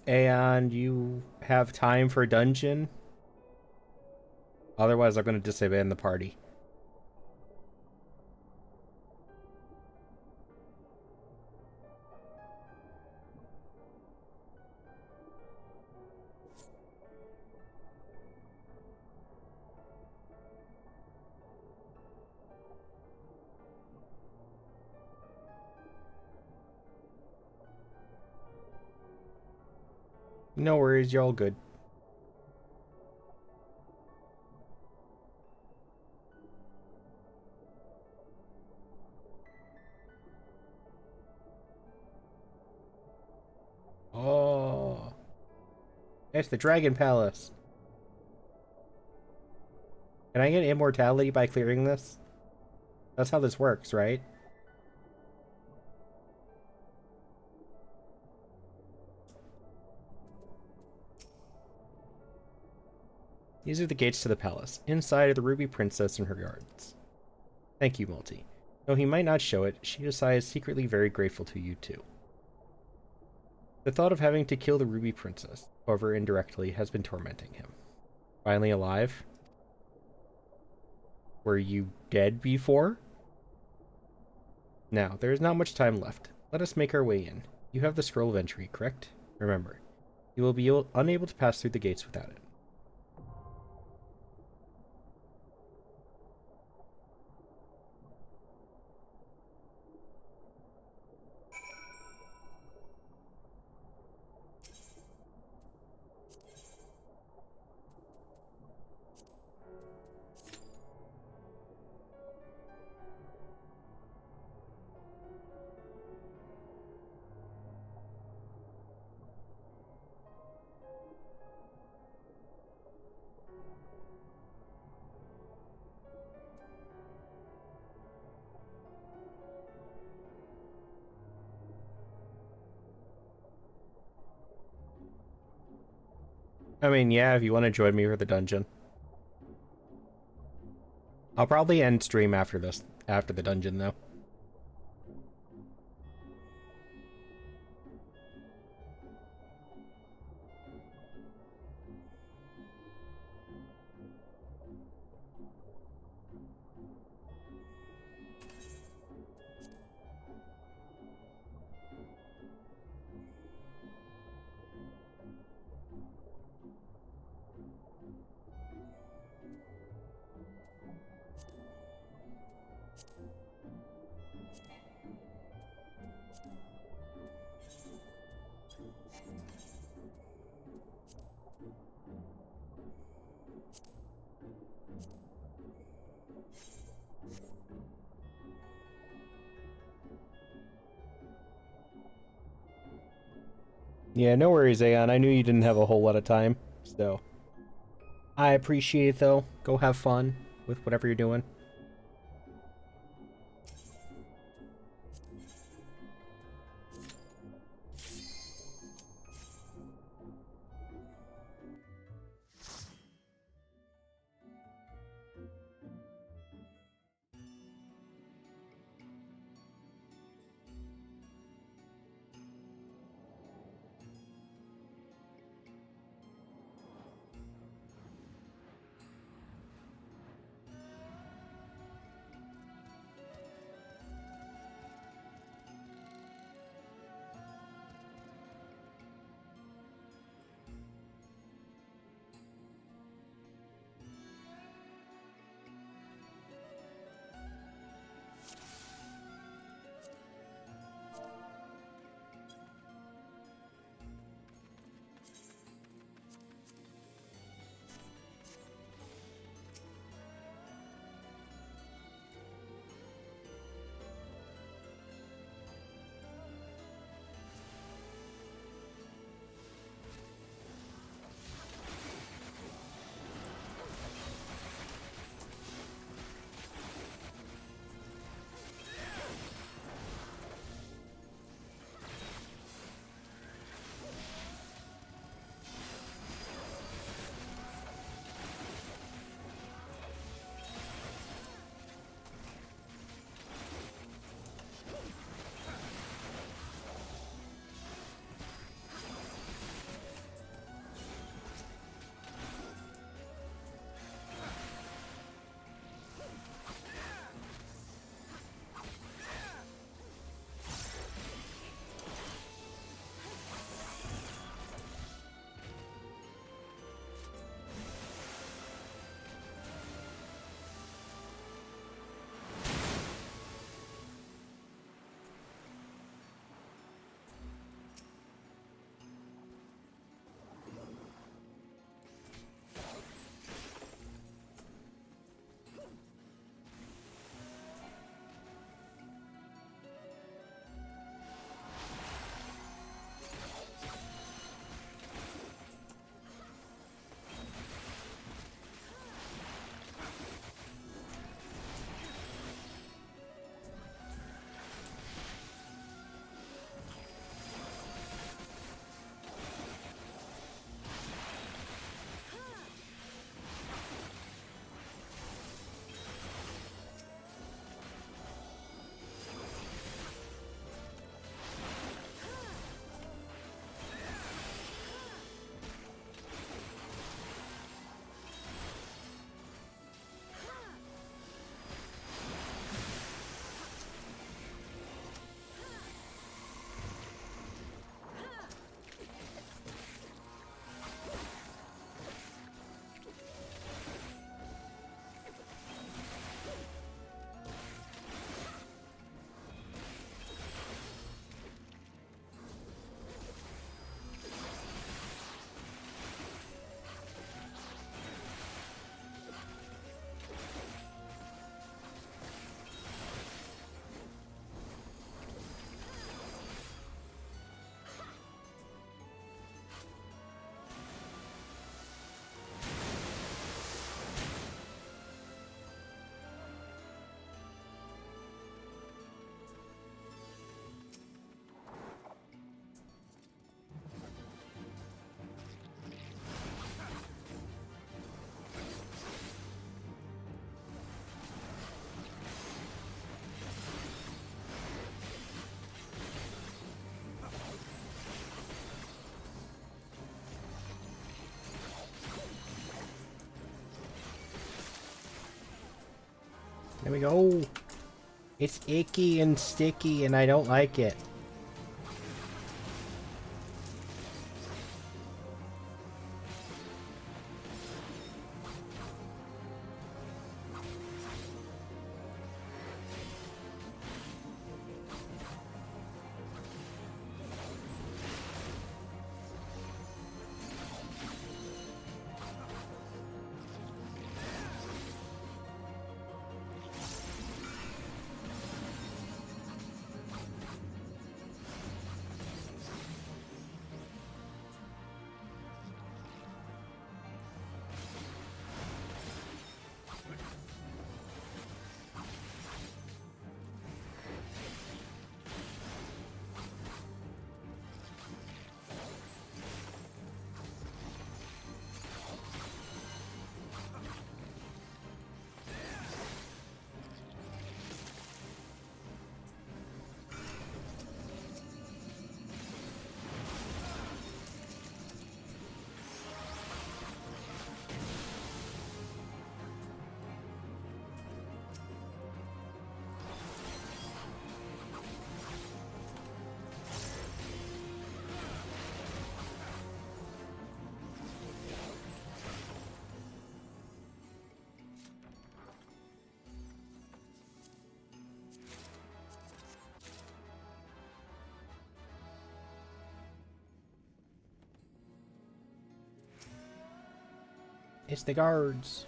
And you have time for a dungeon? Otherwise, I'm going to disband the party. No worries, you're all good. It's the Dragon Palace. Can I get immortality by clearing this? That's how this works, right? These are the gates to the palace. Inside are the Ruby Princess and her guards. Thank you, Multi. Though he might not show it, Shiosai is secretly very grateful to you too. The thought of having to kill the Ruby Princess, however indirectly, has been tormenting him. Finally alive? Were you dead before? Now, there is not much time left. Let us make our way in. You have the scroll of entry, correct? Remember, you will be unable to pass through the gates without it. I mean, yeah, if you want to join me for the dungeon. I'll probably end stream after this, after the dungeon, though. Yeah, no worries, Aeon. I knew you didn't have a whole lot of time, so... I appreciate it, though. Go have fun with whatever you're doing. we go. It's icky and sticky and I don't like it. It's the guards.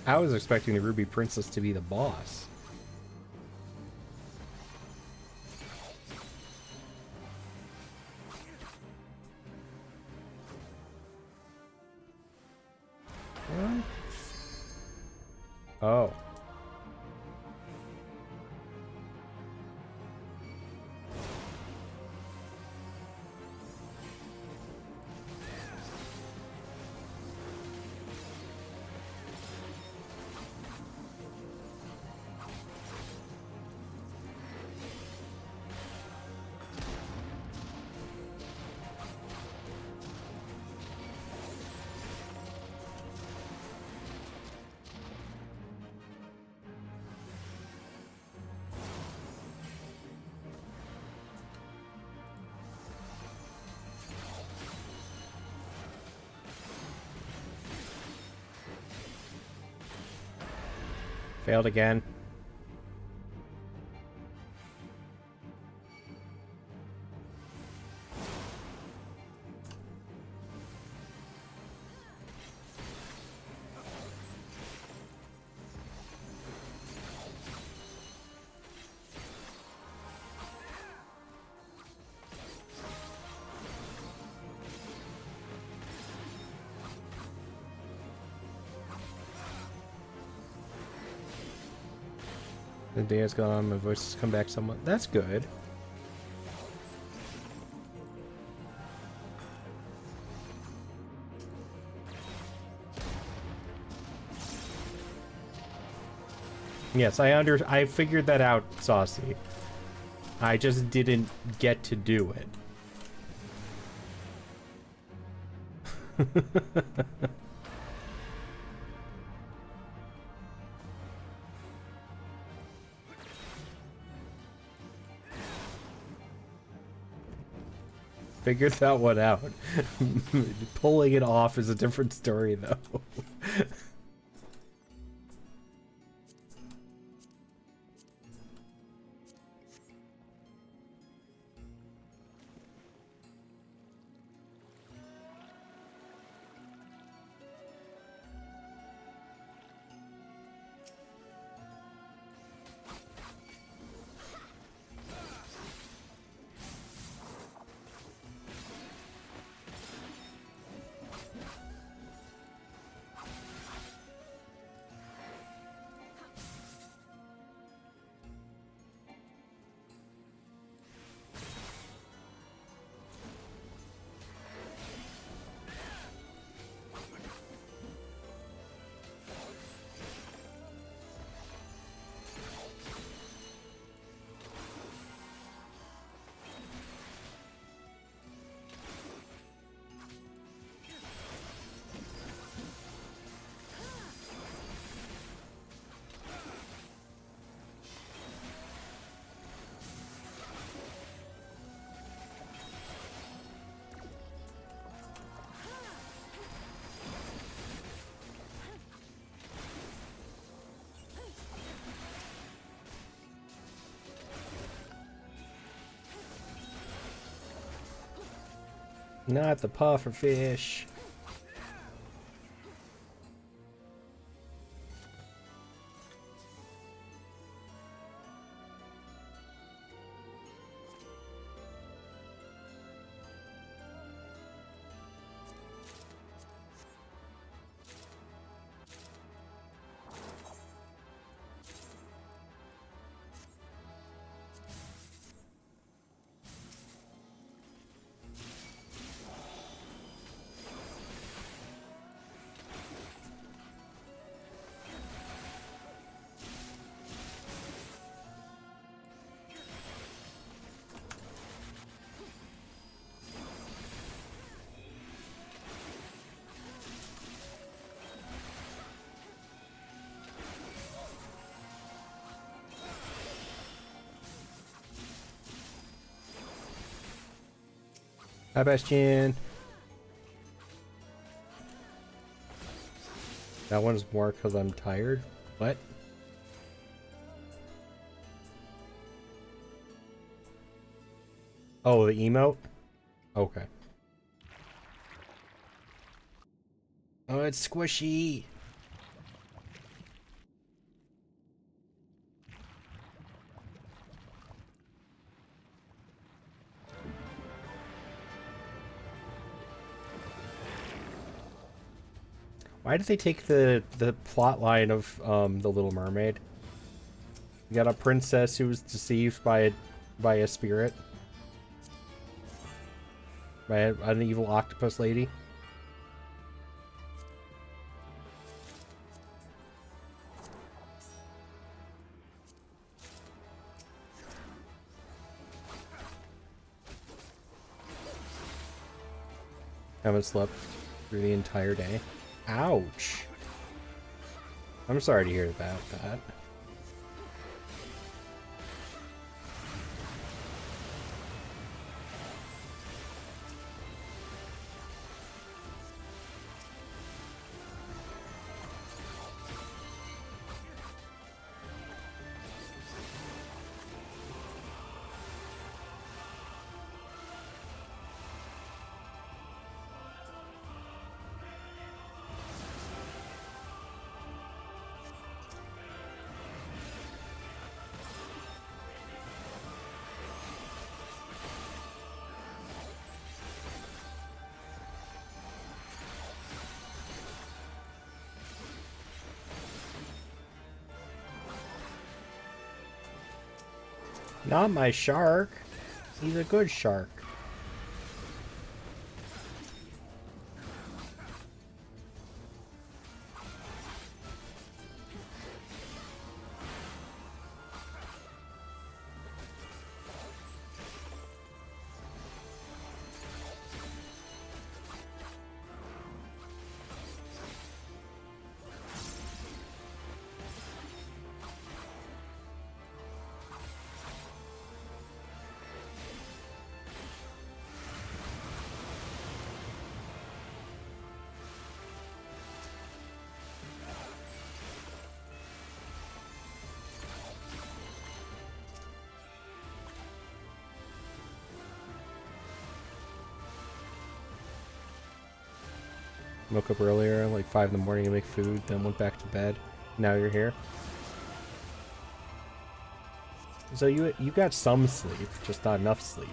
I was expecting the Ruby Princess to be the boss. What? Oh. Failed again. The day has gone on, my voice has come back somewhat. That's good. Yes, I figured that out, Saucy. I just didn't get to do it. Figured that one out. Pulling it off is a different story, though. Not the puffer fish. Hi, Bastion. That one's more because I'm tired. What? Oh, the emote? Okay. Oh, it's squishy. Why did they take the plot line of the Little Mermaid? You got a princess who was deceived by a spirit, by an evil octopus lady. Haven't slept through the entire day. Ouch. I'm sorry to hear about that. Not my shark. He's a good shark. Woke up earlier, like 5 in the morning to make food, then went back to bed. Now you're here. So you got some sleep, just not enough sleep.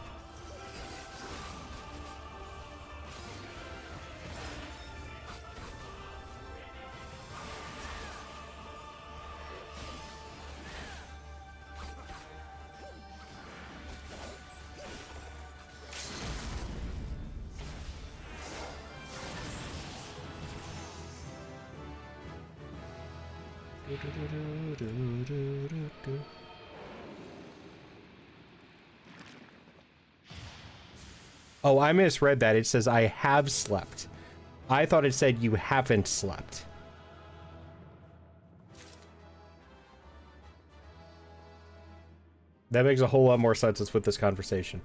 Oh, I misread that. It says I have slept. I thought it said you haven't slept. That makes a whole lot more sense with this conversation.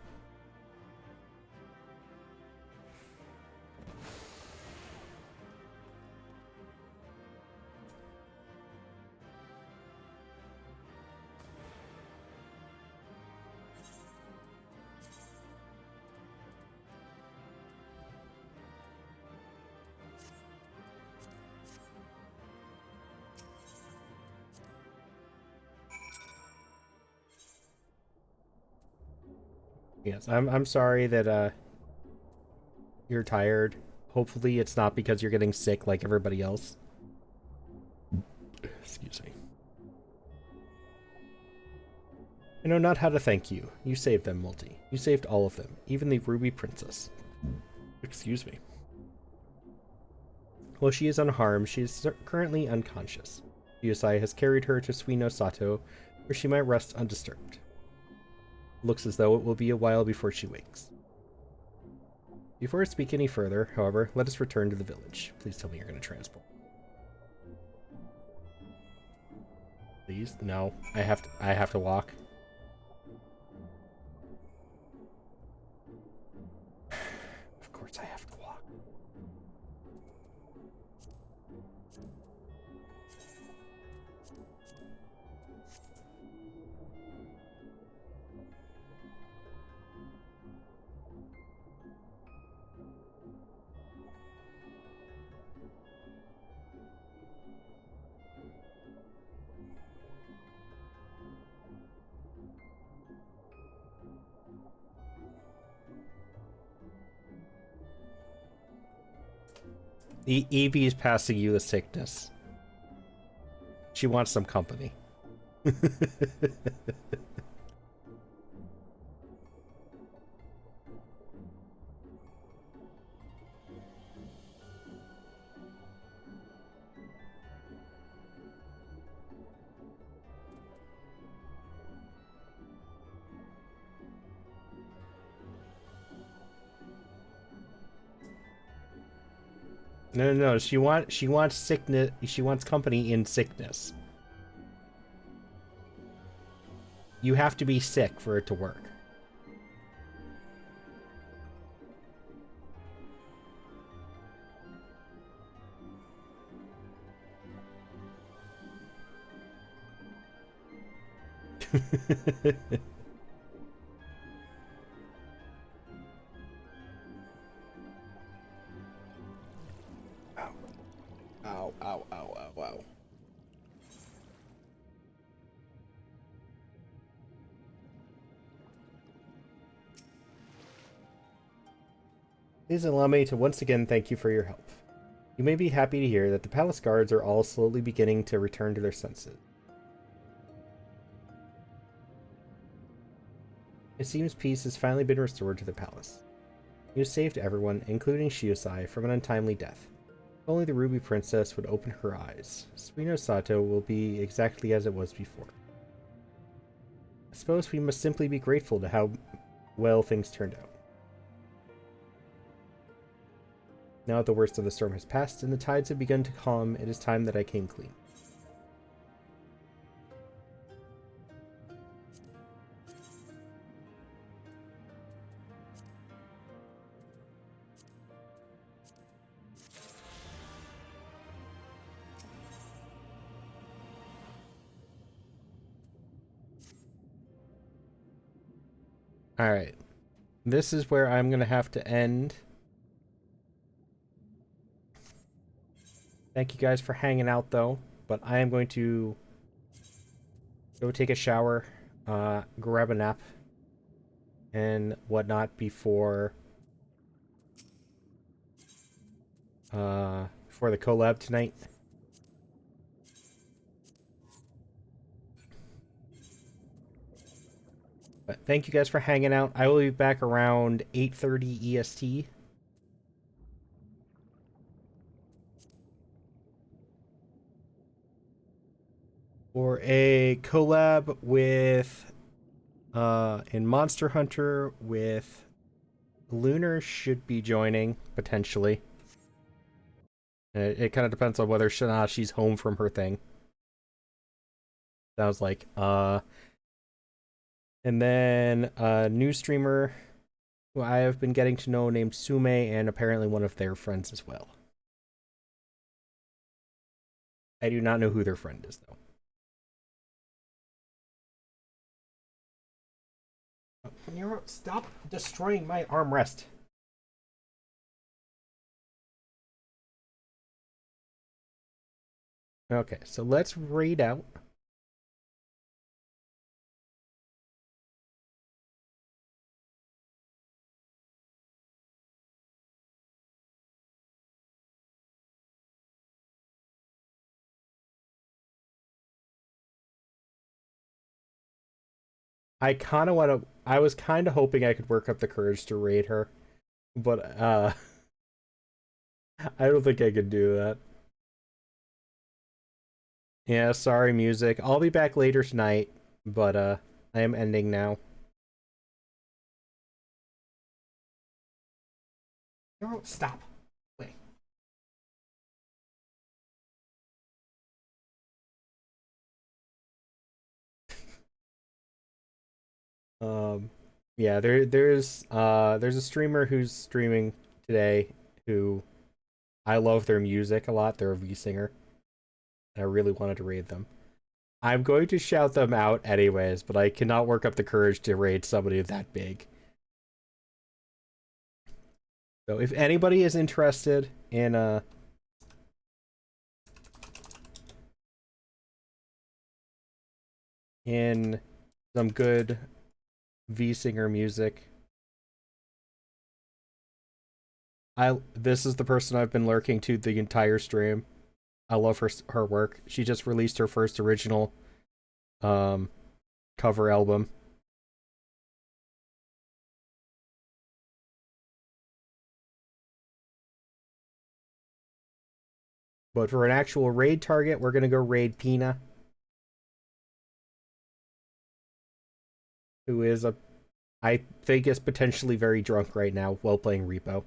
Yes, I'm sorry that you're tired. Hopefully it's not because you're getting sick like everybody else. Excuse me. I know not how to thank you. You saved them, Multi. You saved all of them, even the Ruby Princess. Excuse me. While she is unharmed, she is currently unconscious. Yusai has carried her to Suino Sato, where she might rest undisturbed. Looks as though it will be a while before she wakes. Before I speak any further, however, let us return to the village. Please tell me you're going to transport. Please? No. I have to walk. Of course I have to walk. Evie is passing you the sickness. She wants some company. No. She wants sickness. She wants company in sickness. You have to be sick for it to work. Ow. Please allow me to once again thank you for your help. You may be happy to hear that the palace guards are all slowly beginning to return to their senses. It seems peace has finally been restored to the palace. You saved everyone, including Shiosai, from an untimely death. If only the Ruby Princess would open her eyes. Suino Sato will be exactly as it was before. I suppose we must simply be grateful to how well things turned out. Now that the worst of the storm has passed and the tides have begun to calm, it is time that I came clean. Alright. This is where I'm going to have to end. Thank you guys for hanging out, though. But I am going to go take a shower, grab a nap, and whatnot before the collab tonight. But thank you guys for hanging out. I will be back around 8:30 EST. For a collab with in Monster Hunter with Lunar should be joining potentially. It kind of depends on whether she's home from her thing. Sounds like and then a new streamer who I have been getting to know named Sume, and apparently one of their friends as well. I do not know who their friend is though. Stop destroying my armrest. Okay, so let's raid out. I kind of want to. I was kind of hoping I could work up the courage to raid her, but I don't think I could do that. Yeah, sorry, music. I'll be back later tonight, but I am ending now. No, stop. Wait. Yeah, there's a streamer who's streaming today who I love their music a lot. They're a V-singer. And I really wanted to raid them. I'm going to shout them out anyways, but I cannot work up the courage to raid somebody that big. So if anybody is interested in some good V-singer music, this is the person I've been lurking to the entire stream. I love her work. She just released her first original cover album. But for an actual raid target, we're gonna go raid Pina, who is I think is potentially very drunk right now while playing Repo.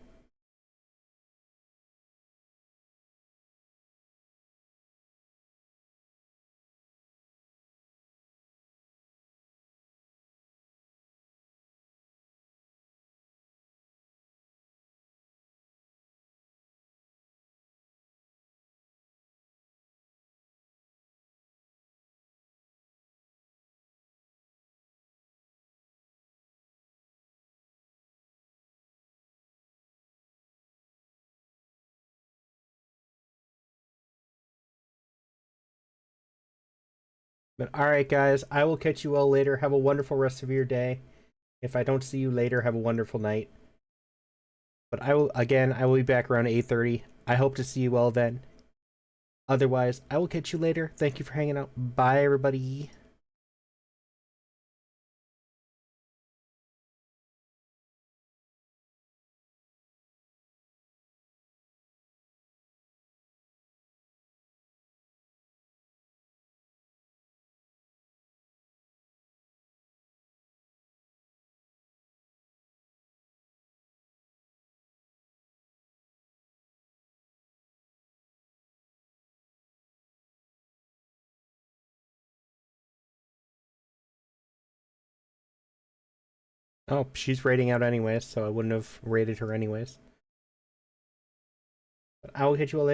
But alright guys, I will catch you all later. Have a wonderful rest of your day. If I don't see you later, have a wonderful night. But I will be back around 8:30. I hope to see you all then. Otherwise, I will catch you later. Thank you for hanging out. Bye everybody. Oh, she's raiding out anyways, so I wouldn't have raided her anyways. But I will hit you all later.